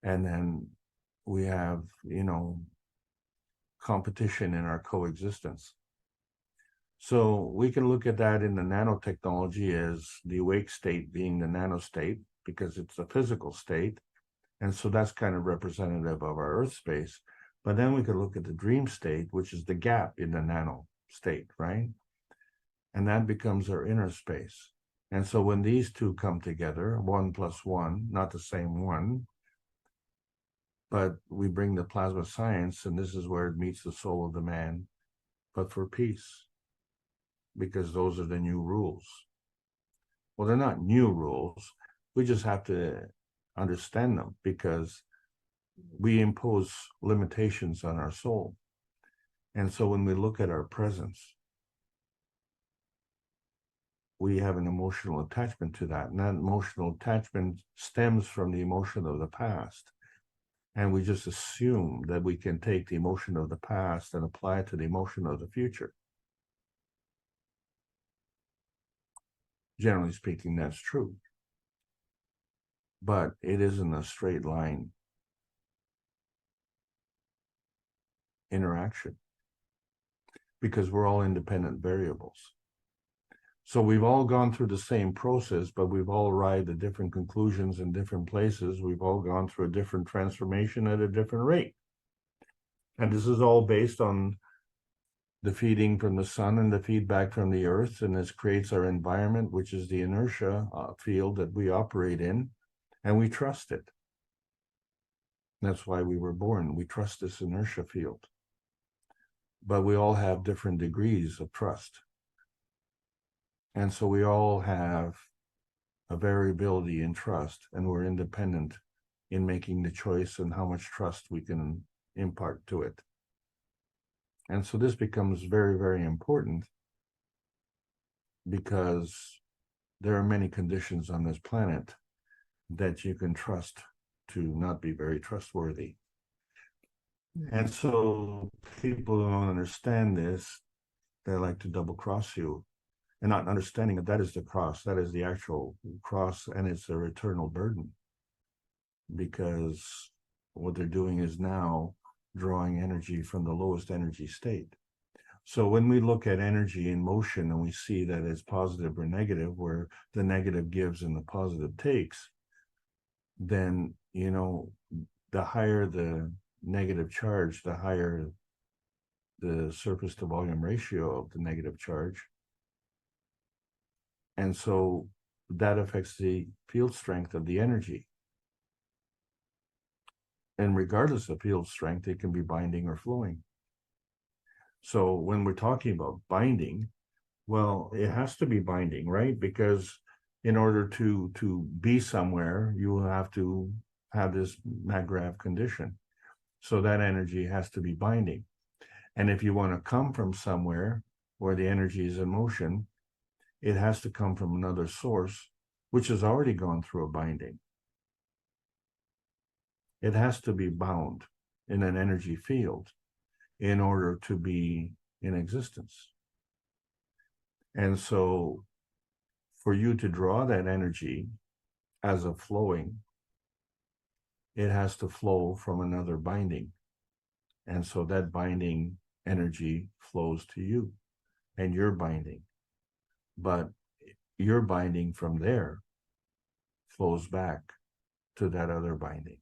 And then we have, competition in our coexistence. So we can look at that in the nanotechnology as the awake state being the nanostate, because it's a physical state. And so that's kind of representative of our Earth space. But then we could look at the dream state, which is the gap in the nano state, right? And that becomes our inner space. And so when these two come together, 1 + 1, not the same one, but we bring the plasma science, and this is where it meets the soul of the man, but for peace, because those are the new rules. Well, they're not new rules. We just have to understand them because we impose limitations on our soul. And so when we look at our presence, we have an emotional attachment to that. And that emotional attachment stems from the emotion of the past. And we just assume that we can take the emotion of the past and apply it to the emotion of the future. Generally speaking, that's true. But it isn't a straight line interaction because we're all independent variables. So we've all gone through the same process, but we've all arrived at different conclusions in different places. We've all gone through a different transformation at a different rate. And this is all based on the feeding from the sun and the feedback from the earth. And this creates our environment, which is the inertia field that we operate in, and we trust it. That's why we were born. We trust this inertia field. But we all have different degrees of trust. And so we all have a variability in trust, and we're independent in making the choice and how much trust we can impart to it. And so this becomes very, very important because there are many conditions on this planet that you can trust to not be very trustworthy. And so people don't understand this. They like to double cross you, and not understanding that that is the cross, that is the actual cross, and it's their eternal burden. Because what they're doing is now drawing energy from the lowest energy state. So when we look at energy in motion and we see that it's positive or negative, where the negative gives and the positive takes, then, you know, the higher the negative charge, the higher the surface to volume ratio of the negative charge. And so that affects the field strength of the energy. And regardless of field strength, it can be binding or flowing. So when we're talking about binding, well, it has to be binding, right? Because in order to be somewhere, you will have to have this McGrath condition. So that energy has to be binding. And if you want to come from somewhere where the energy is in motion, it has to come from another source, which has already gone through a binding. It has to be bound in an energy field in order to be in existence. And so for you to draw that energy as a flowing, it has to flow from another binding. And so that binding energy flows to you and you're binding. But your binding from there flows back to that other binding.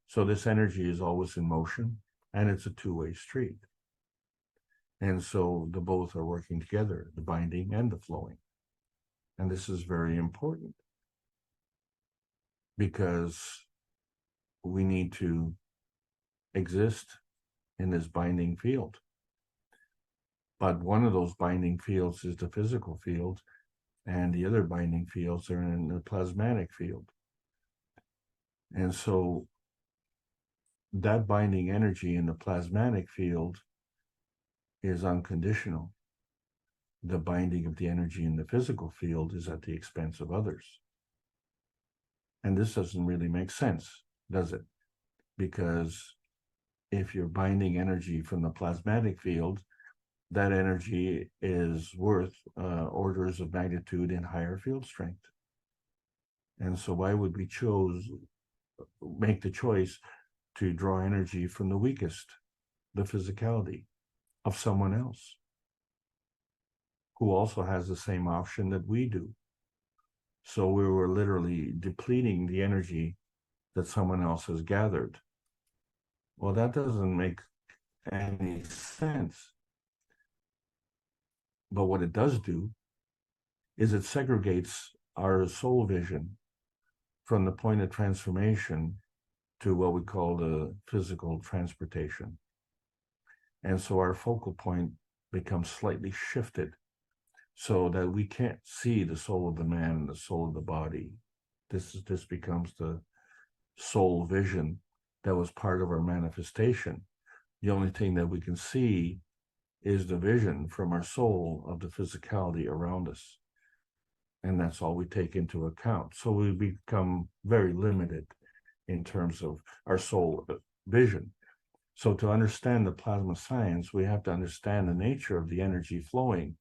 So this energy is always in motion and it's a two-way street. And so the both are working together, the binding and the flowing. And this is very important because we need to exist in this binding field. But one of those binding fields is the physical field, and the other binding fields are in the plasmatic field. And so that binding energy in the plasmatic field is unconditional. The binding of the energy in the physical field is at the expense of others. And this doesn't really make sense, does it? Because if you're binding energy from the plasmatic field, that energy is worth orders of magnitude in higher field strength. And so why would we make the choice to draw energy from the weakest, the physicality of someone else who also has the same option that we do? So we were literally depleting the energy that someone else has gathered. Well, that doesn't make any sense. But what it does do is it segregates our soul vision from the point of transformation to what we call the physical transportation. And so our focal point becomes slightly shifted so that we can't see the soul of the man and the soul of the body. This becomes the soul vision that was part of our manifestation. The only thing that we can see is the vision from our soul of the physicality around us. And that's all we take into account. So we become very limited in terms of our soul vision. So to understand the plasma science, we have to understand the nature of the energy flowing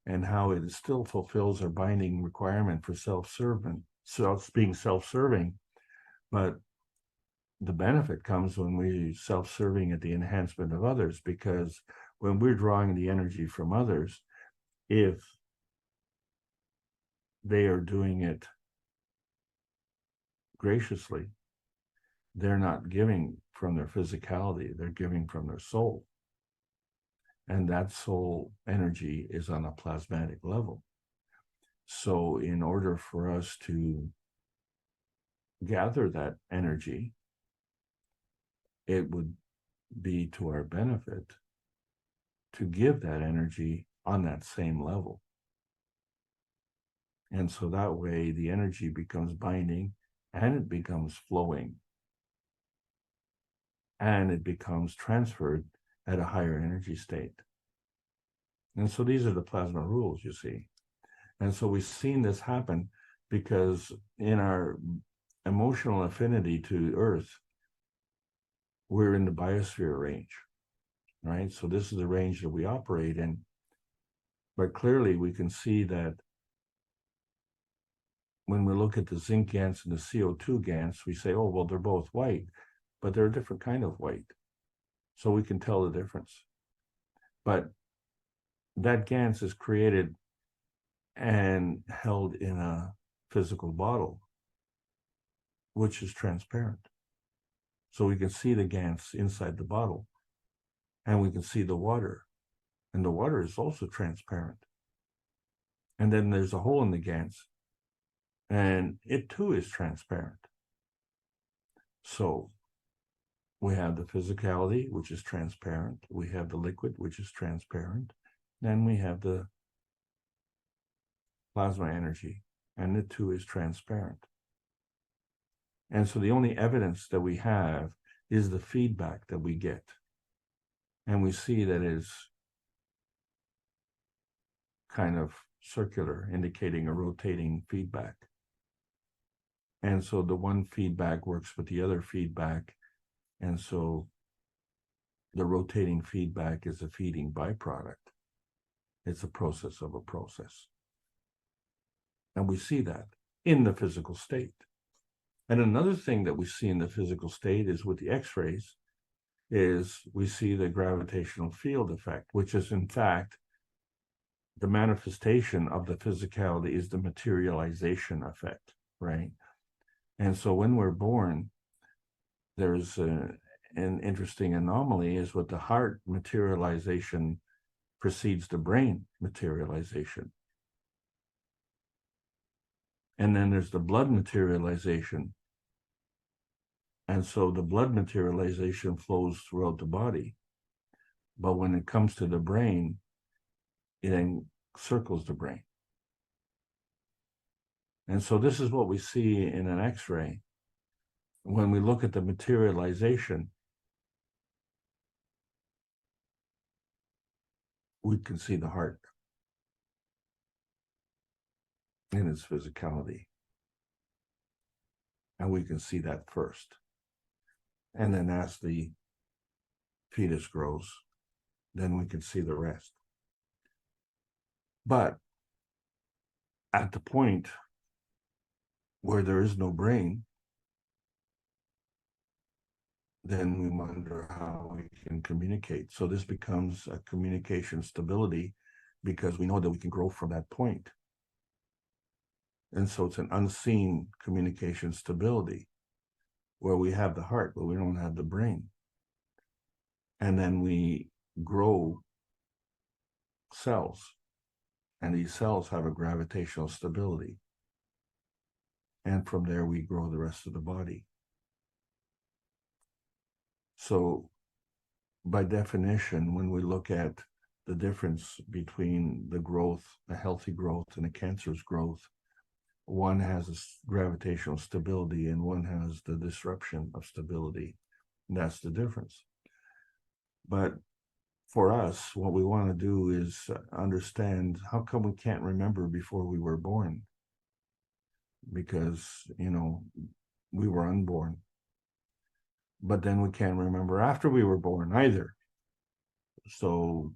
and how it still fulfills our binding requirement for self-serving, so it's being self-serving. But the benefit comes when we're self-serving at the enhancement of others, because when we're drawing the energy from others, if they are doing it graciously, they're not giving from their physicality, they're giving from their soul. And that soul energy is on a plasmatic level. So in order for us to gather that energy, it would be to our benefit to give that energy on that same level. And so that way the energy becomes binding and it becomes flowing and it becomes transferred at a higher energy state. And so these are the plasma rules, you see. And so we've seen this happen because in our emotional affinity to Earth, we're in the biosphere range, right? So this is the range that we operate in. But clearly we can see that when we look at the zinc GANs and the CO2 GANs, we say, oh, well, they're both white, but they're a different kind of white. So we can tell the difference. But that GANS is created and held in a physical bottle, which is transparent. So we can see the GANS inside the bottle, and we can see the water, and the water is also transparent. And then there's a hole in the GANS, and it too is transparent. So we have the physicality, which is transparent. We have the liquid, which is transparent. Then we have the plasma energy, and it too is transparent. And so the only evidence that we have is the feedback that we get. And we see that is kind of circular, indicating a rotating feedback. And so the one feedback works with the other feedback. And so the rotating feedback is a feeding byproduct. It's a process of a process. And we see that in the physical state. And another thing that we see in the physical state is with the X-rays, is we see the gravitational field effect, which is in fact the manifestation of the physicality is the materialization effect, right? And so when we're born, there's an interesting anomaly is with the heart materialization precedes the brain materialization. And then there's the blood materialization. And so the blood materialization flows throughout the body. But when it comes to the brain, it encircles the brain. And so this is what we see in an X-ray. When we look at the materialization, we can see the heart in its physicality. And we can see that first. And then as the fetus grows, then we can see the rest. But at the point where there is no brain, then we wonder how we can communicate. So this becomes a communication stability because we know that we can grow from that point. And so it's an unseen communication stability where we have the heart, but we don't have the brain. And then we grow cells, and these cells have a gravitational stability. And from there, we grow the rest of the body. So by definition, when we look at the difference between the growth, a healthy growth and a cancerous growth, one has a gravitational stability and one has the disruption of stability. And that's the difference. But for us, what we want to do is understand how come we can't remember before we were born? Because, you know, we were unborn. But then we can't remember after we were born either. So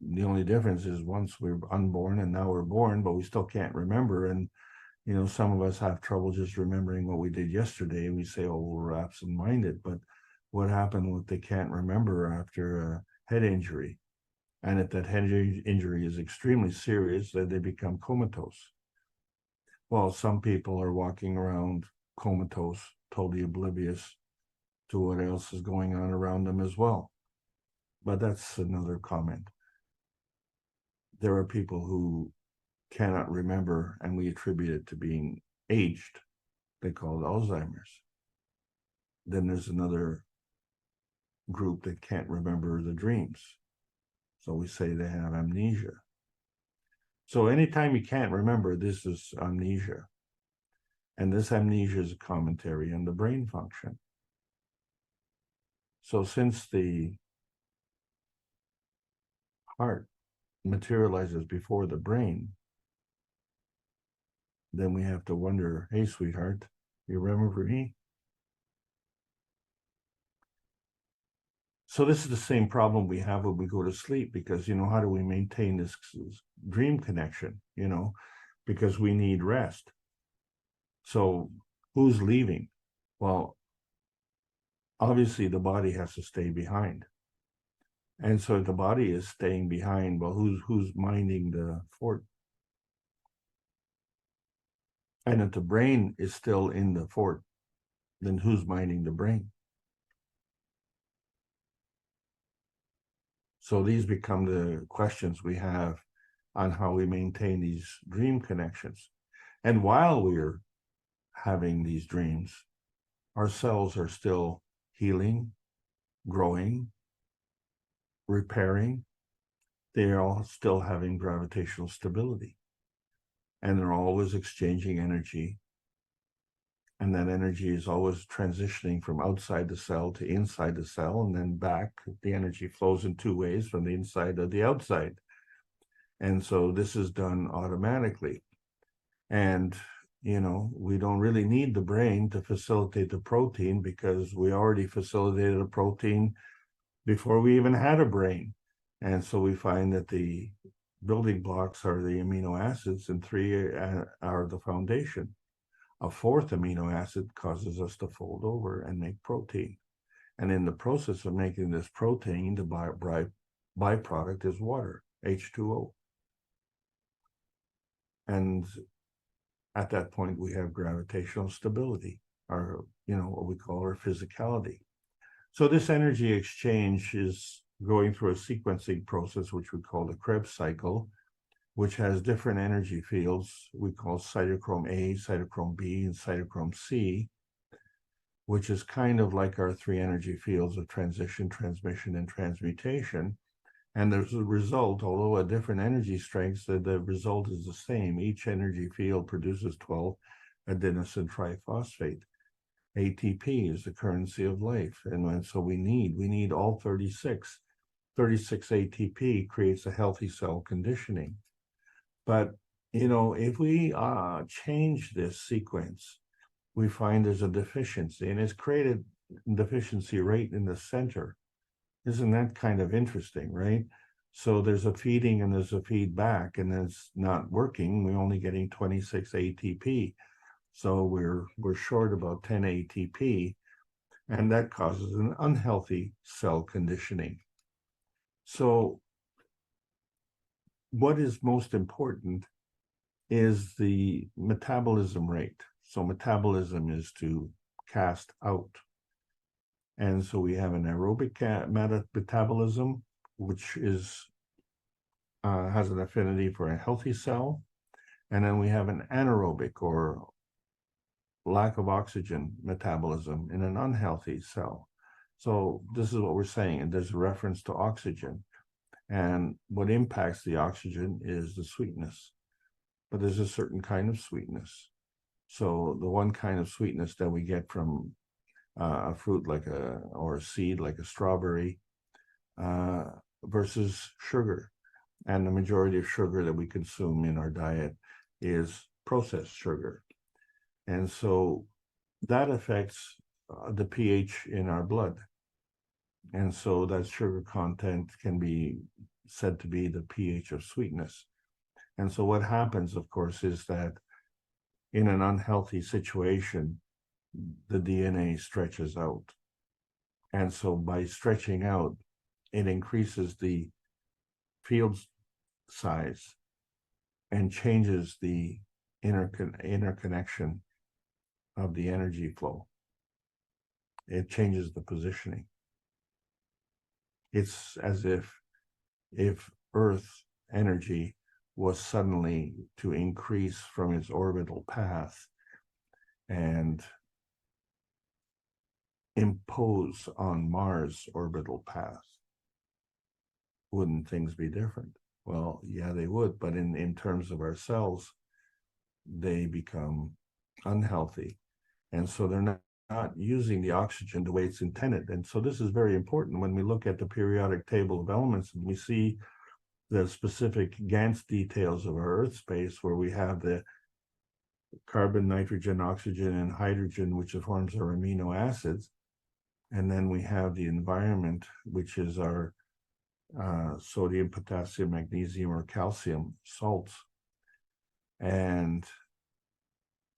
the only difference is once we're unborn and now we're born, but we still can't remember. And, you know, some of us have trouble just remembering what we did yesterday. We say, oh, we're absent-minded. But what happened if they can't remember after a head injury? And if that head injury is extremely serious, then they become comatose. Well, some people are walking around comatose, totally oblivious to what else is going on around them as well. But that's another comment. There are people who cannot remember, and we attribute it to being aged. They call it Alzheimer's. Then there's another group that can't remember the dreams. So we say they have amnesia. So anytime you can't remember, this is amnesia. And this amnesia is a commentary on the brain function. So since the heart materializes before the brain, then we have to wonder, hey, sweetheart, you remember me? So this is the same problem we have when we go to sleep, because, you know, how do we maintain this dream connection, you know, because we need rest. So who's leaving? Well, obviously the body has to stay behind. And so the body is staying behind. Well, who's minding the fort? And if the brain is still in the fort, then who's minding the brain? So these become the questions we have on how we maintain these dream connections. And while we're having these dreams, our cells are still healing, growing, repairing. They're all still having gravitational stability. And they're always exchanging energy. And that energy is always transitioning from outside the cell to inside the cell and then back. The energy flows in two ways, from the inside to the outside. And so this is done automatically. And, you know, we don't really need the brain to facilitate the protein, because we already facilitated a protein before we even had a brain. And so we find that the building blocks are the amino acids, and three are the foundation. A fourth amino acid causes us to fold over and make protein. And in the process of making this protein, the byproduct is water, H2O. And at that point, we have gravitational stability, or, you know, what we call our physicality. So this energy exchange is going through a sequencing process, which we call the Krebs cycle, which has different energy fields we call cytochrome A, cytochrome B, and cytochrome C, which is kind of like our three energy fields of transition, transmission, and transmutation. And there's a result, although a different energy strengths, the result is the same. Each energy field produces 12 adenosine triphosphate. ATP is the currency of life. And so we need all 36. 36 ATP creates a healthy cell conditioning. But, you know, if we change this sequence, we find there's a deficiency, and it's created deficiency right in the center. Isn't that kind of interesting, right? So there's a feeding and there's a feedback, and it's not working. We're only getting 26 ATP. So we're short about 10 ATP, and that causes an unhealthy cell conditioning. So what is most important is the metabolism rate. So metabolism is to cast out. And so we have an aerobic metabolism, which is has an affinity for a healthy cell. And then we have an anaerobic, or lack of oxygen metabolism, in an unhealthy cell. So this is what we're saying, and there's a reference to oxygen. And what impacts the oxygen is the sweetness. But there's a certain kind of sweetness. So the one kind of sweetness that we get from a fruit or a seed like a strawberry versus sugar. And the majority of sugar that we consume in our diet is processed sugar. And so that affects the pH in our blood. And so that sugar content can be said to be the pH of sweetness. And so what happens, of course, is that in an unhealthy situation, the DNA stretches out. And so by stretching out, it increases the field size and changes the interconnection of the energy flow. It changes the positioning. It's as if Earth energy was suddenly to increase from its orbital path and impose on Mars' orbital path. Wouldn't things be different? Well, yeah, they would, but in terms of our cells, they become unhealthy. And so they're not using the oxygen the way it's intended. And so this is very important when we look at the periodic table of elements, and we see the specific Gantt details of our Earth space, where we have the carbon, nitrogen, oxygen, and hydrogen, which forms our amino acids. And then we have the environment, which is our sodium, potassium, magnesium, or calcium salts. And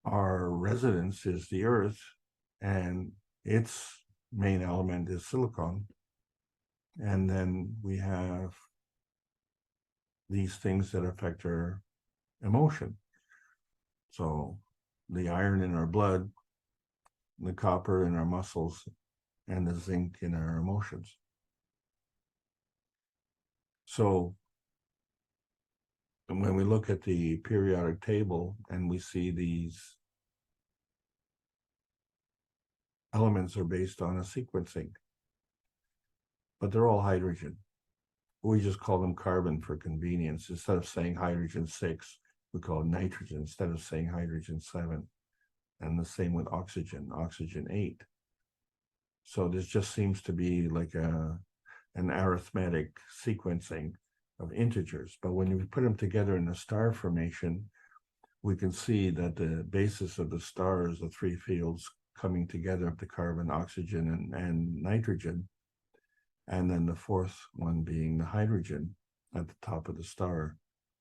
our residence is the Earth, and its main element is silicon. And then we have these things that affect our emotion. So the iron in our blood, the copper in our muscles, and the zinc in our emotions. So when we look at the periodic table and we see these elements are based on a sequencing, but they're all hydrogen. We just call them carbon for convenience. Instead of saying hydrogen 6, we call it nitrogen instead of saying hydrogen 7. And the same with oxygen, oxygen 8. So this just seems to be like an arithmetic sequencing of integers. But when you put them together in a star formation, we can see that the basis of the star is the three fields coming together of the carbon, oxygen, and nitrogen. And then the fourth one being the hydrogen at the top of the star.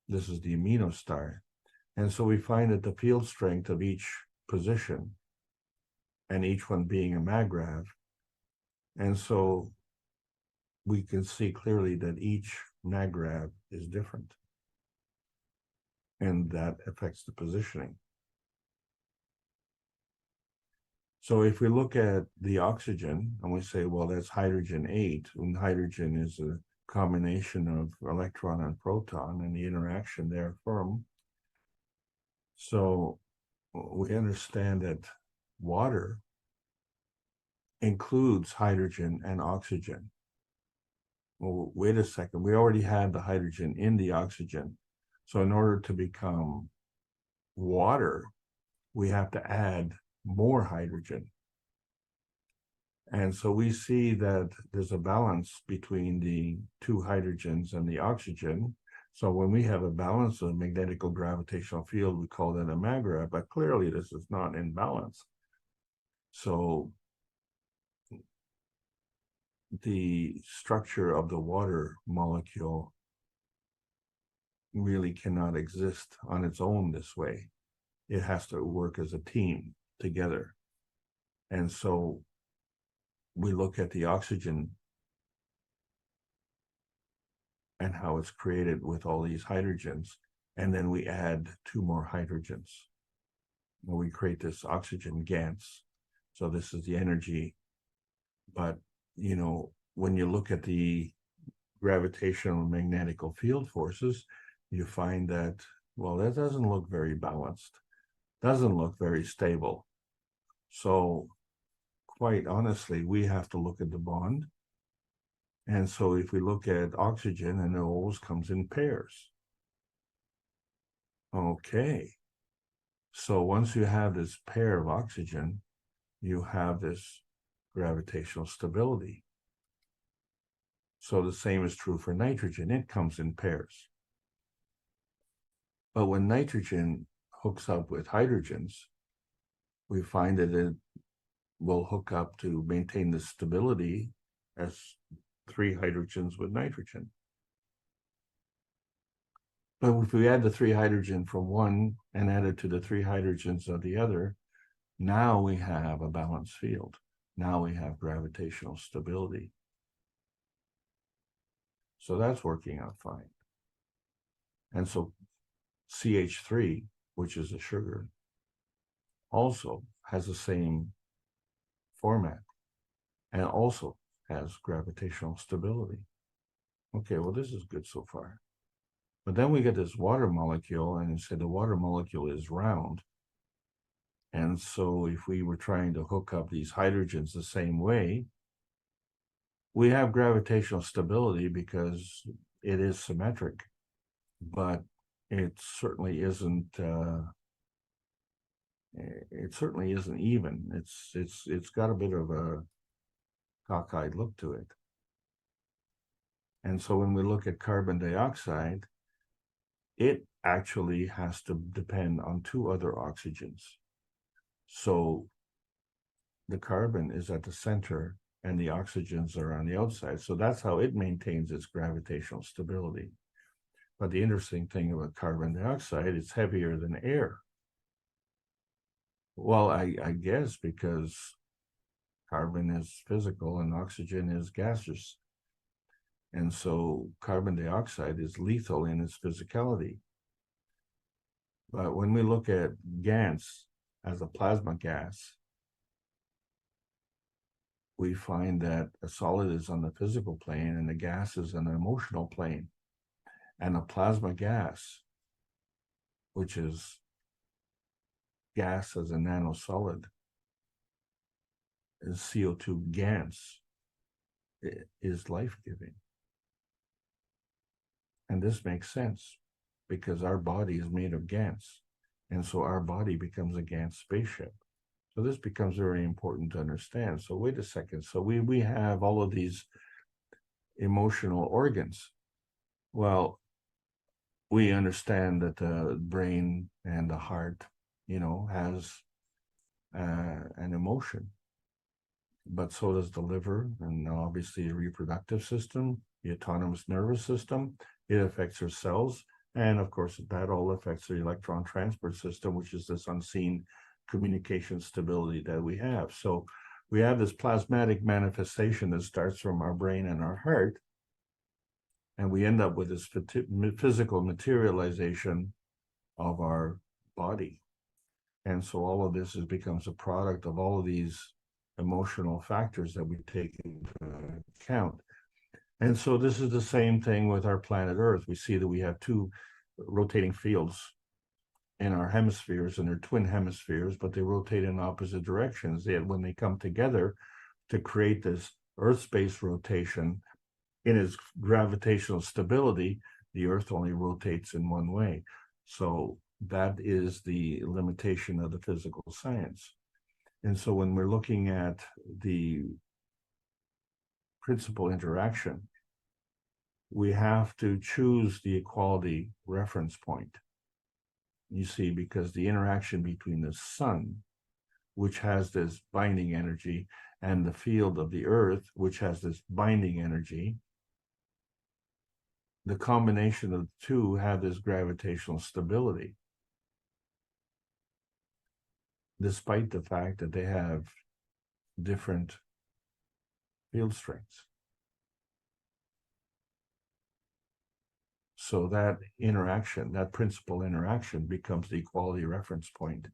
This is the amino star. And so we find that the field strength of each position, and each one being a magrav. And so we can see clearly that each magrav is different. And that affects the positioning. So if we look at the oxygen and we say, well, that's hydrogen 8, and hydrogen is a combination of electron and proton and the interaction there form. So we understand that water includes hydrogen and oxygen. Well, wait a second, we already had the hydrogen in the oxygen. So in order to become water, we have to add more hydrogen. And so we see that there's a balance between the two hydrogens and the oxygen. So when we have a balance of magnetical gravitational field, we call that a magrav, but clearly this is not in balance. So the structure of the water molecule really cannot exist on its own this way. It has to work as a team together. And so we look at the oxygen and how it's created with all these hydrogens, and then we add 2 more hydrogens. And we create this oxygen gas. So this is the energy. But, you know, when you look at the gravitational and magnetical field forces, you find that, well, that doesn't look very balanced, doesn't look very stable. So quite honestly, we have to look at the bond. And so if we look at oxygen, and it always comes in pairs. Okay. So once you have this pair of oxygen, you have this gravitational stability. So the same is true for nitrogen. It comes in pairs. But when nitrogen hooks up with hydrogens, we find that it will hook up to maintain the stability as 3 hydrogens with nitrogen. But if we add the 3 hydrogen from one and add it to the 3 hydrogens of the other, now we have a balanced field. Now we have gravitational stability. So that's working out fine. And so CH3, which is a sugar, also has the same format and also has gravitational stability. Okay, well, this is good so far. But then we get this water molecule, and you say the water molecule is round. And so if we were trying to hook up these hydrogens the same way, we have gravitational stability because it is symmetric, but it certainly isn't even. It's got a bit of a cockeyed look to it. And so when we look at carbon dioxide, it actually has to depend on 2 other oxygens. So the carbon is at the center and the oxygens are on the outside. So that's how it maintains its gravitational stability. But the interesting thing about carbon dioxide, it's heavier than air. Well, I guess because carbon is physical and oxygen is gaseous. And so carbon dioxide is lethal in its physicality. But when we look at GANS as a plasma gas, we find that a solid is on the physical plane and the gas is on the emotional plane. And a plasma gas, which is gas as a nanosolid, is CO2 GANS, is life-giving. And this makes sense because our body is made of GANS. And so our body becomes a GANS spaceship. So this becomes very important to understand. So wait a second. So we have all of these emotional organs. Well, we understand that the brain and the heart, has an emotion. But so does the liver, and obviously the reproductive system, the autonomous nervous system. It affects our cells. And of course, that all affects the electron transport system, which is this unseen communication stability that we have. So we have this plasmatic manifestation that starts from our brain and our heart. And we end up with this physical materialization of our body. And so all of this becomes a product of all of these emotional factors that we take into account. And so this is the same thing with our planet Earth. We see that we have two rotating fields in our hemispheres, and they're twin hemispheres, but they rotate in opposite directions. Yet when they come together to create this Earth space rotation, in its gravitational stability, the Earth only rotates in one way. So that is the limitation of the physical science. And so when we're looking at the principal interaction, we have to choose the equality reference point. You see, because the interaction between the sun, which has this binding energy, and the field of the Earth, which has this binding energy, the combination of the two have this gravitational stability, despite the fact that they have different field strengths. So that interaction, that principal interaction, becomes the equality reference point.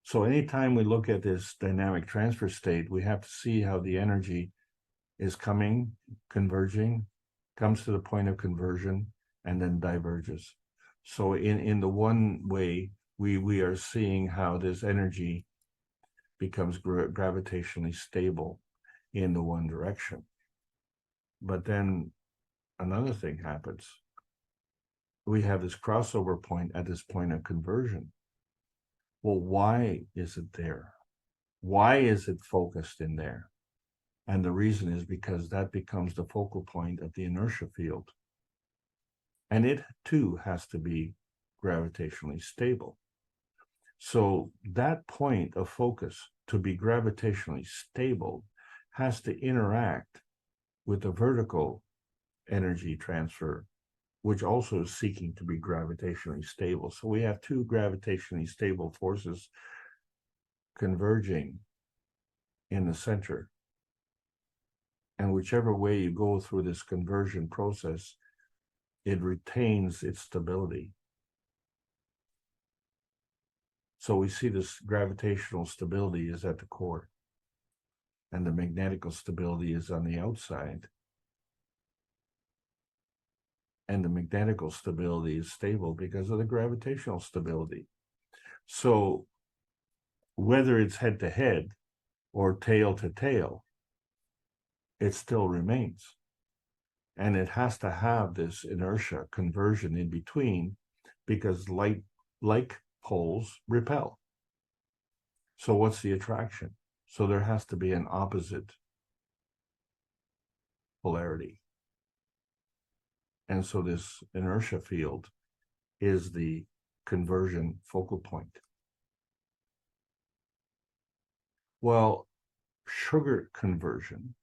So anytime we look at this dynamic transfer state, we have to see how the energy is coming, converging, comes to the point of conversion, and then diverges. So in the one way, we are seeing how this energy becomes gravitationally stable in the one direction. But then another thing happens. We have this crossover point at this point of conversion. Well, why is it there? Why is it focused in there? And the reason is because that becomes the focal point of the inertia field. And it too has to be gravitationally stable. So that point of focus to be gravitationally stable has to interact with the vertical energy transfer, which also is seeking to be gravitationally stable. So we have two gravitationally stable forces converging in the center. And whichever way you go through this conversion process, it retains its stability. So we see this gravitational stability is at the core, and the magnetical stability is on the outside. And the magnetical stability is stable because of the gravitational stability. So whether it's head to head or tail to tail, it still remains. And it has to have this inertia conversion in between because like poles repel. So what's the attraction? So there has to be an opposite polarity. And so this inertia field is the conversion focal point. Well, sugar conversion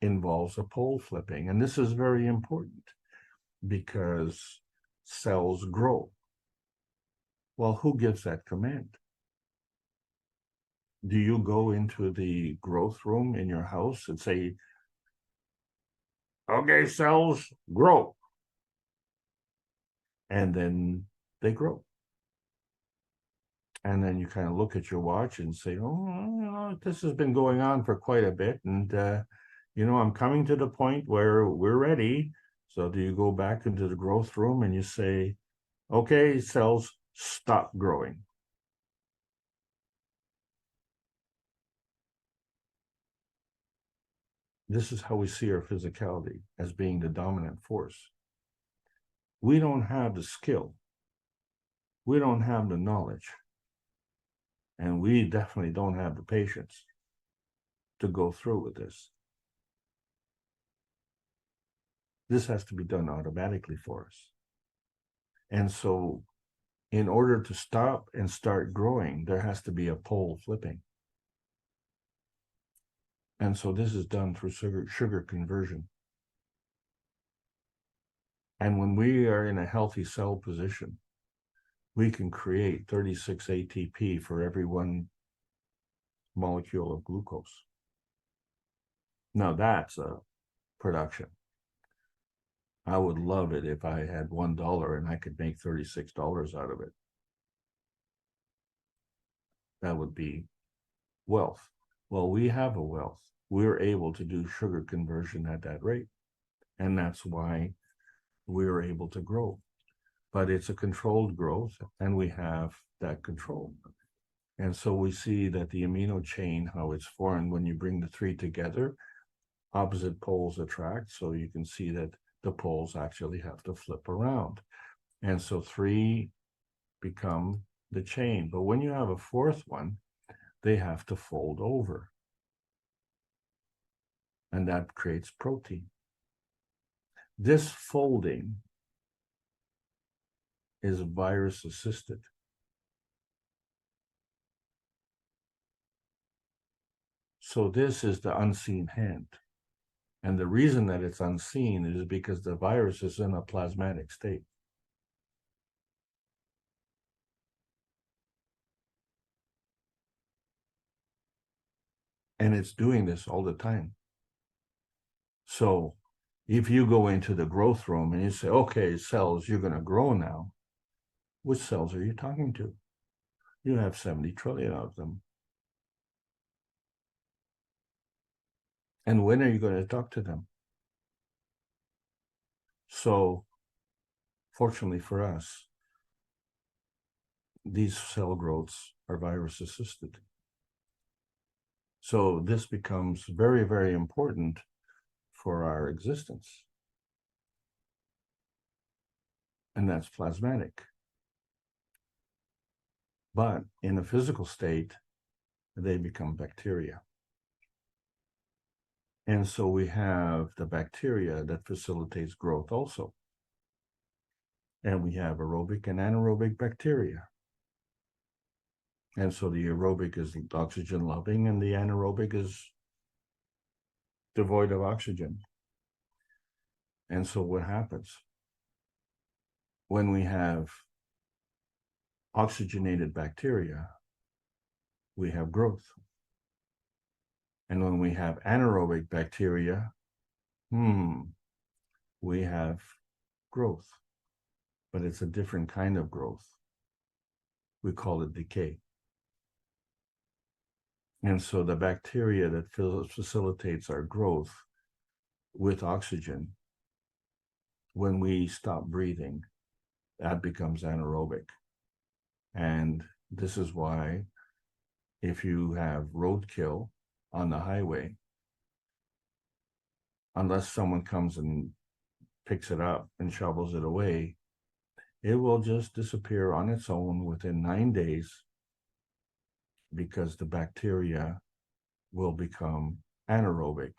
involves a pole flipping. And this is very important because cells grow. Well, who gives that command? Do you go into the growth room in your house and say, Okay, cells grow. And then they grow. And then you kind of look at your watch and say, oh, you know, this has been going on for quite a bit. And, you know, I'm coming to the point where we're ready. So do you go back into the growth room and you say, okay, cells, stop growing. This is how we see our physicality as being the dominant force. We don't have the skill. We don't have the knowledge. And we definitely don't have the patience to go through with this. This has to be done automatically for us. And so in order to stop and start growing, there has to be a pole flipping. And so this is done through sugar conversion. And when we are in a healthy cell position, we can create 36 ATP for every one molecule of glucose. Now that's a production. I would love it if I had $1 and I could make $36 out of it. That would be wealth. Well, we have a wealth. We're able to do sugar conversion at that rate. And that's why we're able to grow. But it's a controlled growth, and we have that control. And so we see that the amino chain, how it's formed when you bring the three together, opposite poles attract. So you can see that the poles actually have to flip around. And so three become the chain. But when you have a fourth one, they have to fold over. And that creates protein. This folding is virus assisted. So this is the unseen hand. And the reason that it's unseen is because the virus is in a plasmatic state. And it's doing this all the time. So if you go into the growth room and you say, okay, cells, you're going to grow now, which cells are you talking to? You have 70 trillion of them. And when are you going to talk to them? So fortunately for us, these cell growths are virus assisted. So this becomes very, very important for our existence. And that's plasmatic. But in a physical state, they become bacteria. And so we have the bacteria that facilitates growth also. And we have aerobic and anaerobic bacteria. And so the aerobic is oxygen loving and the anaerobic is devoid of oxygen. And so what happens? When we have oxygenated bacteria, we have growth. And when we have anaerobic bacteria, we have growth. But it's a different kind of growth. We call it decay. And so the bacteria that facilitates our growth with oxygen, when we stop breathing, that becomes anaerobic. And this is why if you have roadkill on the highway, unless someone comes and picks it up and shovels it away, it will just disappear on its own within 9 days because the bacteria will become anaerobic.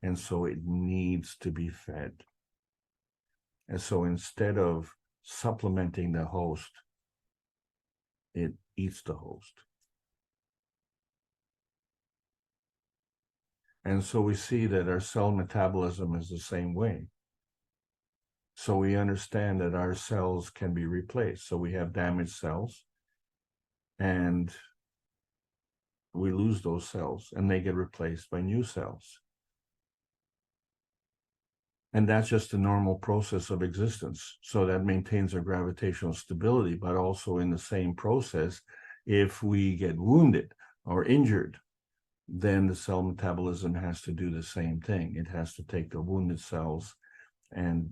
And so it needs to be fed. And so instead of supplementing the host, it eats the host. And so we see that our cell metabolism is the same way. So we understand that our cells can be replaced. So we have damaged cells and we lose those cells and they get replaced by new cells. And that's just the normal process of existence. So that maintains our gravitational stability, but also in the same process, if we get wounded or injured, then the cell metabolism has to do the same thing. It has to take the wounded cells and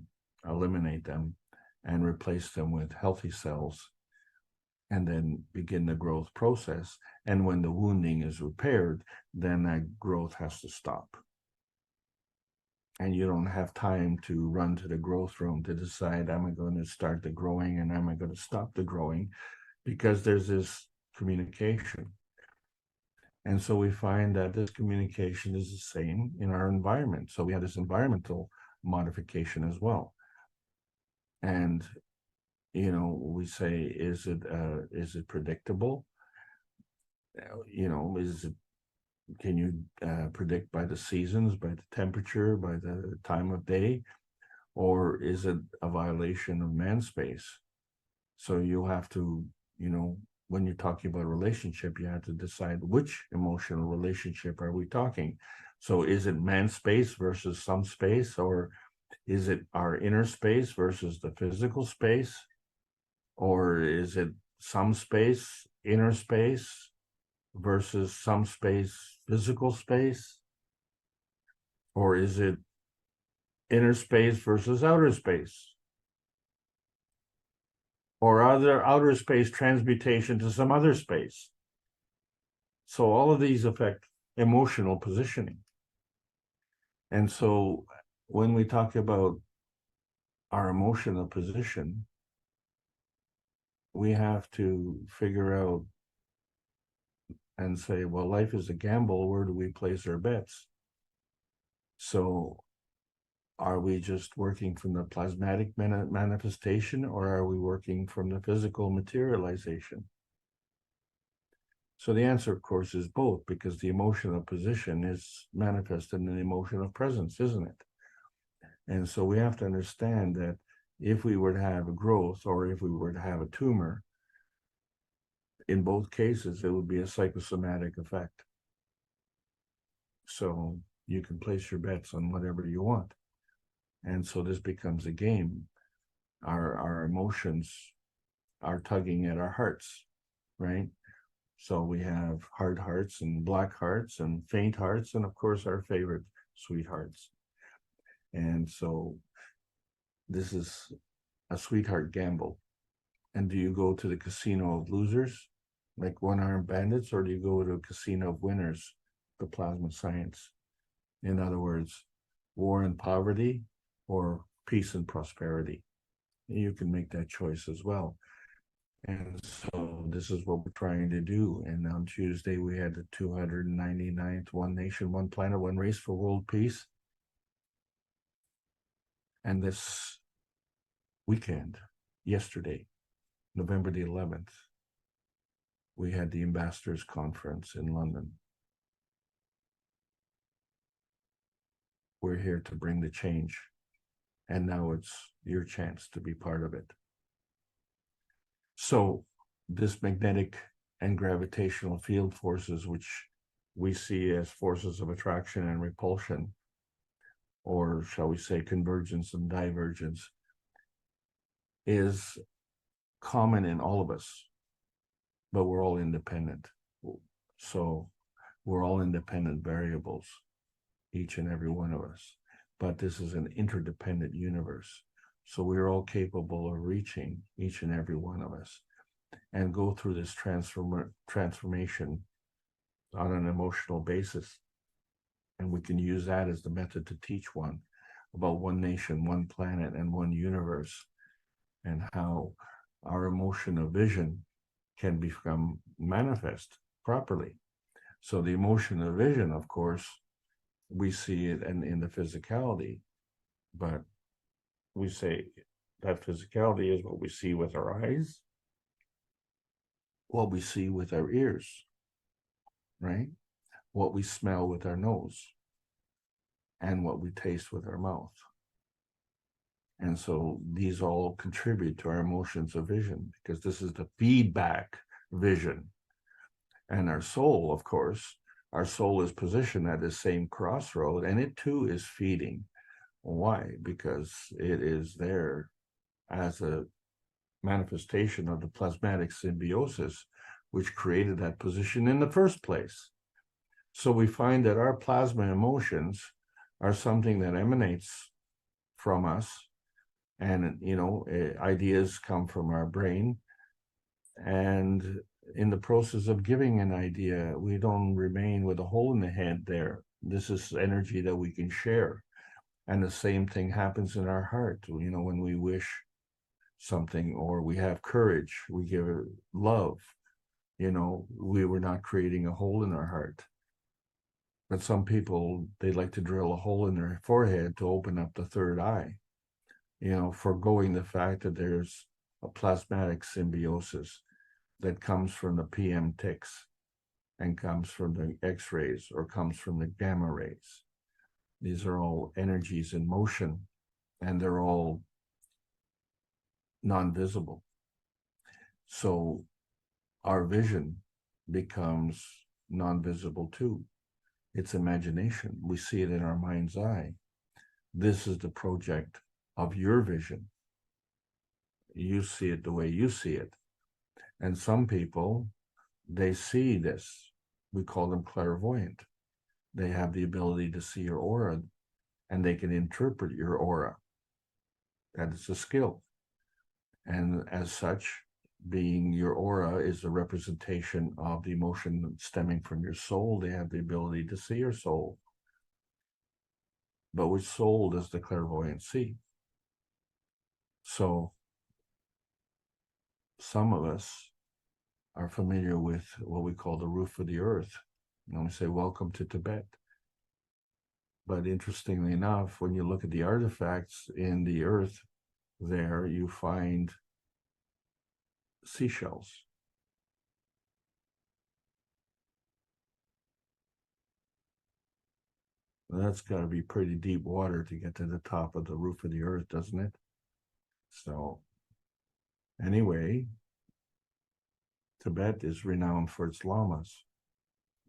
eliminate them and replace them with healthy cells, and then begin the growth process. And when the wounding is repaired, then that growth has to stop. And you don't have time to run to the growth room to decide, am I going to start the growing and am I going to stop the growing? Because there's this communication. And so we find that this communication is the same in our environment. So we have this environmental modification as well. And, you know, we say, is it predictable? You know, can you predict by the seasons, by the temperature, by the time of day, or is it a violation of man space? So you have to, you know, when you're talking about a relationship, you have to decide which emotional relationship are we talking. So is it man space versus some space, or is it our inner space versus the physical space, or is it some space, inner space, versus some space, physical space? Or is it inner space versus outer space? Or other outer space transmutation to some other space? So all of these affect emotional positioning. And so when we talk about our emotional position, we have to figure out and say, well, life is a gamble. Where do we place our bets? So are we just working from the plasmatic manifestation, or are we working from the physical materialization? So the answer, of course, is both, because the emotional position is manifested in the emotional presence, isn't it? And so we have to understand that if we were to have a growth, or if we were to have a tumor, in both cases, it would be a psychosomatic effect. So you can place your bets on whatever you want. And so this becomes a game. Our emotions are tugging at our hearts, right? So we have hard hearts and black hearts and faint hearts, and of course our favorite, sweethearts. And so this is a sweetheart gamble. And do you go to the casino of losers, like one-armed bandits, or do you go to a casino of winners, the plasma science? In other words, war and poverty, or peace and prosperity. You can make that choice as well. And so this is what we're trying to do. And on Tuesday, we had the 299th One Nation, One Planet, One Race for World Peace. And this weekend, yesterday, November the 11th, we had the Ambassadors Conference in London. We're here to bring the change. And now it's your chance to be part of it. So this magnetic and gravitational field forces, which we see as forces of attraction and repulsion, or shall we say convergence and divergence, is common in all of us, but we're all independent. So we're all independent variables, each and every one of us. But this is an interdependent universe. So we're all capable of reaching, each and every one of us, and go through this transformation on an emotional basis. And we can use that as the method to teach one about one nation, one planet, and one universe, and how our emotional vision can become manifest properly. So the emotional vision, of course, we see it in the physicality, but we say that physicality is what we see with our eyes, what we see with our ears, right? What we smell with our nose, and what we taste with our mouth. And so these all contribute to our emotions of vision, because this is the feedback vision. And our soul, of course, our soul is positioned at the same crossroad, and it too is feeding Why? Because it is there as a manifestation of the plasmatic symbiosis, which created that position in the first place. So we find that our plasma emotions are something that emanates from us, and ideas come from our brain, and in the process of giving an idea, we don't remain with a hole in the head there. This is energy that we can share. And the same thing happens in our heart. When we wish something or we have courage, we give it love, we were not creating a hole in our heart. But some people, they like to drill a hole in their forehead to open up the third eye, foregoing the fact that there's a plasmatic symbiosis that comes from the PM ticks and comes from the X-rays or comes from the gamma rays. These are all energies in motion, and they're all non-visible. So our vision becomes non-visible too. It's imagination. We see it in our mind's eye. This is the project of your vision. You see it the way you see it. And some people, they see this. We call them clairvoyant. They have the ability to see your aura, and they can interpret your aura. That is a skill. And as such, being your aura is a representation of the emotion stemming from your soul. They have the ability to see your soul. But which soul does the clairvoyant see? So some of us are familiar with what we call the roof of the earth. And we say, welcome to Tibet. But interestingly enough, when you look at the artifacts in the earth, there you find seashells. That's got to be pretty deep water to get to the top of the roof of the earth, doesn't it? So anyway, Tibet is renowned for its lamas.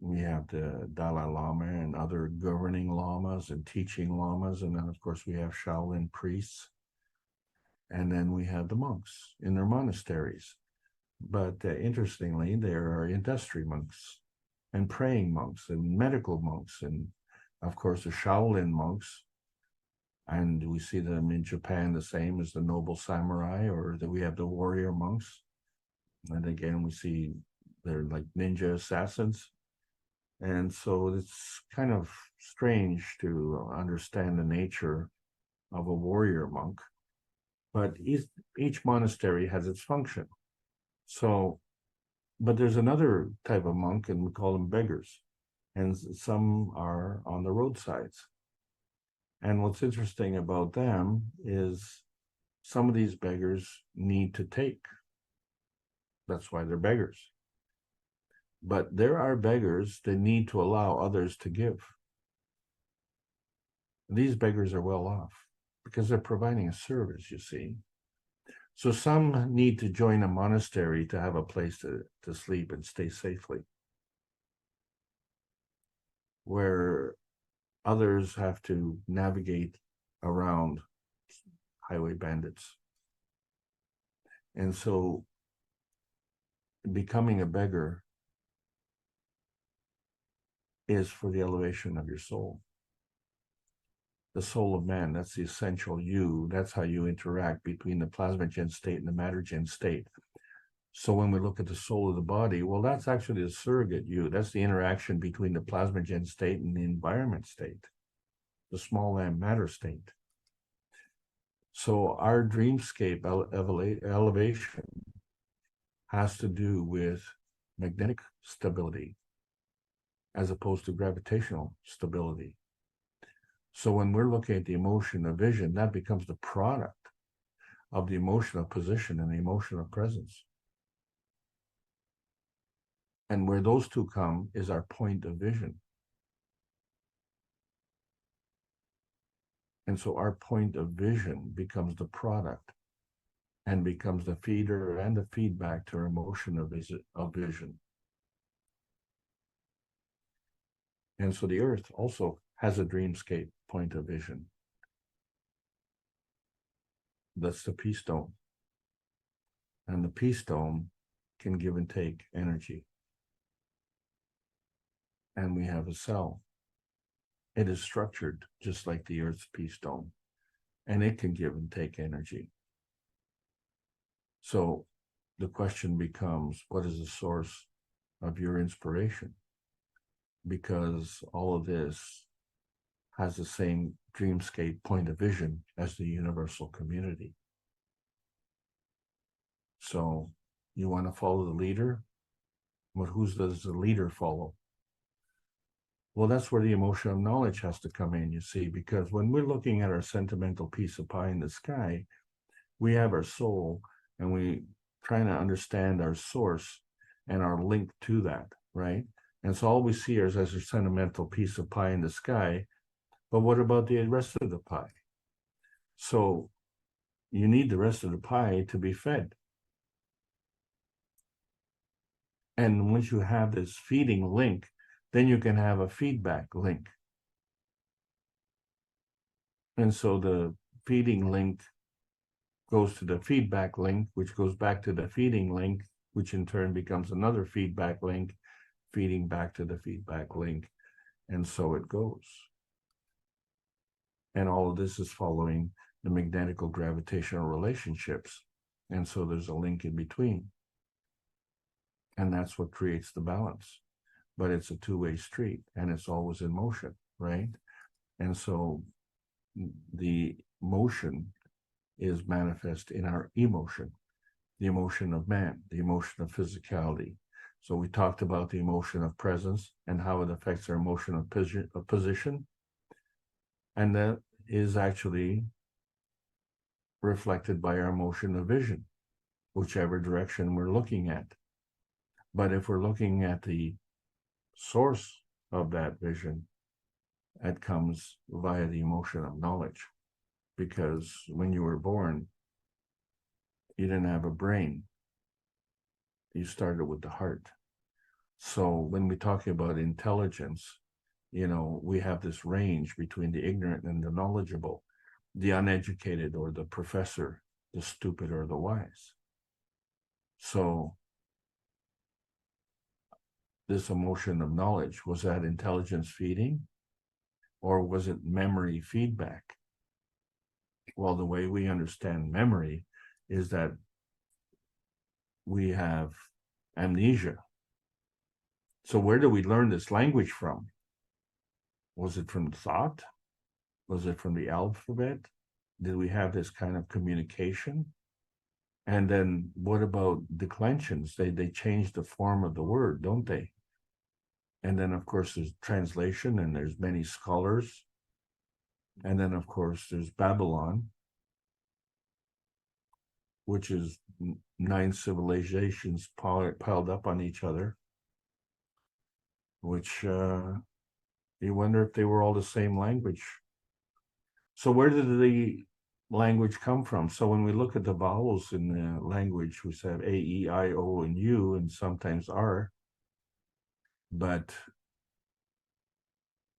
We have the Dalai Lama and other governing lamas and teaching lamas. And then, of course, we have Shaolin priests. And then we have the monks in their monasteries. But interestingly, there are industry monks and praying monks and medical monks. And, of course, the Shaolin monks. And we see them in Japan the same as the noble samurai, or that we have the warrior monks. And again, we see they're like ninja assassins. And so it's kind of strange to understand the nature of a warrior monk, but each monastery has its function. So, but there's another type of monk, and we call them beggars, and some are on the roadsides. And what's interesting about them is some of these beggars need to take. That's why they're beggars. But there are beggars that need to allow others to give. These beggars are well off because they're providing a service, you see. So some need to join a monastery to have a place to sleep and stay safely, where others have to navigate around highway bandits. And so becoming a beggar is for the elevation of your soul. The soul of man, that's the essential you. That's how you interact between the plasmagen state and the mattergen state. So when we look at the soul of the body, well, that's actually the surrogate you. That's the interaction between the plasmagen state and the environment state, the small lamb matter state. So our dreamscape elevation has to do with magnetic stability as opposed to gravitational stability. So when we're looking at the emotion of vision, that becomes the product of the emotional position and the emotional presence. And where those two come is our point of vision. And so our point of vision becomes the product and becomes the feeder and the feedback to our emotion of vision. And so the earth also has a dreamscape point of vision. That's the peace dome. And the peace dome can give and take energy. And we have a cell. It is structured just like the Earth's peace dome, and it can give and take energy. So the question becomes, what is the source of your inspiration? Because all of this has the same dreamscape point of vision as the universal community. So you want to follow the leader? But who does the leader follow? Well, that's where the emotion of knowledge has to come in, you see, because when we're looking at our sentimental piece of pie in the sky, we have our soul and we trying to understand our source and our link to that, right? And so all we see is as a sentimental piece of pie in the sky, but what about the rest of the pie? So you need the rest of the pie to be fed. And once you have this feeding link, then you can have a feedback link. And so the feeding link goes to the feedback link, which goes back to the feeding link, which in turn becomes another feedback link, feeding back to the feedback link. And so it goes. And all of this is following the magnetical gravitational relationships. And so there's a link in between. And that's what creates the balance. But it's a two-way street and it's always in motion, right? And so the motion is manifest in our emotion, the emotion of man, the emotion of physicality. So we talked about the emotion of presence and how it affects our emotion of position. And that is actually reflected by our emotion of vision, whichever direction we're looking at. But if we're looking at the source of that vision, it comes via the emotion of knowledge. Because when you were born, you didn't have a brain. You started with the heart. So when we're talking about intelligence, you know, we have this range between the ignorant and the knowledgeable, the uneducated or the professor, the stupid or the wise. So this emotion of knowledge, was that intelligence feeding or was it memory feedback? Well, the way we understand memory is that we have amnesia. So where do we learn this language from? Was it from thought? Was it from the alphabet? Did we have this kind of communication? And then what about declensions? They change the form of the word, don't they? And then, of course, there's translation and there's many scholars. And then, of course, there's Babylon, which is 9 civilizations piled up on each other, which you wonder if they were all the same language. So where did the language come from? So when we look at the vowels in the language, we have A, E, I, O, and U, and sometimes R, but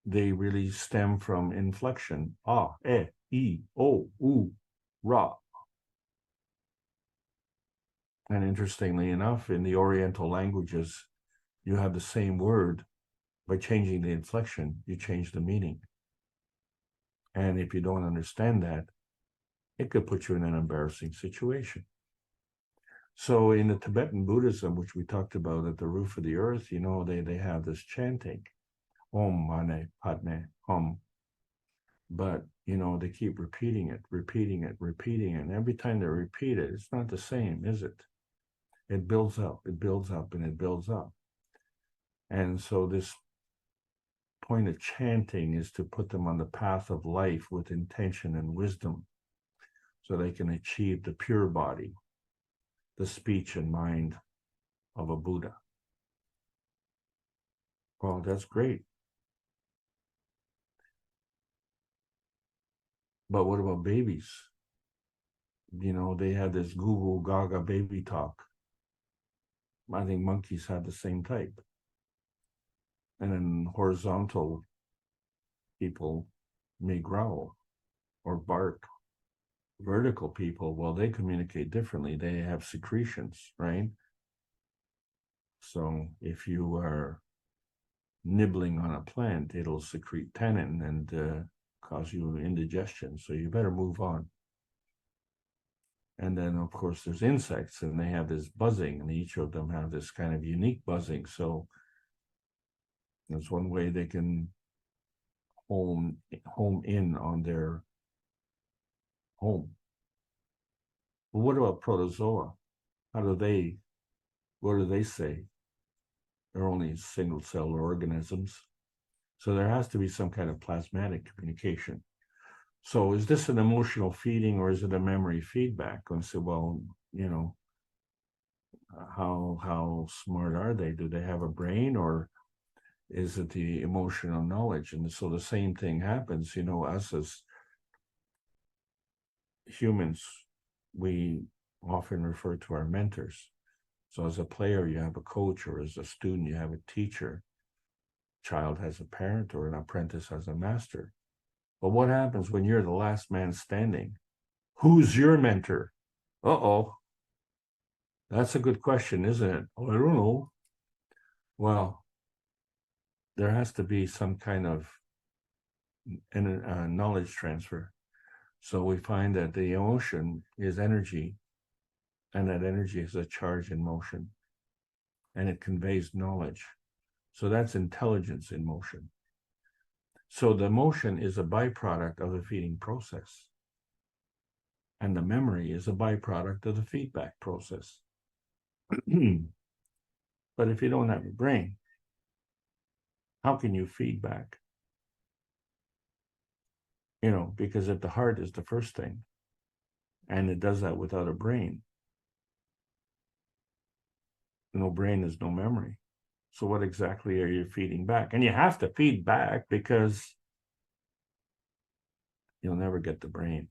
they really stem from inflection. A, E, O, U, Ra. And interestingly enough, in the Oriental languages, you have the same word. By changing the inflection, you change the meaning. And if you don't understand that, it could put you in an embarrassing situation. So in the Tibetan Buddhism, which we talked about at the roof of the earth, you know, they have this chanting, Om Mane Padme Hum. But, you know, they keep repeating it. And every time they repeat it, it's not the same, is it? It builds up, and it builds up. And so this point of chanting is to put them on the path of life with intention and wisdom so they can achieve the pure body, the speech and mind of a Buddha. Well, that's great. But what about babies? You know, they had this goo goo gaga baby talk. I think monkeys have the same type. And then horizontal people may growl or bark. vertical people, well, they communicate differently. They have secretions, right? So if you are nibbling on a plant, it'll secrete tannin and cause you indigestion. So you better move on. And then, of course, there's insects, and they have this buzzing, and each of them have this kind of unique buzzing. So that's one way they can home in on their home. But what about protozoa? What do they say? They're only single cell organisms. So there has to be some kind of plasmatic communication. So is this an emotional feeding or is it a memory feedback? And say, well, you know, how smart are they? Do they have a brain, or is it the emotional knowledge? And so the same thing happens, you know, us as humans, we often refer to our mentors. So as a player, you have a coach, or as a student, you have a teacher. Child has a parent, or an apprentice has a master. But what happens when you're the last man standing? Who's your mentor? Uh-oh. That's a good question, isn't it? Oh, I don't know. Well, there has to be some kind of knowledge transfer. So we find that the emotion is energy, and that energy is a charge in motion, and it conveys knowledge. So that's intelligence in motion. So the motion is a byproduct of the feeding process. And the memory is a byproduct of the feedback process. But if you don't have a brain, how can you feed back? You know, because if the heart is the first thing, and it does that without a brain, no brain is no memory. So what exactly are you feeding back? And you have to feed back because you'll never get the brain.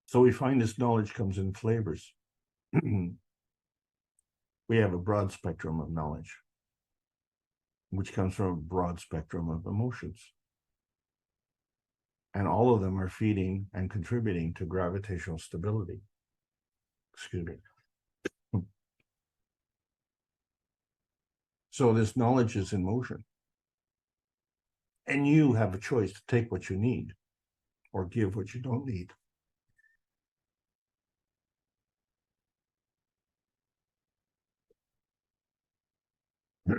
So we find this knowledge comes in flavors. We have a broad spectrum of knowledge, which comes from a broad spectrum of emotions. And all of them are feeding and contributing to gravitational stability. Excuse me. So this knowledge is in motion. And you have a choice to take what you need or give what you don't need. So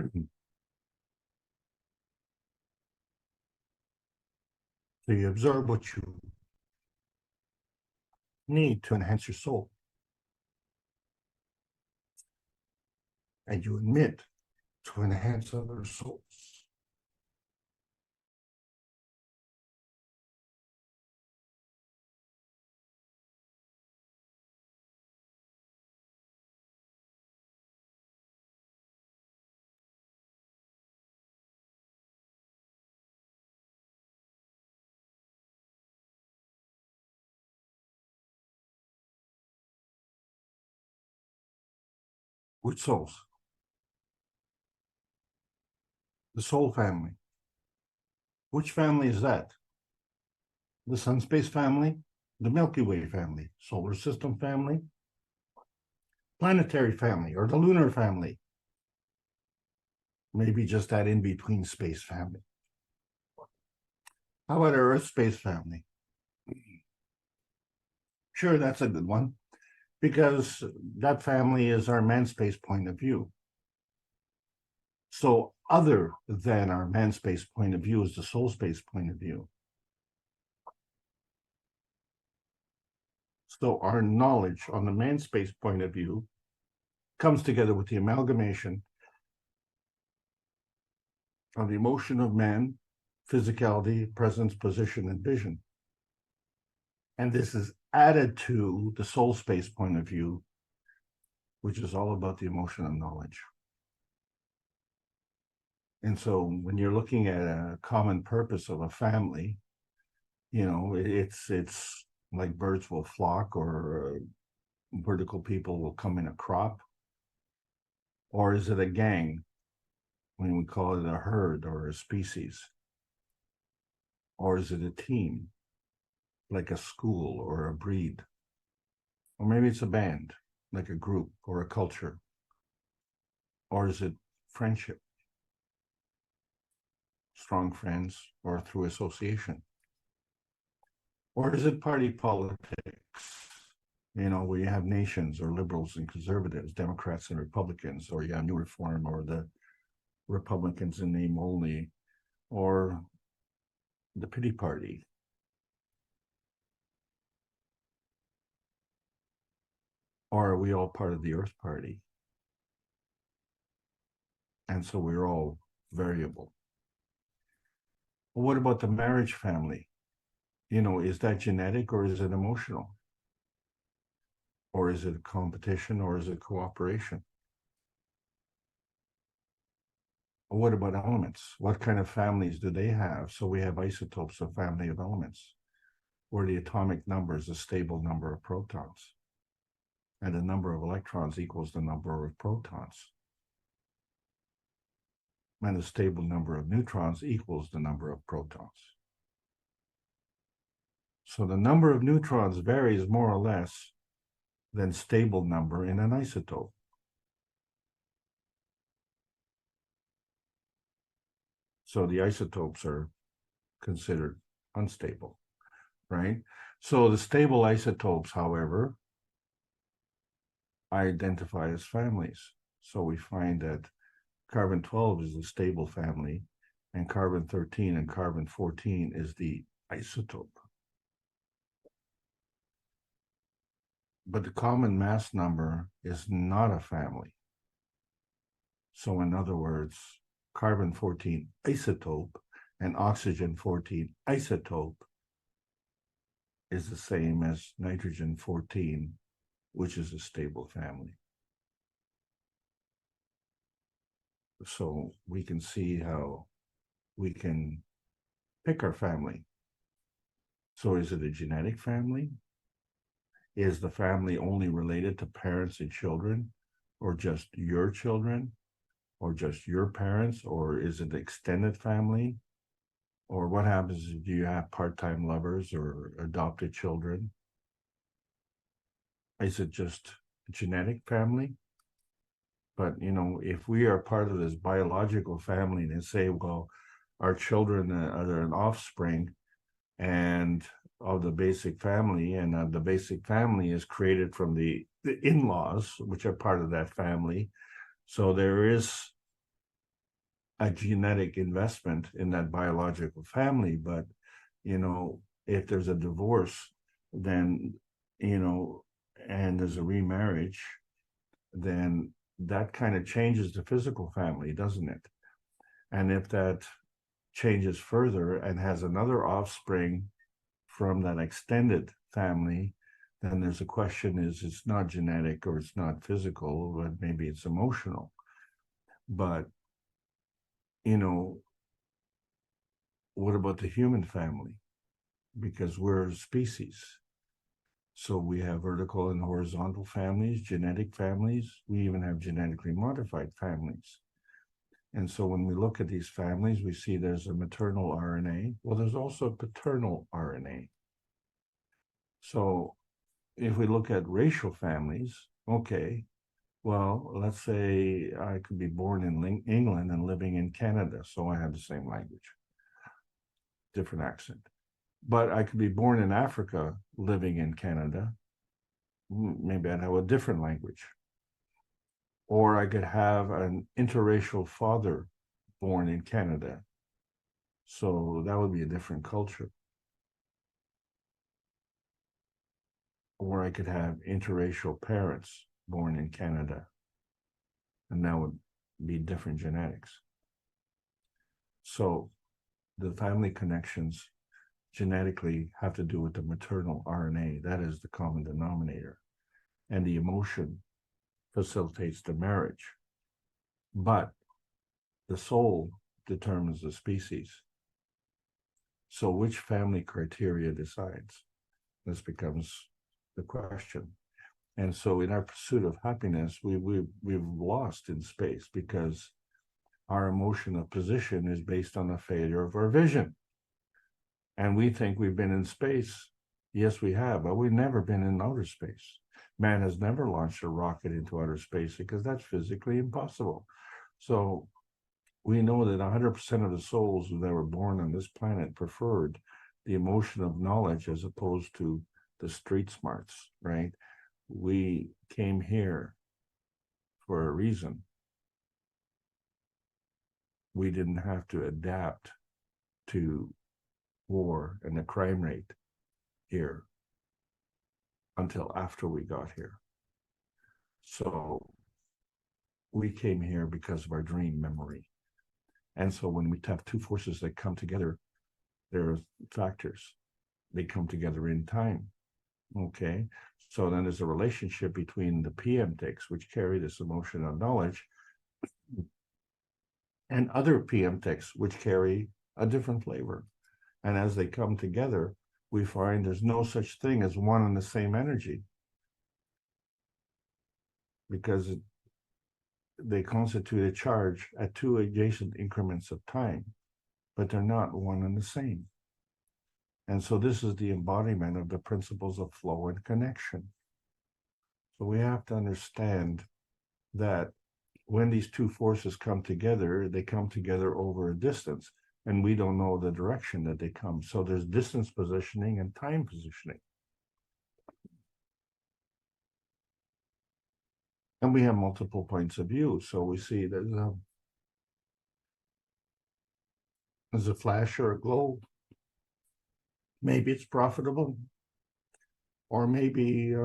you absorb what you need to enhance your soul. And you admit to enhance other souls. Which souls? The soul family. Which family is that? The sun space family, the Milky Way family, solar system family, planetary family, or the lunar family. Maybe just that in-between space family. How about our Earth space family? Sure, that's a good one, because that family is our man space point of view. So other than our man space point of view is the soul space point of view. So our knowledge on the man space point of view comes together with the amalgamation of the emotion of man, physicality, presence, position, and vision. And this is added to the soul space point of view, which is all about the emotion of knowledge. And so when you're looking at a common purpose of a family, you know, it's like birds will flock, or vertical people will come in a crop. Or is it a gang, when we call it a herd or a species? Or is it a team, like a school or a breed? Or maybe it's a band, like a group or a culture. Or is it friendship? Strong friends or through association? Or is it party politics? You know, where you have nations or liberals and conservatives, Democrats and Republicans, or you have New Reform or the Republicans in name only, or the pity party. Or are we all part of the Earth Party? And so we're all variable. Well, what about the marriage family? You know, is that genetic or is it emotional? Or is it competition or is it cooperation? What about elements? What kind of families do they have? So we have isotopes of family of elements, where the atomic number is a stable number of protons, and the number of electrons equals the number of protons. And the stable number of neutrons equals the number of protons. So the number of neutrons varies more or less than stable number in an isotope. So the isotopes are considered unstable, right? So the stable isotopes, however, identify as families. So we find that carbon-12 is the stable family, and carbon-13 and carbon-14 is the isotope. But the common mass number is not a family. So in other words, carbon-14 isotope and oxygen-14 isotope is the same as nitrogen-14, which is a stable family. So we can see how we can pick our family. So is it a genetic family? Is the family only related to parents and children, or just your children, or just your parents, or is it extended family? Or what happens if you have part-time lovers or adopted children? Is it just a genetic family? But, you know, if we are part of this biological family and say, well, our children are an offspring and of the basic family, and the basic family is created from the in-laws, which are part of that family. So there is a genetic investment in that biological family. But, you know, if there's a divorce, then, you know, and there's a remarriage, then that kind of changes the physical family, doesn't it? And if that changes further and has another offspring from that extended family, then there's a question: is it's not genetic or it's not physical, but maybe it's emotional. But, you know, what about the human family? Because we're a species. So we have vertical and horizontal families, genetic families. We even have genetically modified families. And so when we look at these families, we see there's a maternal RNA. Well, there's also a paternal RNA. So if we look at racial families, okay, well, let's say I could be born in England and living in Canada, so I have the same language, different accent. But I could be born in Africa, living in Canada. Maybe I'd have a different language. Or I could have an interracial father born in Canada. So that would be a different culture. Or I could have interracial parents born in Canada, and that would be different genetics. So the family connections genetically have to do with the maternal RNA. That is the common denominator. And the emotion facilitates the marriage. But the soul determines the species. So which family criteria decides? This becomes the question. And so in our pursuit of happiness, we've lost in space, because our emotion of position is based on the failure of our vision. And we think we've been in space. Yes, we have, but we've never been in outer space. Man has never launched a rocket into outer space because that's physically impossible. So we know that 100% of the souls that were born on this planet preferred the emotion of knowledge as opposed to the street smarts, right? We came here for a reason. We didn't have to adapt to war and the crime rate here until after we got here. So we came here because of our dream memory. And so when we have two forces that come together, there are factors. They come together in time. Okay. So then there's a relationship between the PM ticks, which carry this emotion of knowledge, and other PM ticks, which carry a different flavor. And as they come together, we find there's no such thing as one and the same energy, because they constitute a charge at two adjacent increments of time, but they're not one and the same. And so this is the embodiment of the principles of flow and connection. So we have to understand that when these two forces come together, they come together over a distance, and we don't know the direction that they come. So there's distance positioning and time positioning. And we have multiple points of view. So we see there's a flash or a glow. Maybe it's profitable, or maybe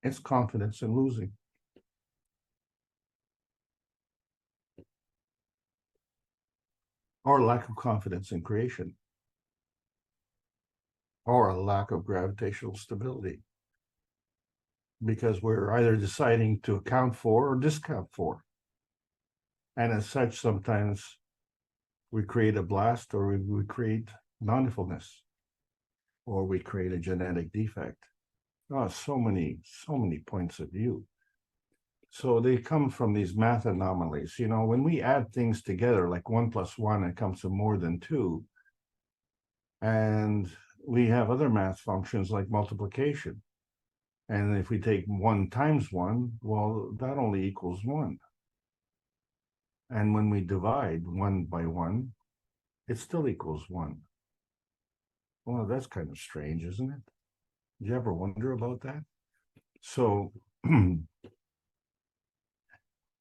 it's confidence in losing. Or lack of confidence in creation, or a lack of gravitational stability, because we're either deciding to account for or discount for. And as such, sometimes we create a blast, or we create bountifulness, or we create a genetic defect. Oh, so many points of view. So they come from these math anomalies. You know, when we add things together, like 1 + 1, it comes to more than 2. And we have other math functions like multiplication. And if we take 1 times 1, well, that only equals 1. And when we divide 1 by 1, it still equals 1. Well, that's kind of strange, isn't it? Do you ever wonder about that? So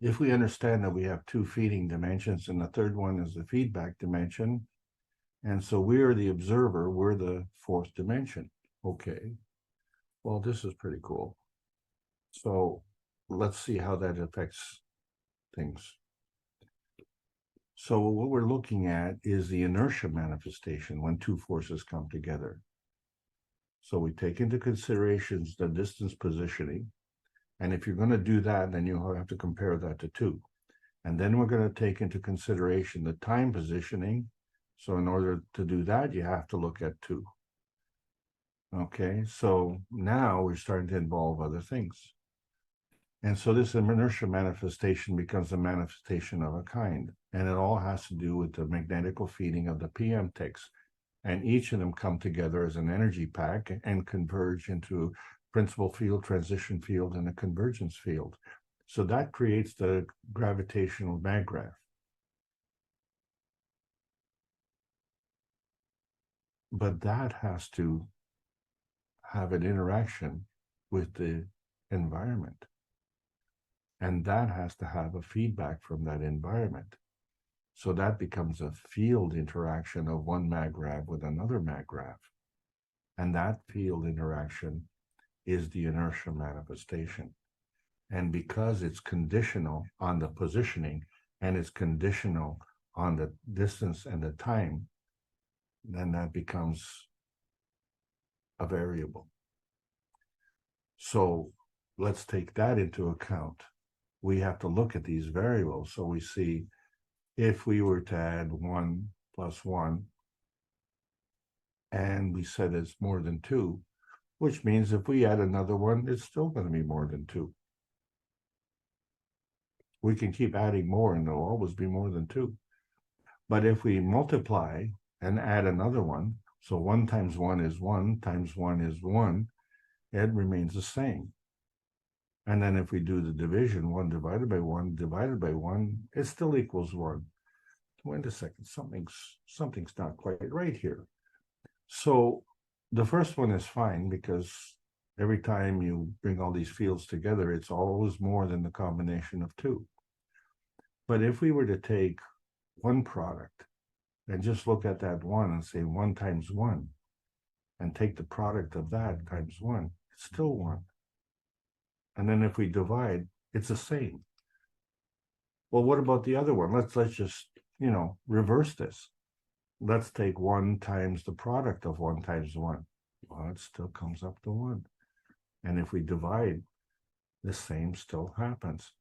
if we understand that we have 2 feeding dimensions, and the third one is the feedback dimension, and so we're the observer, we're the 4th dimension. Okay, well, this is pretty cool. So let's see how that affects things. So what we're looking at is the inertia manifestation when 2 forces come together. So we take into considerations the distance positioning. And if you're going to do that, then you have to compare that to 2. And then we're going to take into consideration the time positioning. So in order to do that, you have to look at 2. Okay, so now we're starting to involve other things. And so this inertia manifestation becomes a manifestation of a kind. And it all has to do with the magnetical feeding of the PM ticks. And each of them come together as an energy pack and converge into principal field, transition field, and a convergence field. So that creates the gravitational maggraph. But that has to have an interaction with the environment. And that has to have a feedback from that environment. So that becomes a field interaction of one maggrav with another maggrav. And that field interaction is the inertia manifestation. And because it's conditional on the positioning and it's conditional on the distance and the time, then that becomes a variable. So let's take that into account. We have to look at these variables. So we see if we were to add 1 + 1, and we said it's more than 2, which means if we add another one, it's still going to be more than 2. We can keep adding more and there'll always be more than 2. But if we multiply and add another one, so 1 times 1 is 1 times 1 is 1, it remains the same. And then if we do the division, 1 divided by 1 divided by 1, it still equals 1. Wait a second, something's not quite right here. So the first one is fine because every time you bring all these fields together, it's always more than the combination of 2. But if we were to take one product and just look at that 1 and say 1 times 1 and take the product of that times 1, it's still 1. And then if we divide, it's the same. Well, what about the other one? Let's just, reverse this. Let's take 1 times the product of 1 times 1. Well, it still comes up to 1. And if we divide, the same still happens.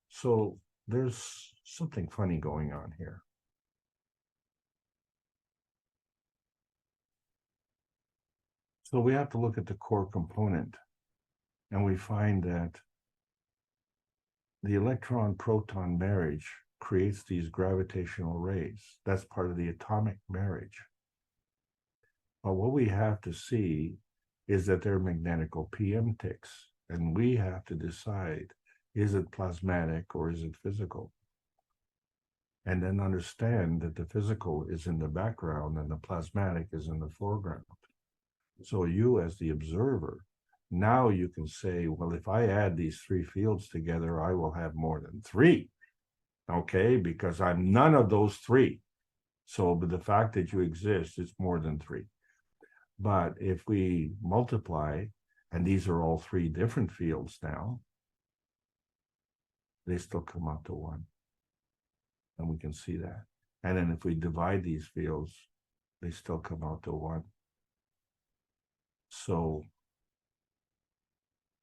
So there's something funny going on here. So we have to look at the core component, and we find that the electron-proton marriage creates these gravitational rays. That's part of the atomic marriage. But what we have to see is that they're magnetical PM ticks, and we have to decide, is it plasmatic or is it physical? And then understand that the physical is in the background and the plasmatic is in the foreground. So you, as the observer, now you can say, well, if I add these 3 fields together, I will have more than 3. Okay, because I'm none of those 3. So, but the fact that you exist is more than 3. But if we multiply, and these are all 3 different fields now, they still come out to 1. And we can see that. And then if we divide these fields, they still come out to 1. So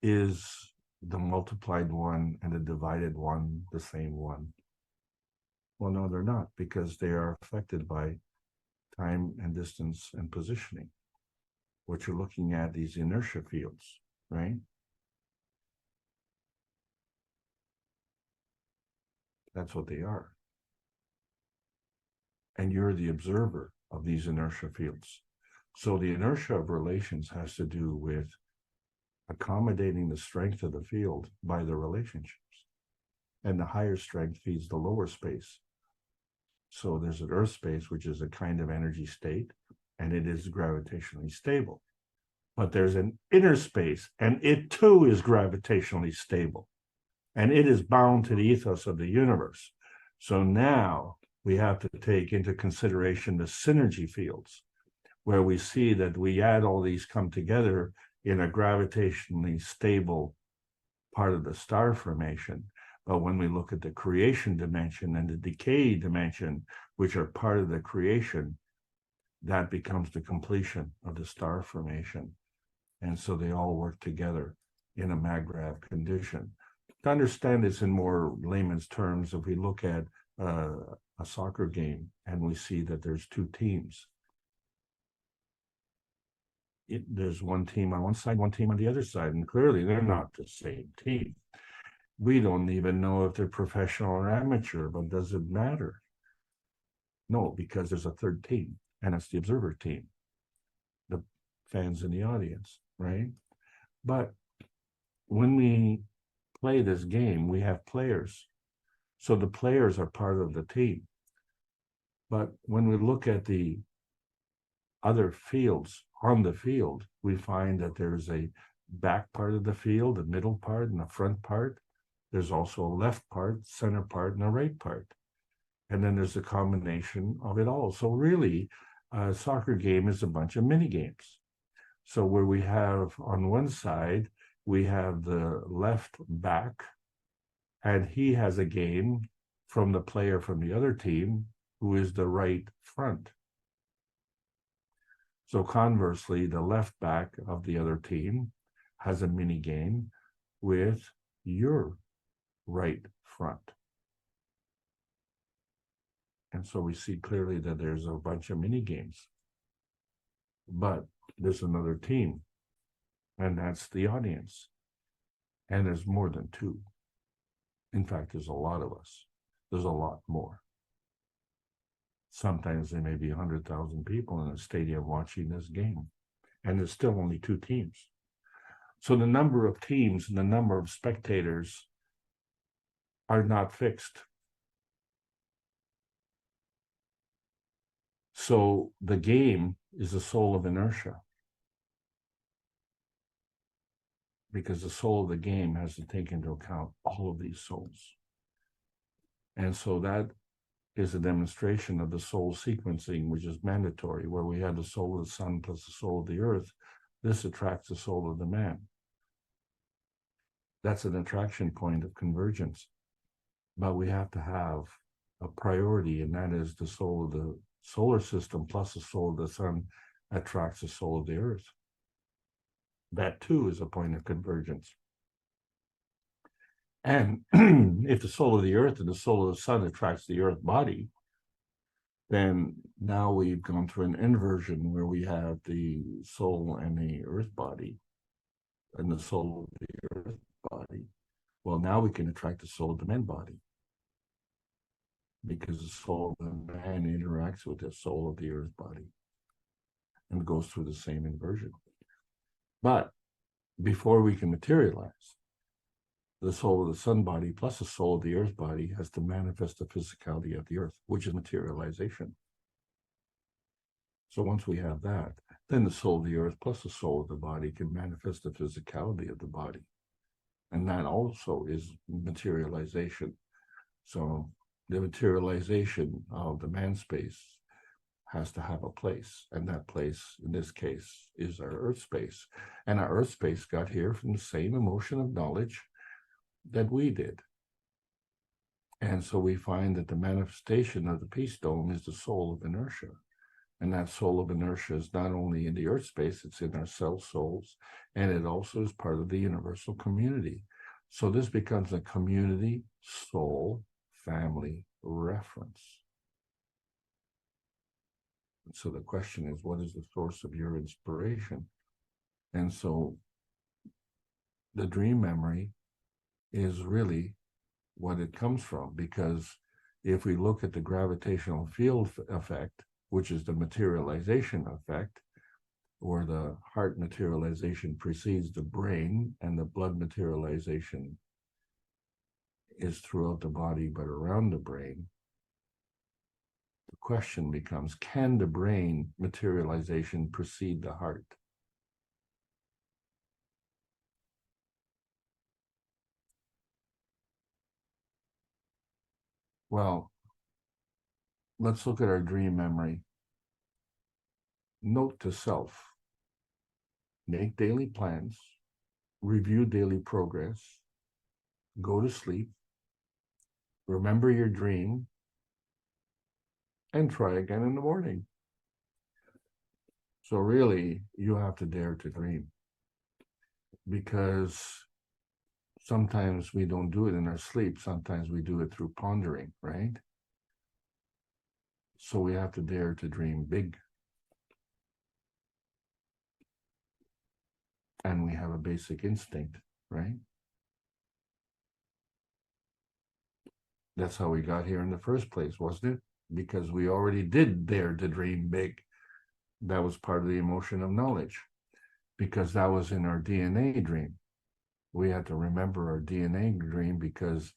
is the multiplied 1 and the divided 1 the same 1? Well, no, they're not, because they are affected by time and distance and positioning. What you're looking at, these inertia fields, right? That's what they are. And you're the observer of these inertia fields. So the inertia of relations has to do with accommodating the strength of the field by the relationships. And the higher strength feeds the lower space. So there's an earth space, which is a kind of energy state, and it is gravitationally stable. But there's an inner space, and it too is gravitationally stable. And it is bound to the ethos of the universe. So now we have to take into consideration the synergy fields, where we see that we add all these come together in a gravitationally stable part of the star formation. But when we look at the creation dimension and the decay dimension, which are part of the creation, that becomes the completion of the star formation. And so they all work together in a maggrav condition. To understand this in more layman's terms, if we look at a soccer game and we see that there's 2 teams, there's one team on one side, one team on the other side, and clearly they're not the same team. We don't even know if they're professional or amateur, but does it matter? No, because there's a third team, and it's the observer team, the fans in the audience, right? But when we play this game, we have players. So the players are part of the team. But when we look at the other fields on the field, we find that there's a back part of the field, a middle part, and a front part. There's also a left part, center part, and a right part. And then there's a combination of it all. So really, a soccer game is a bunch of mini games. So where we have on one side, we have the left back, and he has a game from the player from the other team, who is the right front. So conversely, the left back of the other team has a mini game with your right front. And so we see clearly that there's a bunch of mini games. But there's another team, and that's the audience. And there's more than 2. In fact, there's a lot of us. There's a lot more. Sometimes there may be 100,000 people in a stadium watching this game, and there's still only two teams. So the number of teams and the number of spectators are not fixed. So the game is the soul of inertia, because the soul of the game has to take into account all of these souls. And so that is a demonstration of the soul sequencing, which is mandatory, where we have the soul of the sun plus the soul of the earth. This attracts the soul of the man. That's an attraction point of convergence. But we have to have a priority, and that is the soul of the solar system plus the soul of the sun attracts the soul of the earth. That too is a point of convergence. And if the soul of the earth and the soul of the sun attracts the earth body, then now we've gone through an inversion where we have the soul and the earth body and the soul of the earth body. Well, now we can attract the soul of the man body, because the soul of the man interacts with the soul of the earth body and goes through the same inversion. But before we can materialize, the soul of the sun body plus the soul of the earth body has to manifest the physicality of the earth, which is materialization. So once we have that, then the soul of the earth plus the soul of the body can manifest the physicality of the body. And that also is materialization. So the materialization of the man space has to have a place. And that place, in this case, is our earth space. And our earth space got here from the same emotion of knowledge that we did. And so we find that the manifestation of the peace dome is the soul of inertia. And that soul of inertia is not only in the earth space, it's in our cell souls, and it also is part of the universal community. So this becomes a community, soul, family reference. So the question is, what is the source of your inspiration? And so the dream memory is really what it comes from, because if we look at the gravitational field effect, which is the materialization effect, where the heart materialization precedes the brain and the blood materialization is throughout the body but around the brain, the question becomes, can the brain materialization precede the heart? Well, let's look at our dream memory. Note to self: make daily plans, review daily progress, go to sleep, remember your dream, and try again in the morning. So really, you have to dare to dream, because sometimes we don't do it in our sleep. Sometimes we do it through pondering, right? So we have to dare to dream big. And we have a basic instinct, right? That's how we got here in the first place, wasn't it? Because we already did dare to dream big. That was part of the emotion of knowledge, because that was in our DNA dream. We had to remember our DNA dream because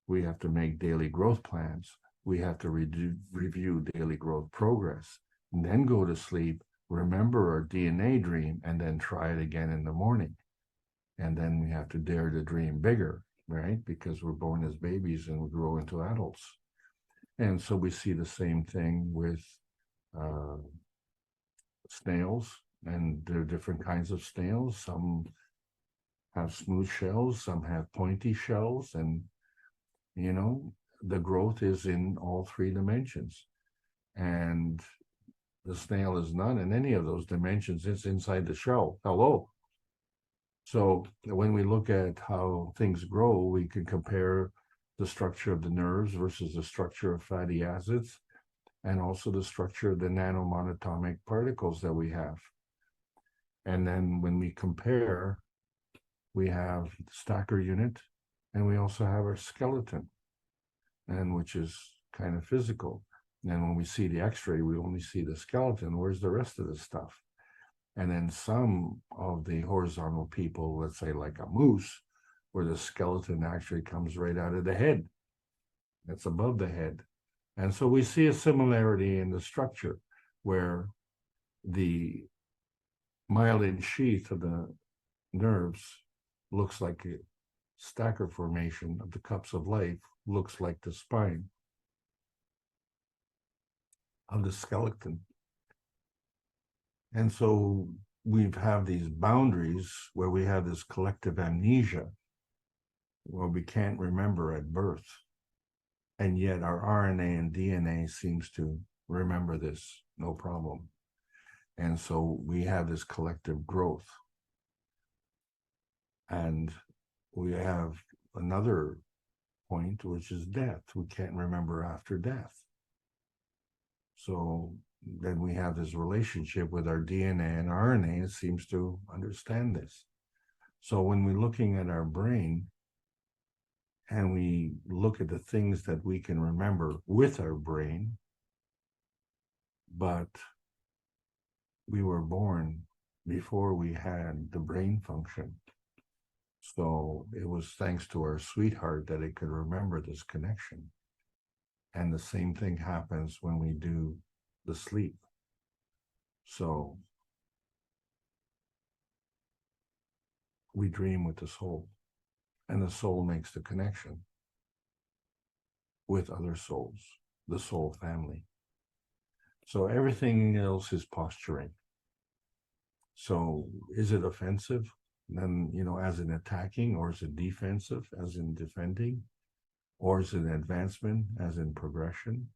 we have to make daily growth plans. We have to review daily growth progress, and then go to sleep, remember our DNA dream, and then try it again in the morning. And then we have to dare to dream bigger, right? Because we're born as babies and we grow into adults. And so we see the same thing with snails, and there are different kinds of snails. Some have smooth shells, some have pointy shells, and you know, the growth is in all three dimensions. And the snail is not in any of those dimensions, it's inside the shell. Hello. So when we look at how things grow, we can compare the structure of the nerves versus the structure of fatty acids, and also the structure of the nanomonatomic particles that we have. And then when we compare, we have the stacker unit, and we also have our skeleton, and which is kind of physical. And when we see the x-ray, we only see the skeleton. Where's the rest of the stuff? And then some of the horizontal people, let's say like a moose, where the skeleton actually comes right out of the head. That's above the head. And so we see a similarity in the structure where the myelin sheath of the nerves looks like a stacker formation of the cups of life, looks like the spine of the skeleton. And so we have these boundaries where we have this collective amnesia where we can't remember at birth. And yet our RNA and DNA seems to remember this, no problem. And so we have this collective growth. And we have another point, which is death. We can't remember after death. So then we have this relationship with our DNA and RNA. It seems to understand this. So when we're looking at our brain and we look at the things that we can remember with our brain, but we were born before we had the brain function. So it was thanks to our sweetheart that it could remember this connection. And the same thing happens when we do the sleep. So we dream with the soul, and the soul makes the connection with other souls, the soul family. So everything else is posturing. So is it offensive? Then, as in attacking, or is it defensive, as in defending? Or is it advancement, as in progression?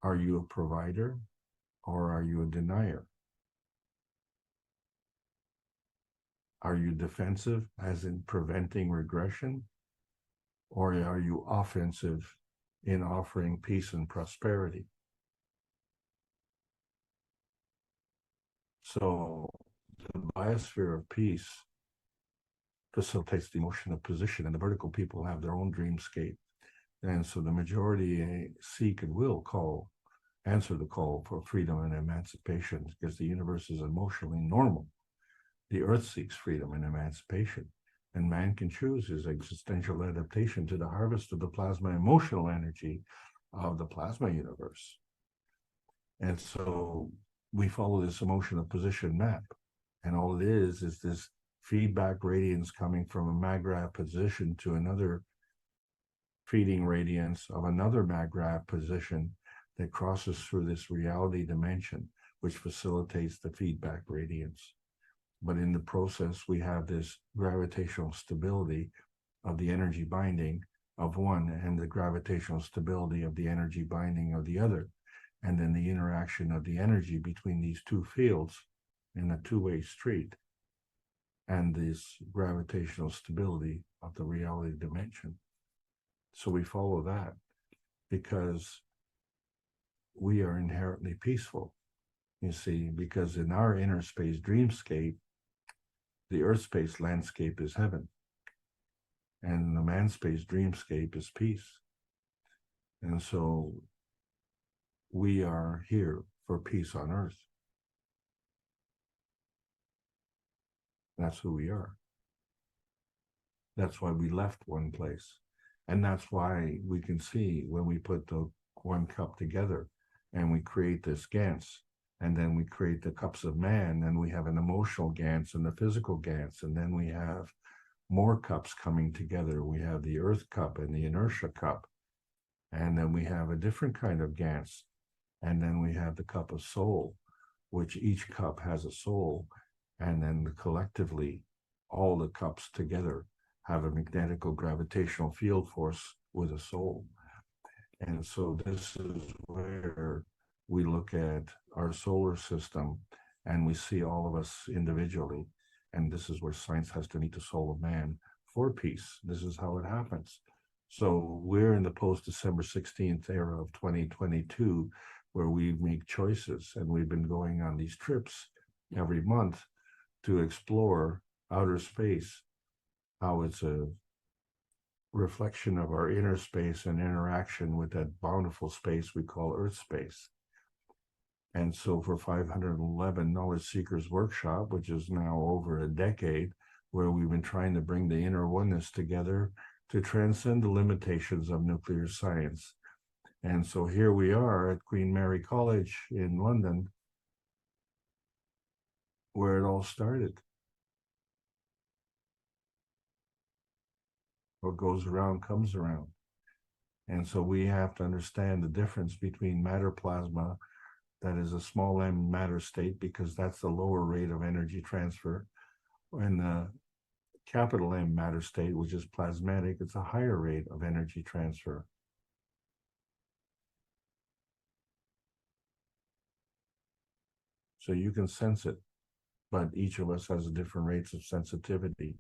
Are you a provider, or are you a denier? Are you defensive, as in preventing regression? Or are you offensive in offering peace and prosperity? So the biosphere of peace facilitates the emotion of position, and the vertical people have their own dreamscape. And so the majority seek and will answer the call for freedom and emancipation, because the universe is emotionally normal. The earth seeks freedom and emancipation, and man can choose his existential adaptation to the harvest of the plasma emotional energy of the plasma universe. And so we follow this emotional position map, and all it is this feedback radiance coming from a mag-grav position to another feeding radiance of another mag-grav position that crosses through this reality dimension, which facilitates the feedback radiance. But in the process, we have this gravitational stability of the energy binding of one and the gravitational stability of the energy binding of the other. And then the interaction of the energy between these two fields in a two-way street, and this gravitational stability of the reality dimension. So we follow that because we are inherently peaceful, you see, because in our inner space dreamscape, the earth space landscape is heaven, and the man space dreamscape is peace. And so we are here for peace on earth. That's who we are. That's why we left one place. And that's why we can see when we put the one cup together and we create this Gans, and then we create the cups of man, and we have an emotional Gans and the physical Gans, and then we have more cups coming together. We have the earth cup and the inertia cup, and then we have a different kind of Gans, and then we have the cup of soul, which each cup has a soul, and then collectively all the cups together have a magnetical gravitational field force with a soul. And so this is where we look at our solar system and we see all of us individually. And this is where science has to meet the soul of man for peace. This is how it happens. So we're in the post-December 16th era of 2022, where we make choices, and we've been going on these trips every month to explore outer space, how it's a reflection of our inner space and interaction with that bountiful space we call Earth space. And so for 511 Knowledge Seekers Workshop, which is now over a decade, where we've been trying to bring the inner oneness together to transcend the limitations of nuclear science. And so here we are at Queen Mary College in London, where it all started. What goes around comes around. And so we have to understand the difference between matter plasma, that is a small m matter state, because that's the lower rate of energy transfer, and the capital M matter state, which is plasmatic, it's a higher rate of energy transfer. So you can sense it, but each of us has different rates of sensitivity,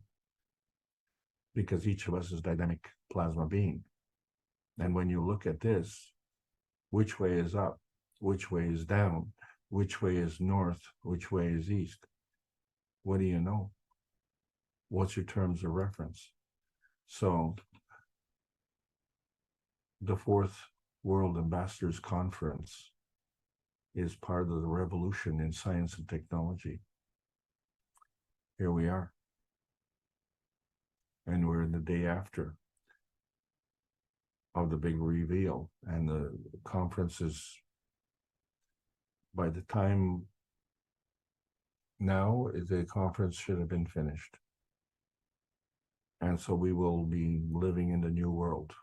because each of us is dynamic plasma being. And when you look at this, which way is up, which way is down, which way is north, which way is east? What do you know? What's your terms of reference? So the Fourth World Ambassadors Conference is part of the revolution in science and technology. Here we are. And we're in the day after of the big reveal. And the conference is, by the time now, the conference should have been finished. And so we will be living in the new world,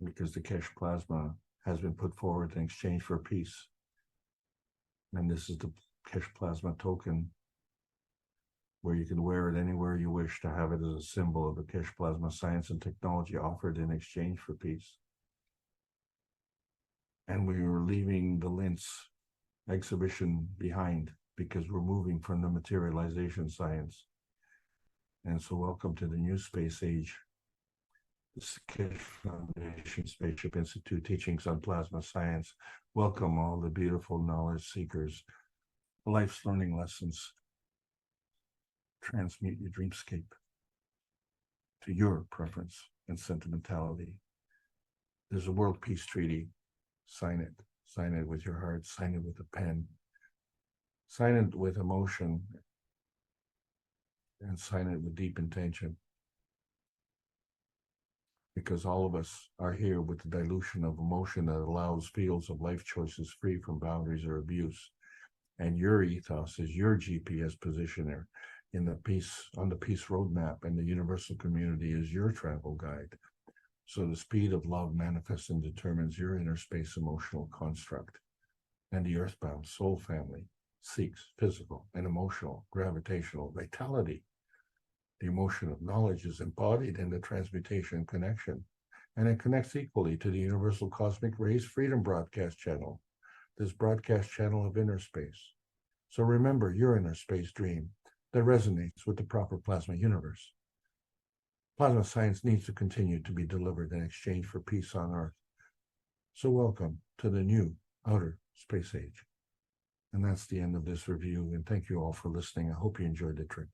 because the Kesh plasma has been put forward in exchange for peace. And this is the Kesh plasma token, where you can wear it anywhere you wish to have it as a symbol of the Kesh plasma science and technology offered in exchange for peace. And we are leaving the Lintz exhibition behind, because we're moving from the materialization science. And so welcome to the new space age. This Kesh Foundation Spaceship Institute teachings on plasma science. Welcome all the beautiful knowledge seekers. Life's learning lessons. Transmute your dreamscape to your preference and sentimentality. There's a world peace treaty. Sign it. Sign it with your heart. Sign it with a pen. Sign it with emotion. And sign it with deep intention. Because all of us are here with the dilution of emotion that allows fields of life choices free from boundaries or abuse. And your ethos is your GPS positioner in the peace, on the peace roadmap, and the universal community is your travel guide. So the speed of love manifests and determines your inner space emotional construct. And the earthbound soul family seeks physical and emotional gravitational vitality. The emotion of knowledge is embodied in the transmutation connection, and it connects equally to the universal cosmic rays freedom broadcast channel, this broadcast channel of inner space. So remember your inner space dream that resonates with the proper plasma universe. Plasma science needs to continue to be delivered in exchange for peace on Earth. So welcome to the new outer space age. And that's the end of this review, and thank you all for listening. I hope you enjoyed the trip.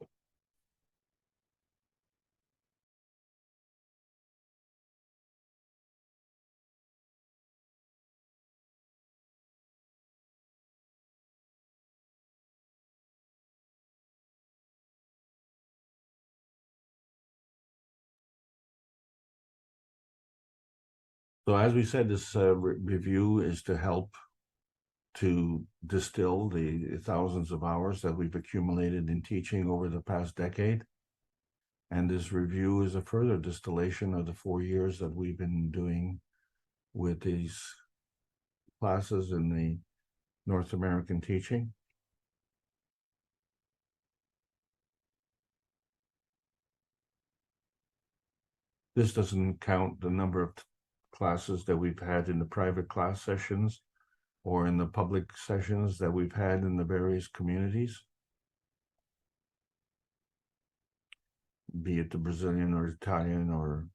So as we said, this review is to help to distill the thousands of hours that we've accumulated in teaching over the past decade. And this review is a further distillation of the 4 years that we've been doing with these classes in the North American teaching. This doesn't count the number of classes that we've had in the private class sessions or in the public sessions that we've had in the various communities, be it the Brazilian or Italian or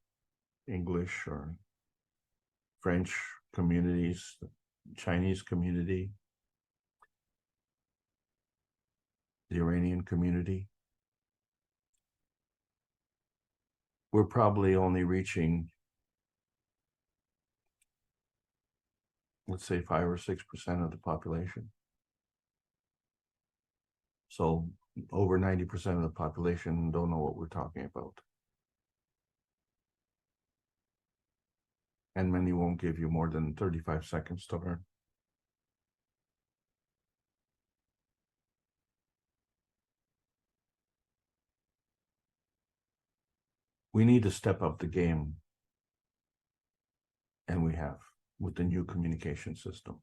English or French communities, Chinese community, the Iranian community. we're probably only reaching, let's say, 5 or 6% of the population. So over 90% of the population don't know what we're talking about. And many won't give you more than 35 seconds to learn. We need to step up the game, and we have, with the new communication system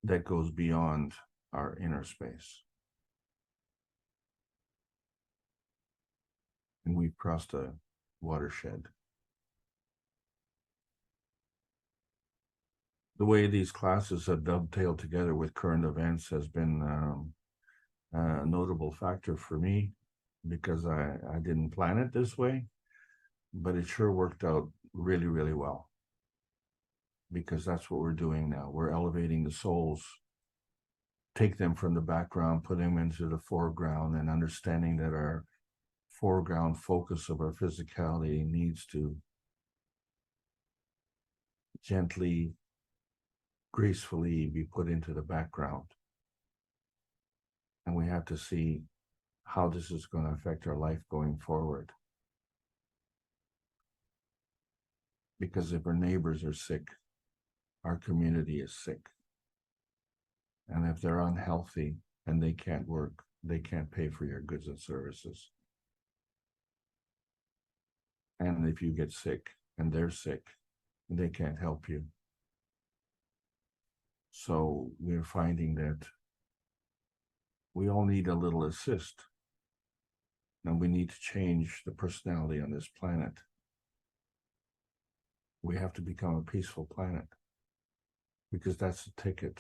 that goes beyond our inner space. And we've crossed a watershed. The way these classes have dovetailed together with current events has been a notable factor for me, because I didn't plan it this way, but it sure worked out really, really well. Because that's what we're doing now. We're elevating the souls, take them from the background, put them into the foreground, and understanding that our foreground focus of our physicality needs to gently, gracefully be put into the background. And we have to see how this is going to affect our life going forward. Because if our neighbors are sick, our community is sick. And if they're unhealthy and they can't work, they can't pay for your goods and services. And if you get sick and they're sick, they can't help you. So we're finding that we all need a little assist. And we need to change the personality on this planet. We have to become a peaceful planet, because that's the ticket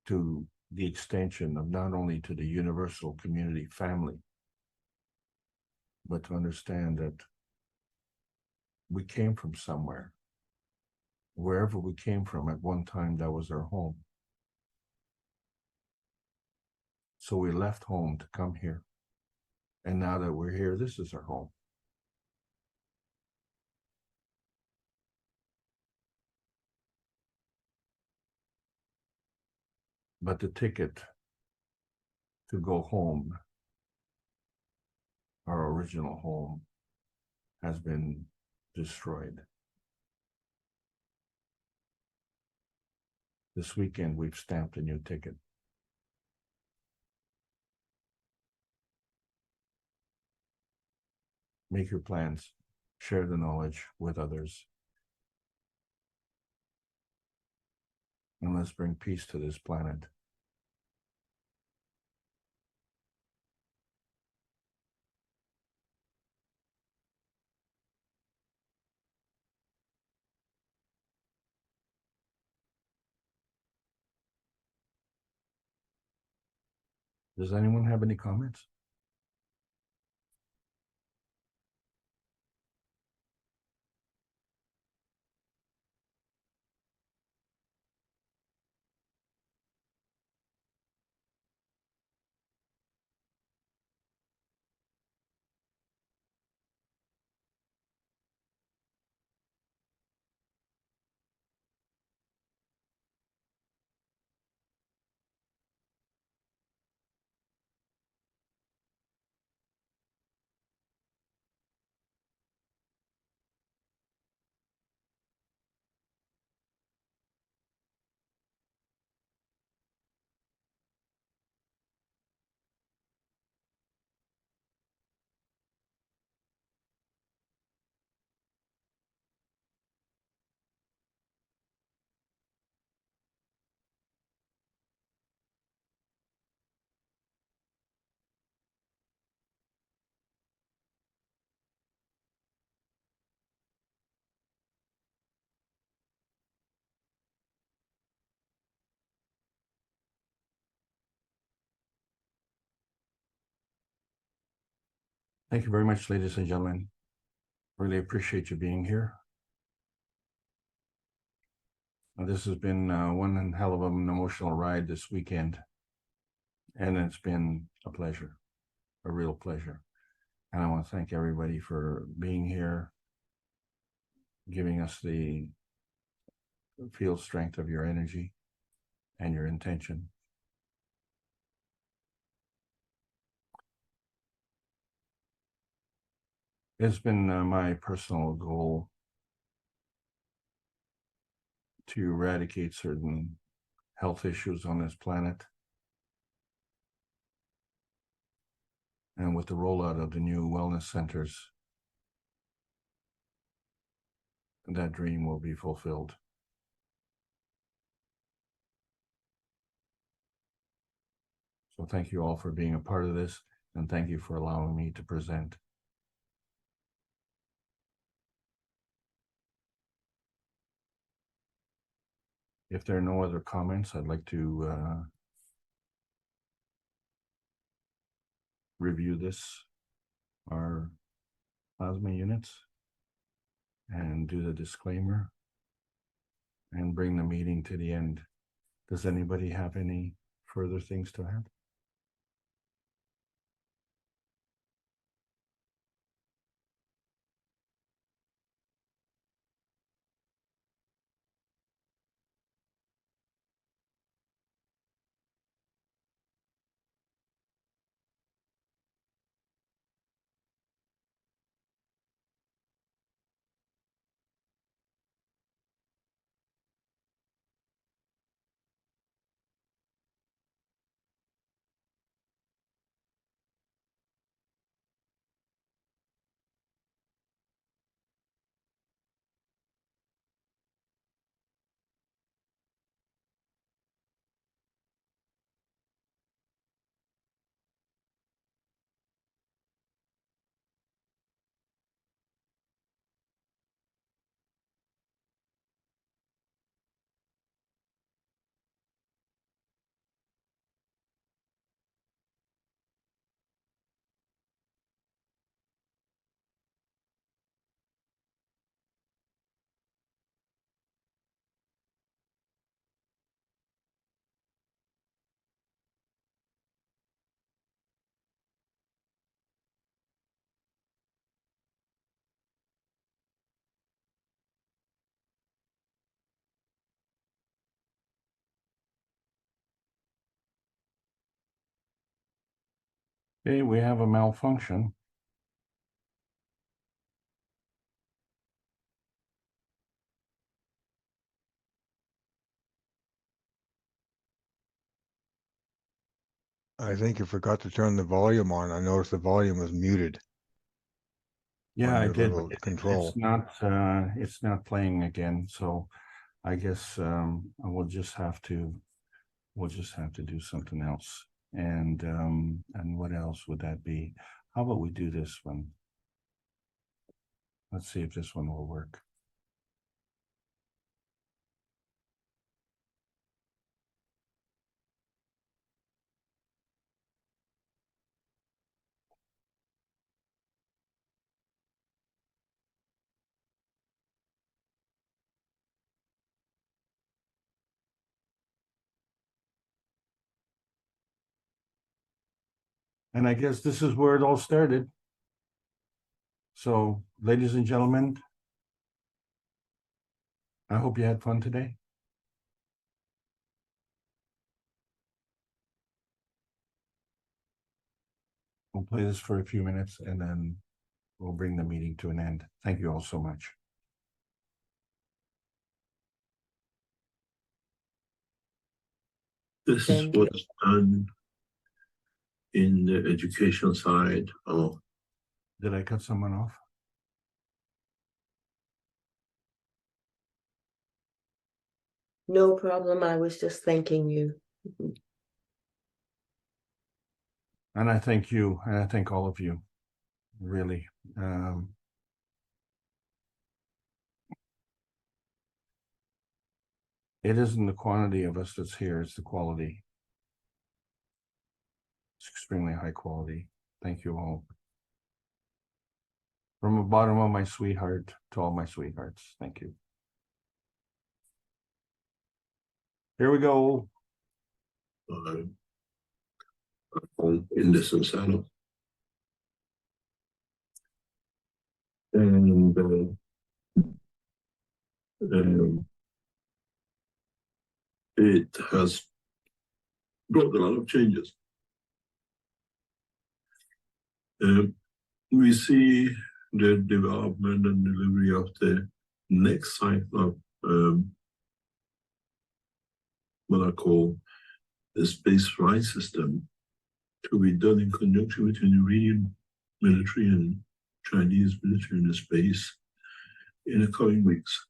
to the extension of not only to the universal community family, but to understand that we came from somewhere. Wherever we came from at one time, that was our home. So we left home to come here. And now that we're here, this is our home. But the ticket to go home, our original home, has been destroyed. This weekend, we've stamped a new ticket. Make your plans, share the knowledge with others. And let's bring peace to this planet. Does anyone have any comments? Thank you very much, ladies and gentlemen. Really appreciate you being here. This has been one hell of an emotional ride this weekend. And it's been a pleasure, a real pleasure. And I want to thank everybody for being here, giving us the field strength of your energy and your intention. It's been my personal goal to eradicate certain health issues on this planet. And with the rollout of the new wellness centers, that dream will be fulfilled. So thank you all for being a part of this, and thank you for allowing me to present. If there are no other comments, I'd like to review our plasma units, and do the disclaimer, and bring the meeting to the end. Does anybody have any further things to add? Okay, we have a malfunction. I think you forgot to turn the volume on. I noticed the volume was muted. Yeah, on I your did. little But control. it's not playing again. So I guess we'll just have to do something else. And what else would that be? How about we do this one? Let's see if this one will work. And I guess this is where it all started. So, ladies and gentlemen, I hope you had fun today. We'll play this for a few minutes and then we'll bring the meeting to an end. Thank you all so much. This is Thank you. what's done in the education side of Did I cut someone off? No problem. I was just thanking you. And I thank you, and I thank all of you, really. It isn't the quantity of us that's here, it's the quality. It's extremely high quality. Thank you all. From the bottom of my sweetheart to all my sweethearts, thank you. Here we go. in this and and um, it has brought a lot of changes. We see the development and delivery of the next cycle of what I call the space flight system to be done in conjunction between the Iranian military and Chinese military in the space in the coming weeks.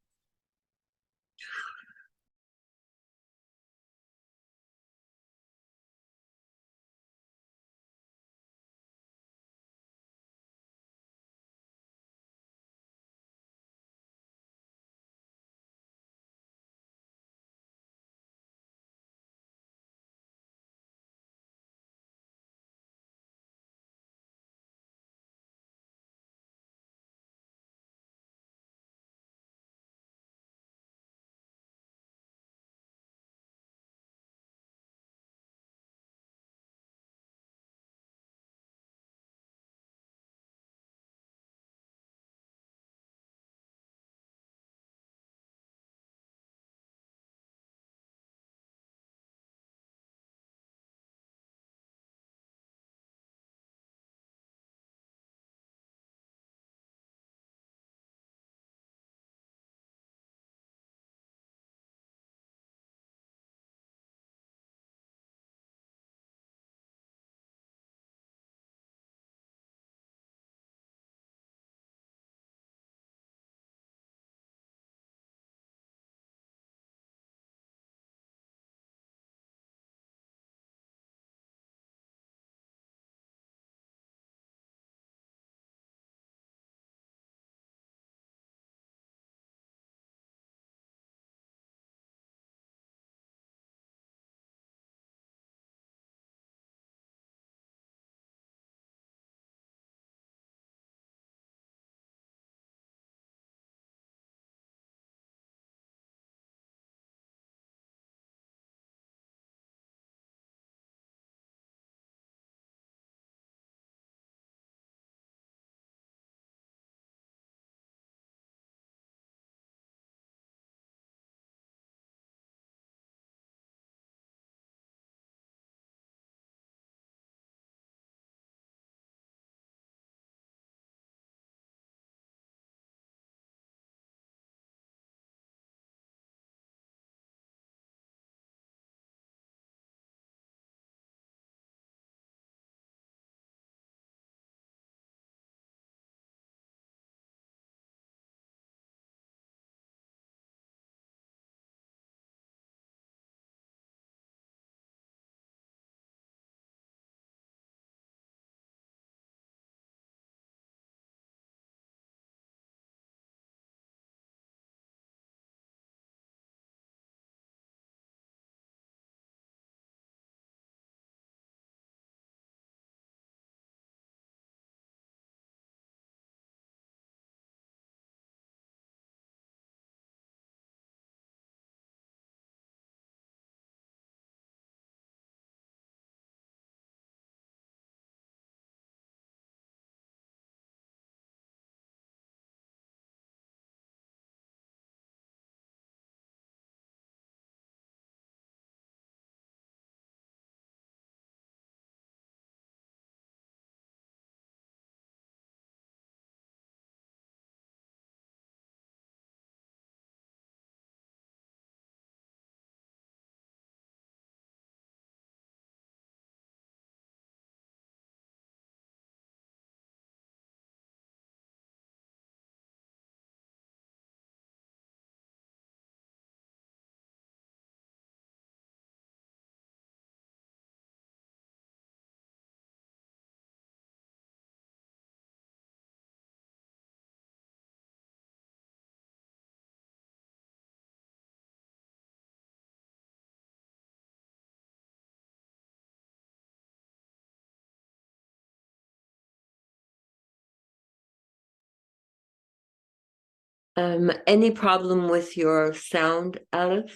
Any problem with your sound, Alex?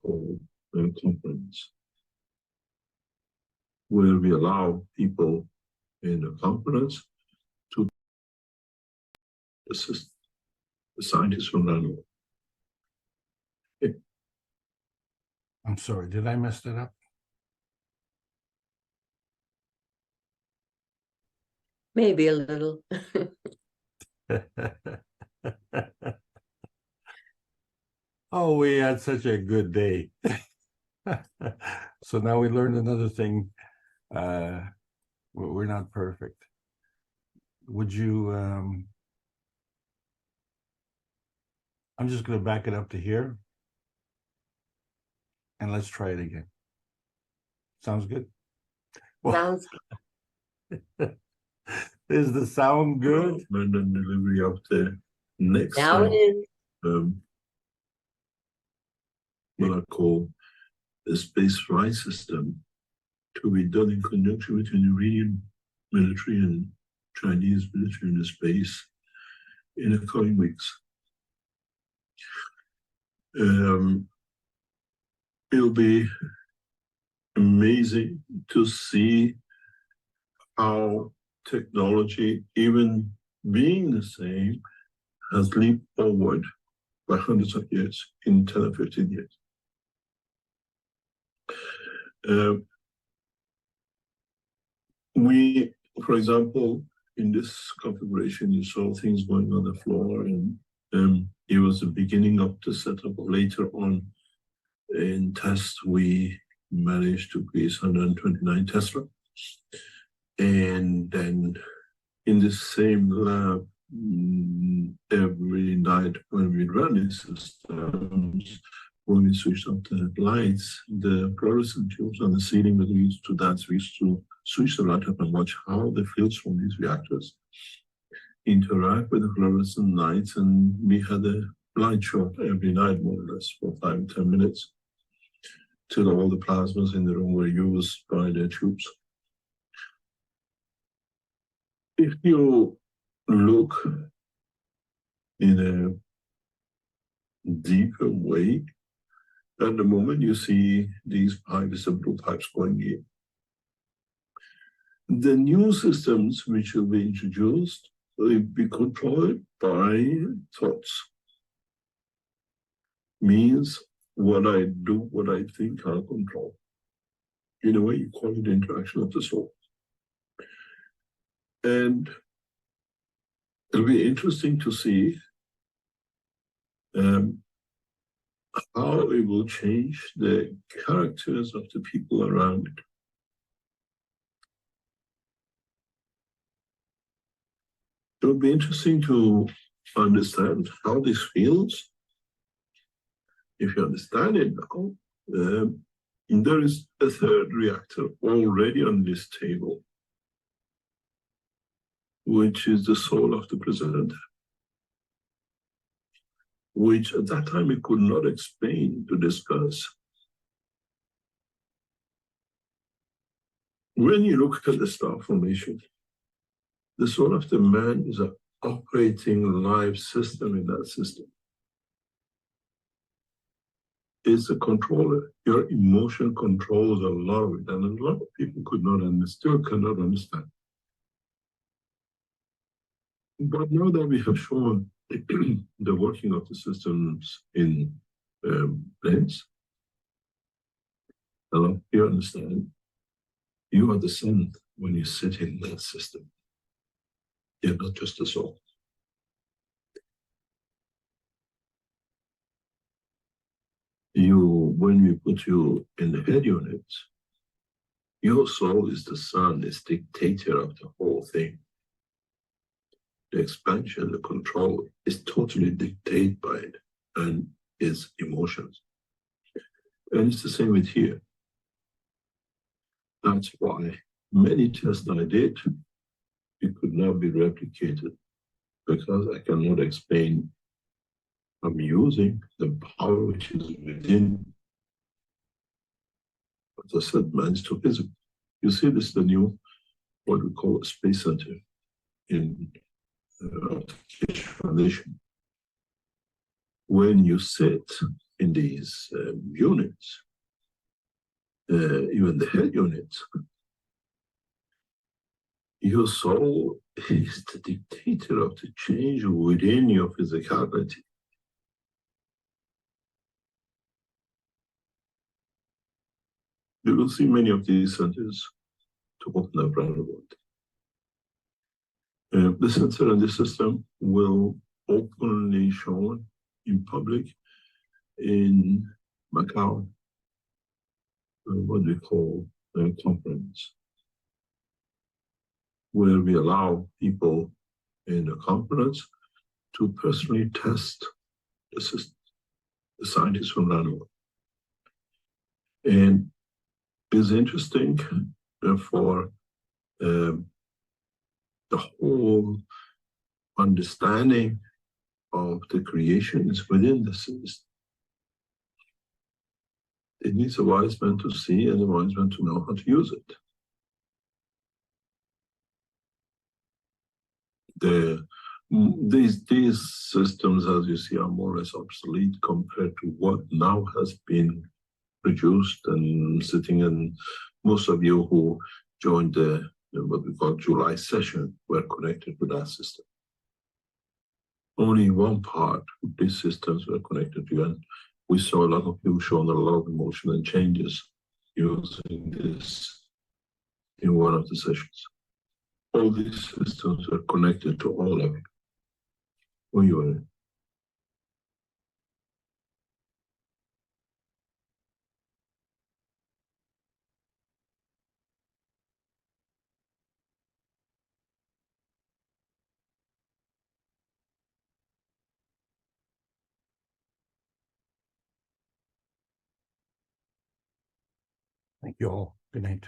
Or a conference where we allow people in a conference to assist the scientists from London. I'm sorry, did I mess that up? Maybe a little. Oh, we had such a good day. So now we learned another thing. We're not perfect. Would you, I'm just gonna back it up to here. And let's try it again. Sounds good? Well, Sounds is the sound good? And then delivery of the next now it is. What I call the space flight system to be done in conjunction between the Iranian military and Chinese military in the space in the coming weeks. It'll be amazing to see how technology, even being the same, has leaped forward by hundreds of years in 10 or 15 years. We, for example, in this configuration, you saw things going on the floor, and it was the beginning of the setup. Later on in tests, we managed to place 129 Tesla. And then in the same lab, every night when we run these systems, when we switched off the lights, the fluorescent tubes on the ceiling that we used to dance, we used to switch the light up and watch how the fields from these reactors interact with the fluorescent lights. And we had a light show every night, more or less, for 5-10 minutes, till all the plasmas in the room were used by the tubes. If you look in a deeper way, at the moment you see these pipes, the blue pipes going in. The new systems which will be introduced will be controlled by thoughts. Means what I do, what I think, I'll control. In a way, you call it the interaction of the soul. And it'll be interesting to see how it will change the characters of the people around it. It will be interesting to understand how this feels. If you understand it now, there is a third reactor already on this table, which is the soul of the president, which at that time it could not explain to discuss. When you look at the star formation, the soul of the man is an operating live system in that system. It's a controller. Your emotion controls a lot of it, and a lot of people could not and still cannot understand. But now that we have shown the working of the systems in planes, you understand. You are the sun when you sit in that system. You're not just a soul. When we put you in the head unit, your soul is the sun, is dictator of the whole thing. The expansion, the control is totally dictated by it and its emotions. And it's the same with here. That's why many tests I did, it could not be replicated, because I cannot explain. I'm using the power which is within, as I said, man's to physics. You see, this is the new, what we call a space center in Keshe Foundation. When you sit in these units, even the head units, your soul is the dictator of the change within your physicality. You will see many of these centers to open up around the world. The center and the system will openly shown in public in Macau, what we call a conference, where we allow people in a conference to personally test the system, the scientists from around the world. And it's interesting for the whole understanding of the creations within the system. It needs a wise man to see and a wise man to know how to use it. These systems, as you see, are more or less obsolete compared to what now has been produced and sitting. And most of you who joined the what we call July session were connected to that system. Only one part of these systems were connected to, and we saw a lot of you showing a lot of emotion and changes using this in one of the sessions. All these systems are connected to all of you when you are in. Thank you all. Good night.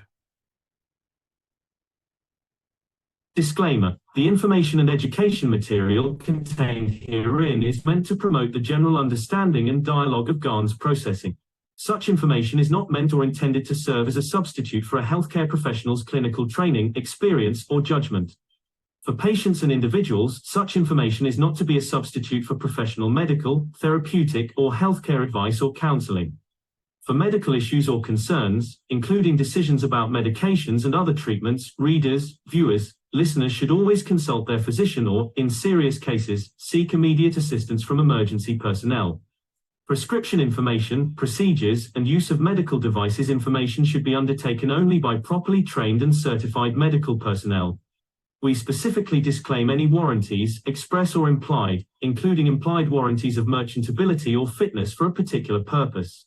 Disclaimer: the information and education material contained herein is meant to promote the general understanding and dialogue of GAN's processing. Such information is not meant or intended to serve as a substitute for a healthcare professional's clinical training, experience, or judgment. For patients and individuals, such information is not to be a substitute for professional medical, therapeutic, or healthcare advice or counseling. For medical issues or concerns, including decisions about medications and other treatments, readers, viewers, listeners should always consult their physician or, in serious cases, seek immediate assistance from emergency personnel. Prescription information, procedures, and use of medical devices information should be undertaken only by properly trained and certified medical personnel. We specifically disclaim any warranties, express or implied, including implied warranties of merchantability or fitness for a particular purpose.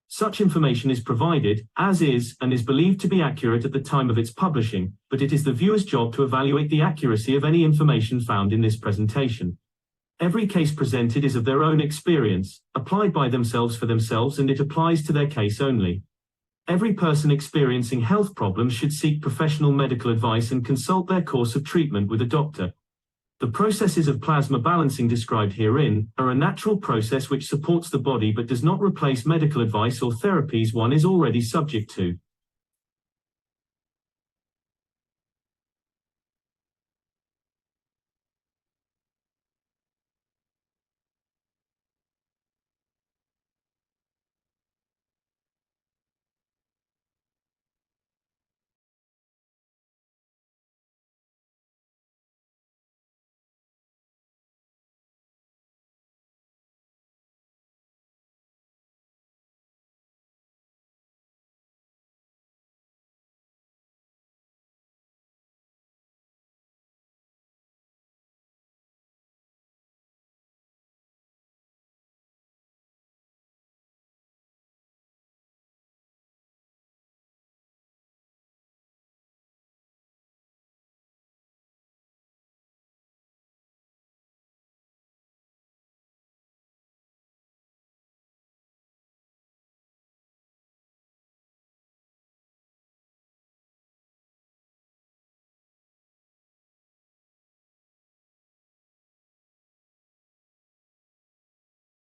Such information is provided, as is, and is believed to be accurate at the time of its publishing, but it is the viewer's job to evaluate the accuracy of any information found in this presentation. Every case presented is of their own experience, applied by themselves for themselves, and it applies to their case only. Every person experiencing health problems should seek professional medical advice and consult their course of treatment with a doctor. The processes of plasma balancing described herein are a natural process which supports the body but does not replace medical advice or therapies one is already subject to.